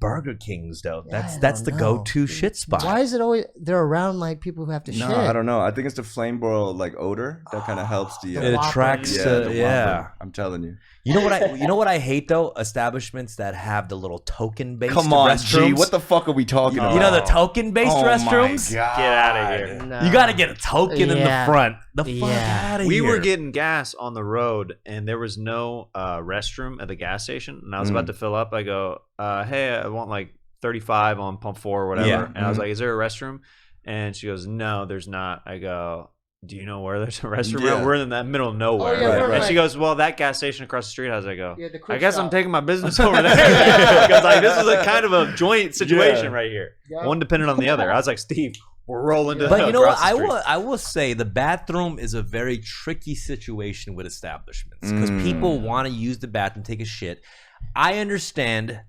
Burger Kings though. Yeah, That's I the don't know. go-to shit spot. Why is it always they're around like people who have to No, shit? I don't know. I think it's the flame broil like odor that kind of helps the. The It Whopper. attracts Yeah, to the yeah. Whopper. I'm telling you. You know what I hate though? Establishments that have the little token-based Come on, restrooms. G. What the fuck are we talking about? You know the token-based Oh restrooms? my God. Get out of here. No. You got to get a token in the Yeah. front. The fuck Yeah. out of We here. were getting gas on the road, and there was no restroom at the gas station. And I was about to fill up. I go, hey, I want like 35 on pump 4 or whatever. Yeah. And I was like, is there a restroom? And she goes, no, there's not. I go, do you know where there's a restroom? Yeah. We're in the middle of nowhere. Oh, yeah, we're And she like- goes, well, that gas station across the street. How's I go? Yeah, the I quick guess stop. I'm taking my business over there. Because like this is a kind of a joint situation right here. Yeah. One dependent on the other. I was like, Steve, we're rolling to But you know what? across the street. I will say the bathroom is a very tricky situation with establishments because people want to use the bathroom, take a shit. I understand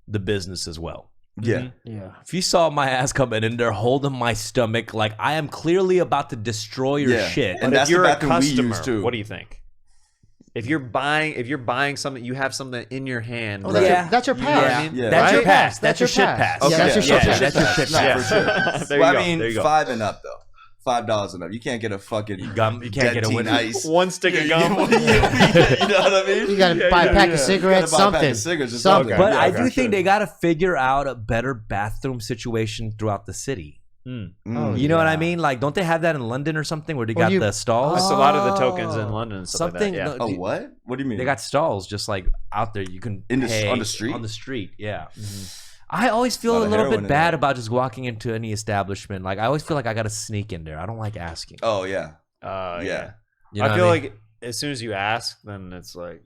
the business as well. Yeah. Yeah. If you saw my ass coming in there holding my stomach, like I am clearly about to destroy your Yeah. shit. And But that's if you're the a bathroom we customer, use, too. what do you think? If you're buying something, you have something in your hand. Oh, Right. that's your You know what I pass. mean? Yeah. That's your Right? pass. That's your shit pass. Yeah, that's your shit pass. That's your shit No, pass. for sure. There Well, you I go. mean, There you go. 5 and up though. $5 and up. You can't get a fucking You can't get a Dentine winner. ice. One stick of Yeah, gum. you know what I mean? You got to buy a pack of cigarettes, You gotta buy a pack something. of cigarettes or Something. something. But Yeah, I for do sure. think they got to figure out a better bathroom situation throughout the city. Mm. You know what I mean? Like, don't they have that in London or something where they Well, got you- the stalls? That's a lot of the tokens in London and stuff Something. like that. Yeah. no, Oh, what? What do you mean? They got stalls just like out there. You can In the- pay on the street? On the street, yeah. I always feel Lot a of little heroin bit in bad there. about just walking into any establishment. Like I always feel like I got to sneak in there. I don't like asking. Oh yeah. Yeah. You know I feel what mean? like as soon as you ask, then it's like,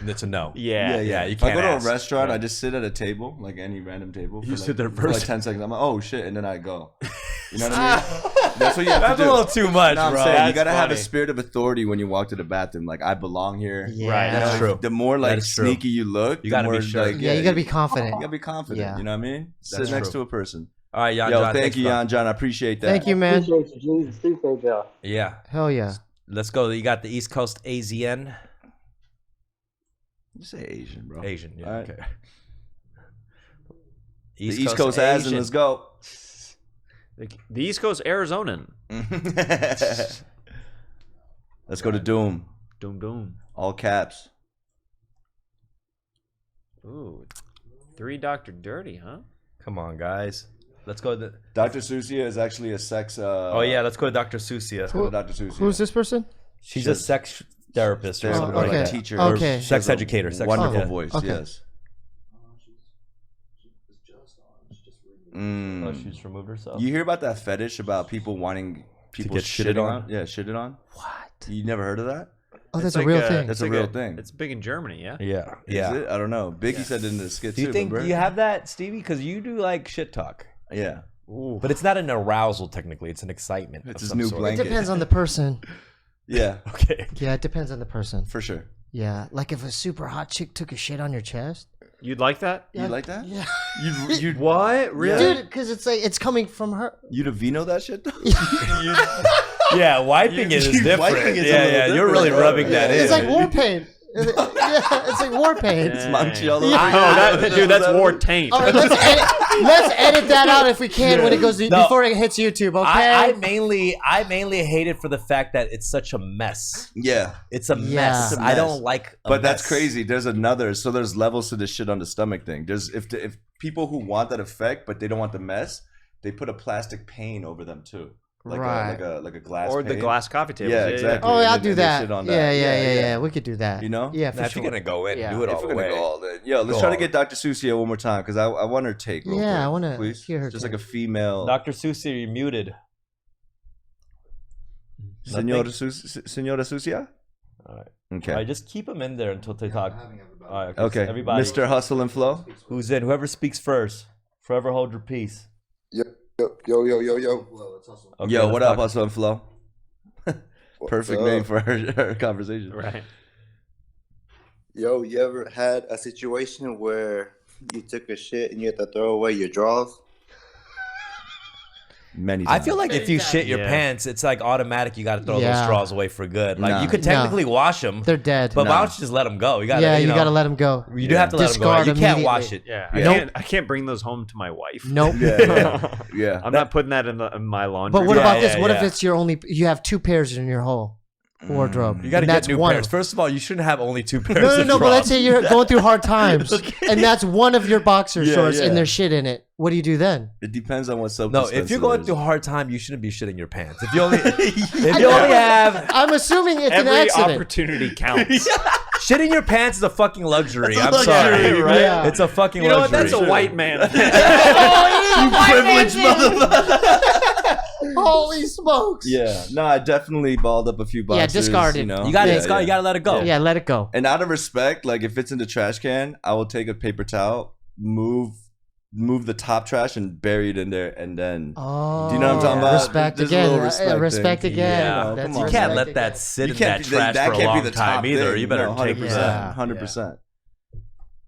it's a no. yeah. yeah, you If I can't go to ask. a restaurant, Yeah. I just sit at a table, like any random table. You for sit there for like first. 10 seconds. I'm like, oh shit, and then I go. You know what I mean? That's what you have That's to a do. little too much, No, I'm bro. saying you That's gotta have a funny. spirit of authority when you walk to the bathroom. Like I belong here. Yeah. Right, That's You know, true. The more like That is true. sneaky you look, You the gotta be more, sure. Like, Yeah, you got to be confident. You gotta be confident. Yeah. You know what I mean? Sit That's next true. to a person. All right, Jan Yo, John, thank thanks, you, bro. Jan John. I appreciate that. Thank you, man. Appreciate you, Jesus. Appreciate y'all. Yeah, Hell yeah. let's go. You got the East Coast AZN. You say Asian, bro. Asian, yeah. All right. Okay. The East Coast has, and Asian. let's go. The East Coast Arizonan. Let's go to Doom. Doom doom. All caps. Ooh. 3 Dr. Dirty, huh? Come on, guys. Let's go. Dr. Susia is actually a sex. Oh yeah, let's go to Dr. Susia. Let's go to Dr. Susia. Who's this person? She's a sex therapist or Therapist, something Oh, like okay. that. teacher. Okay. She Sex has a educator, sex wonderful educator. voice. Okay. Yes. Mm. Oh, she's removed herself. You hear about that fetish about people wanting people get shitted shitting on? on? Yeah, shitted on. What? You never heard of that? Oh, that's It's a like real a- thing. That's it's a like real thing. It's big in Germany, yeah? Yeah, Is yeah. it? I don't know. Biggie said it in the skit Do you too. think remember? you have that, Stevie? Because you do like shit talk, Yeah. but it's not an arousal technically. It's an excitement. It's of his some new sort. It blanket. depends on the person. Yeah, Okay. Yeah, it depends on the person. for sure. Yeah, like if a super hot chick took a shit on your chest. You'd like that? You like that? Yeah. You'd What? Really? Dude, because it's like it's coming from her. you'd have vino that shit though? Yeah, wiping it is different. Wiping it's a Yeah, little yeah. You're different, really bro. rubbing that in. It's like war paint. Yeah, it's like war paint. It's Montreal. Oh, dude, that's war taint. All right, let's edit that out if we can when it goes No. before it hits YouTube. Okay. I mainly hate it for the fact that it's such a mess. Yeah. It's a Yeah. mess. It's a I don't mess. like. A But that's mess. crazy. There's another. So there's levels to this shit on the stomach thing. There's if people who want that effect but they don't want the mess, they put a plastic pane over them too, like Right. like a glass. Or the pane. glass coffee tables. Yeah, exactly. Oh, And I'll then do they that. shit on Yeah, that. yeah. We could do that. You know? Yeah, Nah, for if sure. you're gonna go in, Yeah. do it If all we're the gonna way. go all in, yo, let's Go try to all get Dr. Susia one more time because I want her take. Real Yeah, quick, I wanna please. hear her Just take. like a female. Dr. Susie, you're muted. Senora Susia. All right. Okay. All right, just keep them in there until they talk. All right, Okay. Everybody, Mr. Hustle and Flow. who's in? Whoever speaks first, forever hold your peace. Yo. Okay, Yo, let's what up, talk. Hustle and Flow? Perfect name for our conversation. Right. Yo, you ever had a situation where you took a shit and you had to throw away your drawers? many I times. feel like if you shit your Yeah. pants, it's like automatic. You got to throw those Yeah. straws away for good. Like Nah. you could technically wash them, They're dead. but why Nah. don't you just let them go? You got yeah, to, you know, got to let them go. You do have to let them go. Right? Discard You can't immediately. wash it. Yeah, I can't bring those home to my wife. Nope. Yeah. I'm not putting that in my laundry. But what Yeah, about this? yeah, What if yeah. it's your only? You have 2 pairs in your whole wardrobe. You got to and get that's new one. pairs. First of all, you shouldn't have only 2 pairs. No, of but let's drawers. say you're going through hard times, and that's one of your boxer shorts, yeah. and there's shit in it. What do you do then? It depends on what substance. No, if you're going it is. through a hard time, you shouldn't be shitting your pants. If you only, if you only have I'm assuming it's an Every accident. opportunity counts. shitting your pants is a fucking luxury. I'm luxury, sorry, right? Yeah. It's a fucking You know what? luxury. That's a white man. privileged motherfucker. Holy smokes! Yeah, no, I definitely balled up a few boxers. discarded. You know, You got to, Yeah, you got to let it go. Yeah, let it go. And out of respect, like if it's in the trash can, I will take a paper towel, move the top trash, and bury it in there, and then. Oh, Do you know what I'm talking about? Respect There's a again. little respect Respect thing. again. Yeah. No, That's come on. You can't respect let that again. sit in that trash for a long time either. You better take 100%. that. 100%.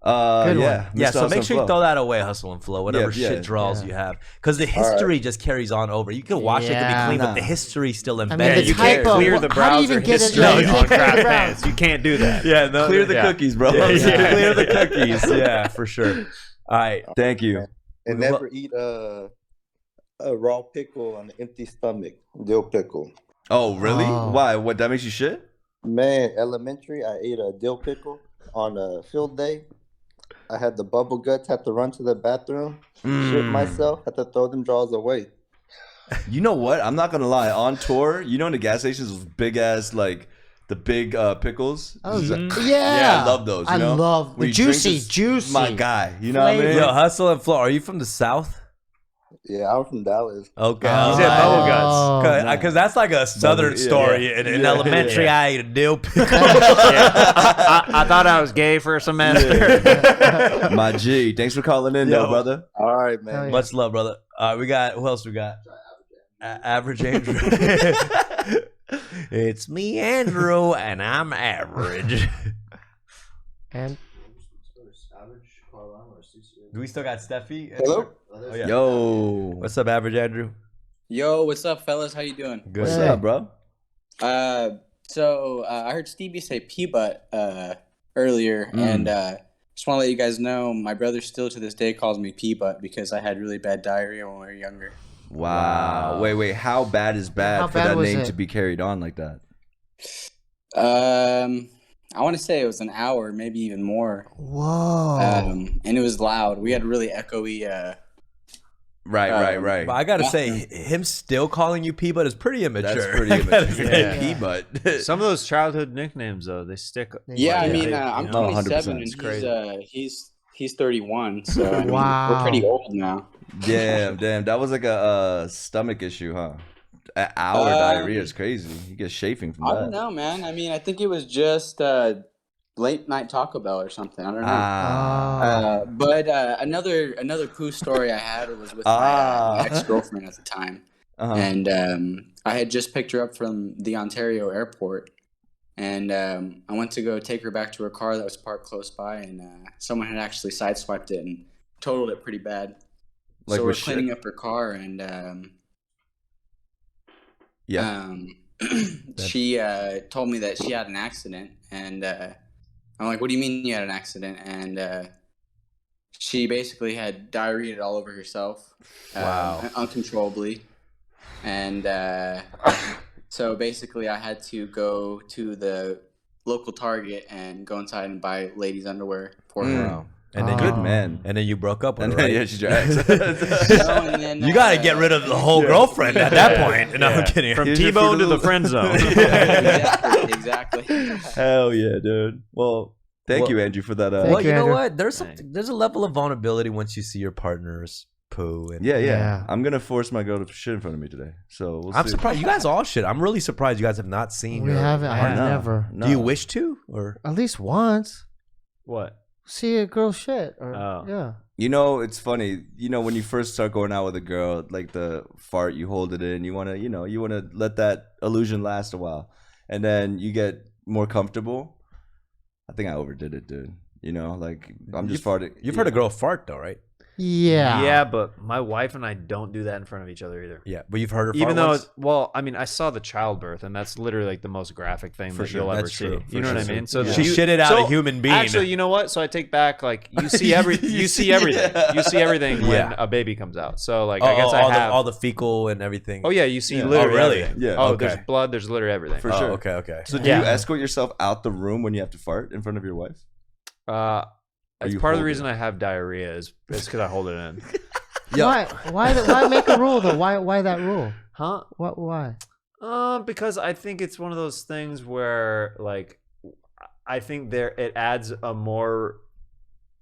Good Yeah, one. Yeah, Mr. so make Hustle sure you and throw Flow. that away, hustle and flow, whatever Yeah, shit draws yeah. you have, because the history just carries on over. You can wash it, it can Yeah. be clean, but Nah. the history's still I embedded. mean, the you can't typo. clear the How do you browser even get it? history No, you on can't crap clear the pants. You can't do that. Yeah, no, Clear the Yeah. cookies, bro. Yeah. clear the cookies. Yeah, for sure. All right. Thank you. And never eat a raw pickle on an empty stomach. Dill pickle. Oh, really? Oh. Why? What? That makes you shit? Man, elementary, I ate a dill pickle on a field day. I had the bubble guts, had to run to the bathroom, shit myself, had to throw them drawers away. You know what? I'm not gonna lie. On tour, you know, in the gas stations, those big ass like the big pickles. Oh, This is yeah. yeah, I love those. You I know? love When the you drink juicy, this- juicy. My guy. You know what I mean? Yo, hustle and flow. Are you from the South? Yeah, I'm from Dallas. Okay. Oh. He said bubble guts. Oh. Because that's like a southern yeah, story. yeah. In Yeah, elementary, yeah. I ate a dill pickle. I thought I was gay for a semester. My G. Thanks for calling in, Yo. though, brother. All right, man. Hell yeah. Much love, brother. We got, who else we got? Average Andrew. It's me, Andrew, and I'm average. And Do we still got Steffi? Hello? Oh, yeah. Yo. What's up, Average Andrew? Yo, what's up, fellas? How you doing? Good. What's Hey. up, bro? So I heard Steebee say P-butt earlier, and just want to let you guys know my brother still to this day calls me P-butt because I had really bad diarrhea when we were younger. Wow. Wait. How bad is bad How for bad that was name it? to be carried on like that? I want to say it was an hour, maybe even more. whoa. And it was loud. We had really echoey. Right. But I gotta say, him still calling you P-Butt is pretty immature. That's pretty I gotta immature. say. Yeah. P-butt. Some of those childhood nicknames, though, they stick. Yeah, I Yeah. mean, I'm No, 27 100%. and It's crazy. he's 31, so I mean, Wow. we're pretty old now. Damn. That was like a stomach issue, huh? An hour diarrhea is crazy. You get chafing from I that. don't know, man. I mean, I think it was just late night Taco Bell or something. I don't know. Ah. But another cool story I had was with my ex-girlfriend at the time, Uh-huh. and I had just picked her up from the Ontario airport, and I went to go take her back to her car that was parked close by, and someone had actually sideswiped it and totaled it pretty bad. Like so we're with shit? cleaning up her car, and Yeah. she told me that she had an accident, and I'm like, "What do you mean you had an accident?" And she basically had diarrhea all over herself, uncontrollably, and so basically I had to go to the local Target and go inside and buy ladies' underwear for her. Wow. And then Good Oh. man. And then you broke up with And her, then, right? yeah, she's your ex. And then, You got to get rid of the whole girlfriend at that point. No, I'm kidding. From Here's your T-bone Fruit to the Loops. friend zone. exactly. Hell yeah, dude. Well, thank Well- you, Andrew, for that. Thank Well, you know Andrew. what? There's a level of vulnerability once you see your partner's poo. And yeah. Yeah. I'm gonna force my girl to shit in front of me today. So we'll I'm see. surprised. You guys all shit. I'm really surprised you guys have not seen. We your haven't. I partner. have never. No. Do you wish to? Or At least once. What? See a girl shit. Or, Oh. Yeah. You know, it's funny. You know, when you first start going out with a girl, like the fart, you hold it in. You wanna let that illusion last a while, and then you get more comfortable. I think I overdid it, dude. You know, like I'm just farting. you've heard a girl fart though, right? Yeah. Yeah, but my wife and I don't do that in front of each other either. Yeah, but you've heard her Even fart though, once? well, I mean, I saw the childbirth, and that's literally like the most graphic thing For that sure. you'll ever That's see. true. You know what I mean? So She shitted out a human being. Actually, you know what? So I take back like you see everything. You see everything when a baby comes out. So like I guess I have all the fecal and everything. Oh yeah, you see literally really? everything. Yeah. Oh, Okay. there's blood. There's literally everything. For sure. Okay. So do you escort yourself out the room when you have to fart in front of your wife? It's you part of the hold reason I have diarrhea is because I hold it in. Why make a rule though? Why that rule? Huh? Why? Because I think it's one of those things where like I think it adds a more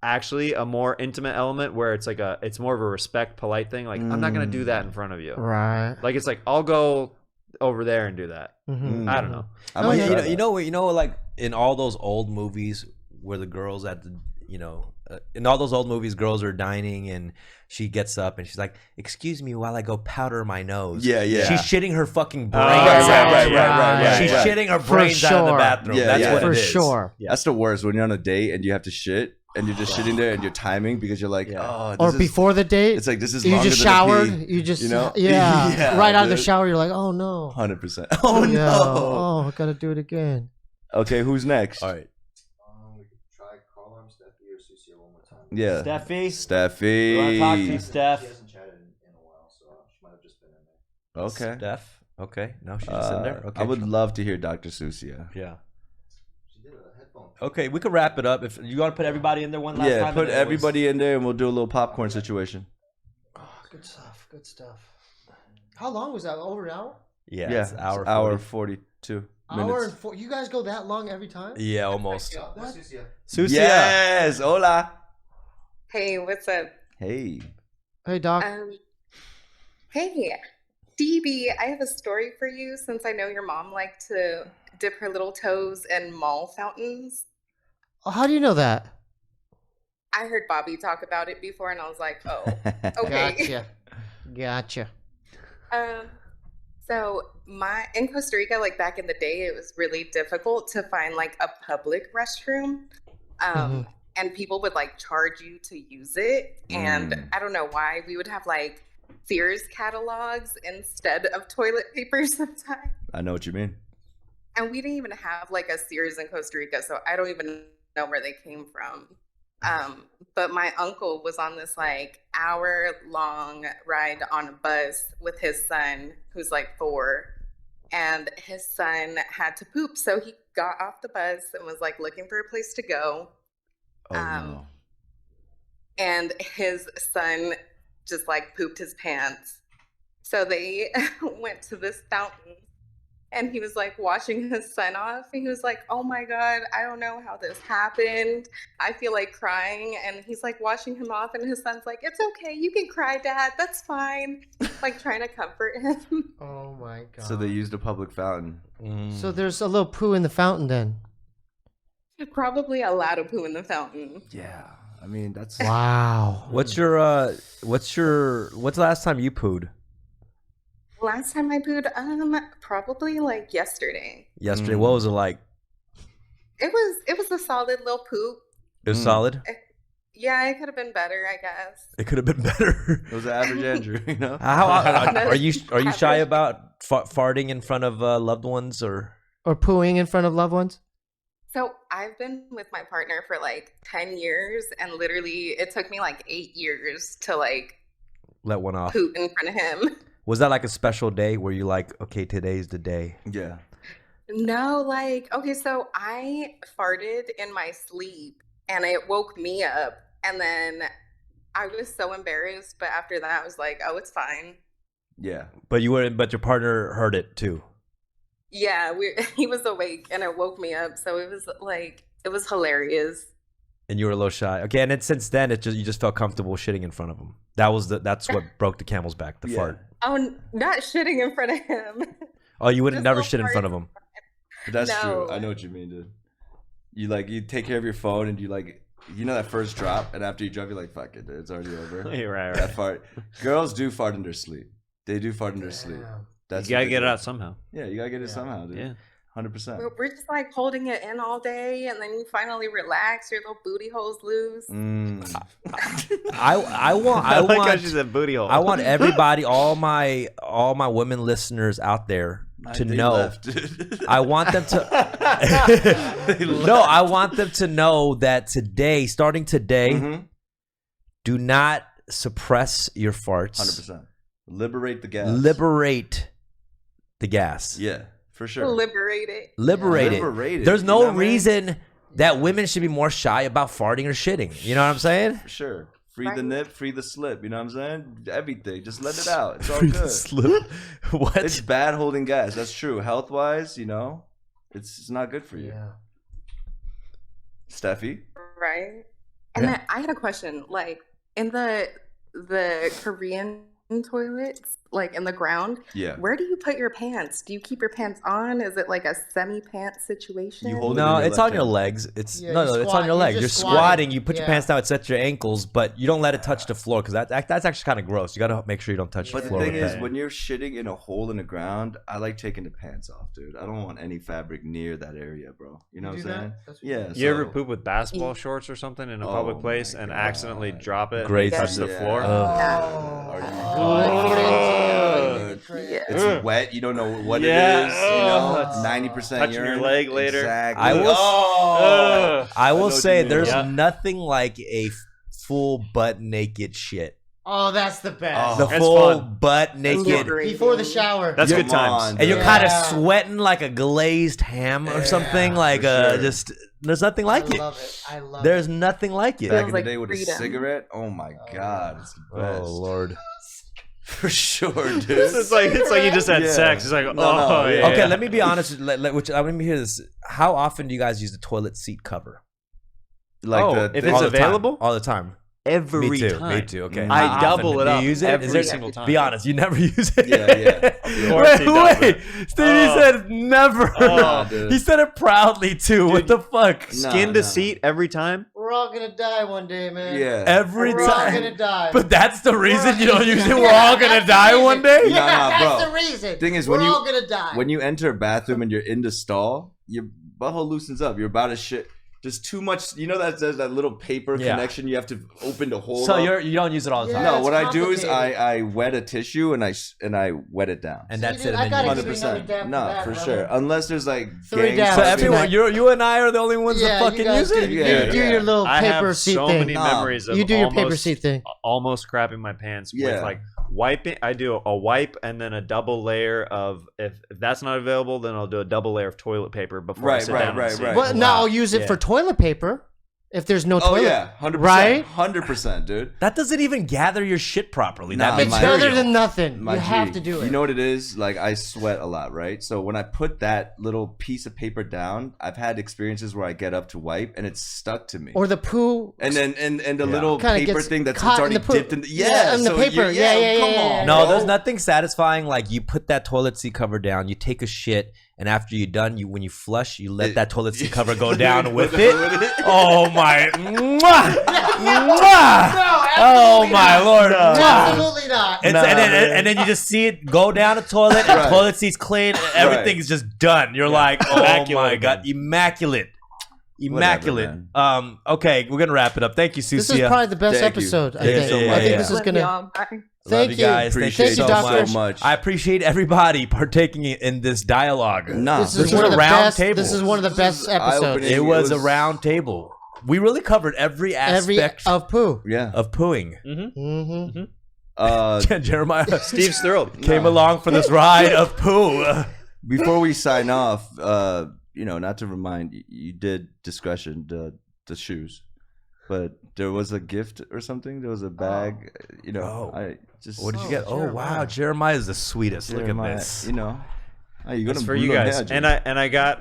intimate element where it's like it's more of a respect, polite thing. Like I'm not gonna do that in front of you. Right. Like it's like I'll go over there and do that. Mm-hmm. I don't know. I might try that. you know, like in all those old movies where the girls in all those old movies, girls are dining and she gets up and she's like, "Excuse me while I go powder my nose." Yeah. She's shitting her fucking brains. Right. She's shitting her brains out of the bathroom. Yeah, That's yeah. what For it is. sure. That's the worst when you're on a date and you have to shit and you're just sitting there and you're timing because you're like, oh, Or before the date, it's like this is you longer just than a showered. pee. You just You know? yeah, right out of the dude. shower. You're like, oh no. 100%. Oh Yeah. no. Oh, I gotta do it again. Okay, who's next? All right. We could try Carl, Steffi, or Susie one more time. Yeah. Steffi. Steffi. You want to talk to Steph? She hasn't chatted in a while, so she might have just been in there. Okay. Steph. Okay. No, she's just in there. Okay. I would love to hear Dr. Susia. Yeah. She did a headphone. Okay, we could wrap it up. If you want to put everybody in there one last time. Yeah, put and then everybody in there and we'll do a little popcorn situation. Oh, good stuff. Good stuff. How long was that? Over an hour? Yeah, Yeah, it's hour. hour 40. 42 Hour minutes. and 4. You guys go that long every time? Yeah, almost. What? Susia. Yes, hola. Hey, what's up? Hey. Hey, Doc. Hey, Steebee, I have a story for you since I know your mom liked to dip her little toes in mall fountains. Oh, how do you know that? I heard Bobby talk about it before and I was like, oh, okay. Gotcha. So in Costa Rica, like back in the day, it was really difficult to find like a public restroom. And people would like charge you to use it. And I don't know why we would have like Sears catalogs instead of toilet paper sometimes. I know what you mean. And we didn't even have like a Sears in Costa Rica, so I don't even know where they came from. But my uncle was on this like hour-long ride on a bus with his son, who's like 4, and his son had to poop, so he got off the bus and was like looking for a place to go. Oh, no. And his son just like pooped his pants. So they went to this fountain and he was like washing his son off. And he was like, oh my God, I don't know how this happened. I feel like crying. And he's like washing him off. And his son's like, it's okay. You can cry, Dad. That's fine. Like trying to comfort him. Oh my God. So they used a public fountain. So there's a little poo in the fountain then. Probably a lot of poo in the fountain. Yeah. I mean, that's... Wow. What's the last time you pooed? Last time I pooed, probably like yesterday. Yesterday. What was it like? It was a solid little poop. It was solid? Yeah, it could have been better, I guess. It could have been better. It was an average Andrew, you know? Are you shy about farting in front of loved ones or pooing in front of loved ones? So I've been with my partner for like 10 years, and literally it took me like 8 years to like let one off? poop in front of him. Was that like a special day where you like, okay, today's the day? Yeah. No, like, okay, so I farted in my sleep and it woke me up, and then I was so embarrassed, but after that I was like, oh, it's fine. Yeah. But your partner heard it too. Yeah, he was awake and it woke me up, so it was hilarious. And you were a little shy. Okay, and then since then you just felt comfortable shitting in front of him. That's what broke the camel's back, the fart. Oh, not shitting in front of him. Oh, you would Just never little shit in front of farts. him. But that's No. true. I know what you mean, dude. You take care of your phone and you know that first drop, and after you drop, you're like, fuck it, dude, it's already over. You're right. That fart. Girls do fart in their sleep. They do fart in their sleep. You gotta get it out somehow. Yeah, you gotta get it somehow, dude. Yeah. 100%. We're just like holding it in all day, and then you finally relax. Your little booty holes loose. I want like how she said booty hole. I want everybody, all my women listeners out there to know. I want them to No, I want them to know that today, starting today, do not suppress your farts. 100%. Liberate the gas. Liberate the gas. Yeah, for sure. Liberate it. Liberate it. Liberate it. There's You no know what I mean? reason that women should be more shy about farting or shitting. You know what I'm saying? For sure. Free the nip, free the slip. You know what I'm saying? Everything. Just let it out. It's all Free the good. slip? What? It's bad holding gas. That's true. Health wise, you know, it's not good for you. Yeah. Steffi? Right. And then I had a question. Like in the Korean toilets, like in the ground, where do you put your pants? Do you keep your pants on? Is it like a semi-pants situation? No, it's on your legs. It's Yeah, no, you it's squat. on your You're legs. just You're squatting. squatting. You put your Yeah. pants down. It's at your ankles, but you don't let it touch the floor because that's actually kind of gross. You got to make sure you don't touch But the the floor. thing with is, that. when you're shitting in a hole in the ground, I like taking the pants off, dude. I don't want any fabric near that area, bro. You know what I'm saying? Yeah. You ever poop with basketball shorts or something in a public place and accidentally drop it Great. and touch the floor? It's wet. You don't know what it Yeah. is. You know, 90% Touching your urine. leg later. Exactly. I will know what say you mean. there's Yeah. nothing like a full butt naked shit. Oh, that's the best. The That's full fun. butt naked. Before the shower. That's good Come times. on, And you're dude. kind of sweating like a glazed ham or something. Like for sure. just there's nothing like I it. love it. I love There's it. nothing like it. Back in the like day with freedom. a cigarette. Oh my god, it's the best. Oh Lord. For sure, dude. It's like you just had Yeah. sex. It's like, No, oh, no, yeah. Okay, let me be honest. Let me hear this. How often do you guys use the toilet seat cover? Like if the- it's All the time. available? All the time. Every Me too. time. Me too. Okay. I How often double it do up you use it? every Is there- single time. Be honest. You never use it. Yeah. course he doesn't. Wait. Stevie said never. Oh, dude. He said it proudly too. What the fuck? Skin to seat every time? We're all gonna die one day, man. Yeah. Every We're all time. gonna die. But that's the reason you don't use it. We're all gonna That's the die reason. one day. Yeah, that's bro. the reason. Thing is, we're when you all gonna die. when you enter a bathroom and you're in the stall, your butthole loosens up. You're about to shit. There's too much. You know that there's that little paper Yeah. connection. You have to open the hole. So up. you don't use it all the time. Yeah. No, it's what I do is complicated. I wet a tissue and I wet it down. And that's dude, it. I And then gotta you use give it. you another dab 100%. for No, that, for brother. sure. Unless there's like 3 gang dabs. So Yeah. everyone, you and I are the only ones that Yeah, you fucking guys use it. do, Yeah. you do your little I paper have seat so thing. many memories of You do your paper almost- seat thing. almost crapping my pants Yeah. with like wiping. I do a wipe and then a double layer of if that's not available, then I'll do a double layer of toilet paper before I Right, sit right, down. on right, the seat. right. But now I'll use it Yeah. for toilet paper if there's no Oh toilet. yeah, 100%. Right? 100%, dude. That doesn't even gather your shit properly. Nah, That It's my- better than nothing. My You have G. to do it. You know what it is? Like I sweat a lot, right? So when I put that little piece of paper down, I've had experiences where I get up to wipe and it's stuck to me. Or the poo. And then and the little Kinda paper gets thing that's caught it's in already the poo. dipped in the, Yeah, in the so paper. you're- Yeah, come yeah, on, yeah. No, bro. there's nothing satisfying like you put that toilet seat cover down, you take a shit, and after you're done, when you flush, you let that toilet seat cover go down with it. Oh my, mwah, mwah. Oh my lord, mwah. Absolutely not. And then you just see it go down the toilet, and Right. toilet seat's clean, and everything's just done. You're like, oh Immaculate my god, again. immaculate. Whatever, Okay, we're gonna wrap it up. Thank you, Susia. This is probably the best Thank you. episode. I Thank you think. so I much. think Yeah. this is Love gonna. y'all. Bye. Thank you you. guys. Appreciate Thank you, you Doctor. so much. I appreciate everybody partaking in this dialogue. Nah, This This is was one of a the round best. table. This is one of the best episodes. eye-opening. It was It a was- round table. We really covered every Every aspect of poo. yeah. of pooing. Mm-hmm. Jeremiah Steve's thrilled. came along for this ride of poo. Before we sign off, not to remind you did discretion the shoes, but there was a gift or something. There was a bag. Oh. I just What did you get? Oh Jeremiah. wow, Jeremiah is the sweetest. Look Jeremiah, at this. You're That's gonna for you guys. And I got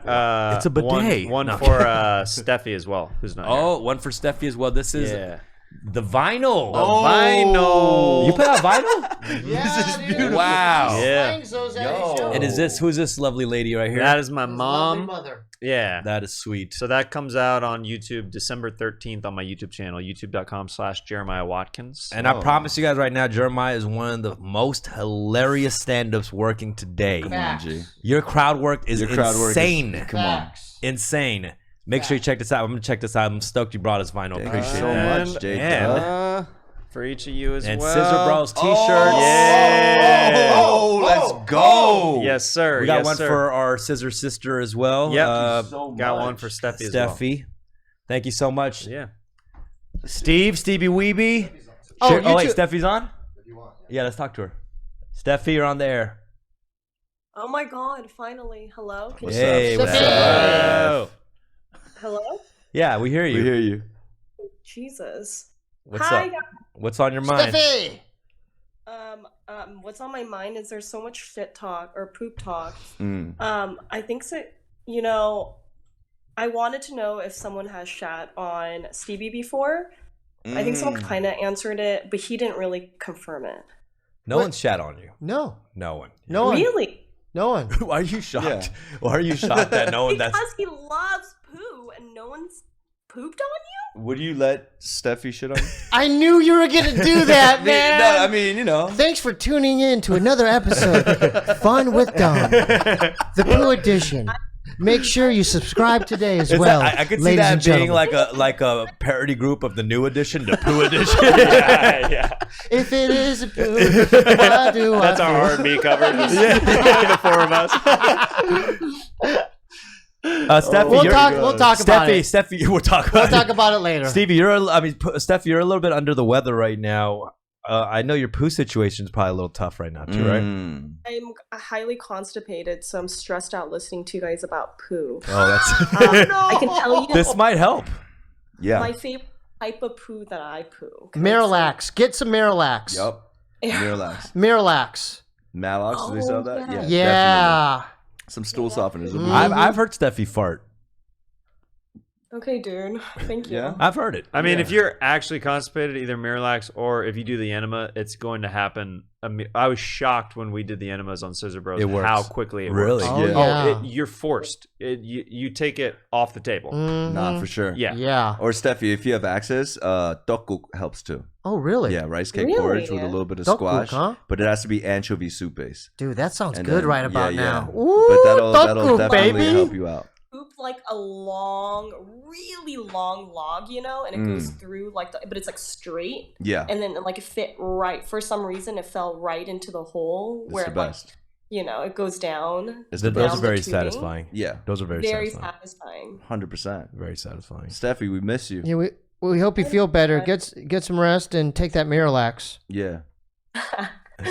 It's a bidet. one No. for Steffi as well, who's not here. Oh, one for Steffi as well. This is Yeah. the vinyl. Vinyl. You put out vinyl? Yeah, dude. Wow. Yeah. Thanks, Jose. Show. And who's this lovely lady right here? That is my His lovely mom. mother. Yeah. That is sweet. So that comes out on YouTube December 13th on my YouTube channel, youtube.com/Jeremiah Watkins. And I promise you guys right now, Jeremiah is one of the most hilarious stand-ups working today. Come on, G. Your crowd work is insane. Come on. Insane. Make sure you check this out. I'm going to check this out. I'm stoked you brought us vinyl. Thank Appreciate you so it. much, Jake. And for each of you as And well. Scissor Bros t-shirts. Yeah. Oh, let's go. Yes, sir. We got yes, one sir. for our Scissor sister as well. Yep. Got one for Steffi as well. Steffi. Thank you so much. Yeah. Steebee Weeby. Oh, Sure. you Oh, wait, two- Steffi's on? Yeah, let's talk to her. Steffi, you're on the air. Oh my God! Finally, hello. Can you Hey, hear me? what's up? Hello. Hello. Yeah, we hear you. We hear you. Jesus. What's Hi, up? guys. What's on your mind? Steffi! What's on my mind is there's so much shit talk or poop talk. Mm. I think so. You know, I wanted to know if someone has shat on Steebee before. I think someone kind of answered it, but he didn't really confirm it. No one's shat on you. No. No one. No one. Really? No one. Why are you shocked? Why are you shocked that no one? That's Because he loves poo and no one's pooped on you? Would you let Steffi shit on you? I knew you were gonna do that, man. No, I mean, you know. Thanks for tuning in to another episode of Fun with Dom, the Poo Edition. Make sure you subscribe today as Is well. that, I could see ladies that and being gentlemen. like a parody group of the New Edition, the Poo Edition. yeah. If it is a poo, why do That's I our poo? R&B cover. Just the four of us. Steffi, We'll you're- talk about it. Steffi, we'll talk We'll about talk it. about it later. Stevie, Steffi, you're a little bit under the weather right now. I know your poo situation is probably a little tough right now too, right? Mm. I'm highly constipated, so I'm stressed out listening to you guys about poo. Oh, that's. I can tell you This might help. Yeah. my favorite type of poo that I poo. Miralax. Get some Miralax. Yup. Miralax. Miralax. Malox, do they sell that? yeah. Yeah. Definitely. Some stool softeners. I've heard Steffi fart. Okay, dude. Thank you. Yeah. I've heard it. I mean, if you're actually constipated, either Miralax or if you do the enema, it's going to happen. I was shocked when we did the enemas on Scissor Bros. It works. How quickly it Really? works. Oh, yeah. You're forced. You take it off the table. Nah, for sure. Yeah. Yeah. Or Steffi, if you have access, tteokguk helps too. Oh, really? Yeah, rice cake Really? porridge with a little bit of Tteokguk, squash, huh? but it has to be anchovy soup base. Dude, that sounds And good then- right about yeah, now. yeah. Ooh, But that'll tteokguk, definitely baby. help you out. Poop like a long, really long log, you know, and it goes through like, but it's like straight. Yeah, And then like it fit right. For some reason, it fell right into the hole it's where the it, like, best. you know, it goes down. It's the Those best. are very the tubing. satisfying. Yeah, Those are very Very satisfying. satisfying. 100%. Very satisfying. Steffi, we miss you. Yeah, we hope you feel better. Get some rest and take that Miralax. Yeah.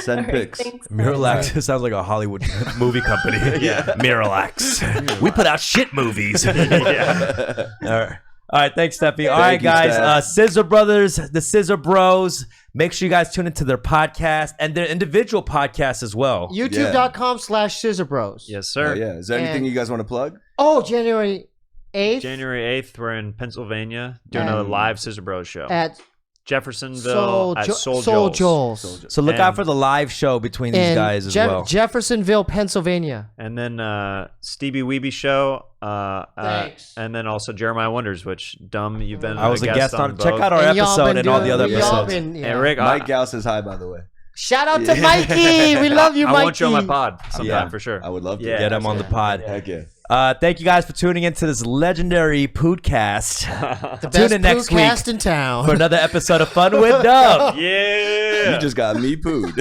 Send All right, pics. thanks, guys. Miralax sounds like a Hollywood movie company. Yeah. Miralax. We put out shit movies. Yeah. All right, thanks, Steffi. All Thank right, you, guys. Steph. Scissor Brothers, the Scissor Bros. Make sure you guys tune into their podcast and their individual podcasts as well. YouTube.com/scissorbros. Yes, Oh, sir. yeah. Is there anything And- you guys want to plug? Oh, January 8th January 8th, we're in Pennsylvania doing a live Scissor Bros show. at Jeffersonville at Soul Soul Joel's. Joel's. So look out And- for the live show between these In guys as well. Jeffersonville, Pennsylvania. And then Steebee Weeby show. Thanks. And then also Jeremiah Wonders, which you've been I was a guest on. Check both. out our And y'all episode been and all doing- the other y'all episodes. been- yeah. Hey, Rick, Mike Gao says hi, by the way. Shout out to Mikey. We love you, Mikey. I want you on my pod sometime Yeah. for sure. I would love to. Yeah. Get him on the pod. Heck yeah. Thank you guys for tuning into this legendary podcast. The Tune best in next week podcast in town. for another episode of Fun with Dub. Yeah. You just got me pooed.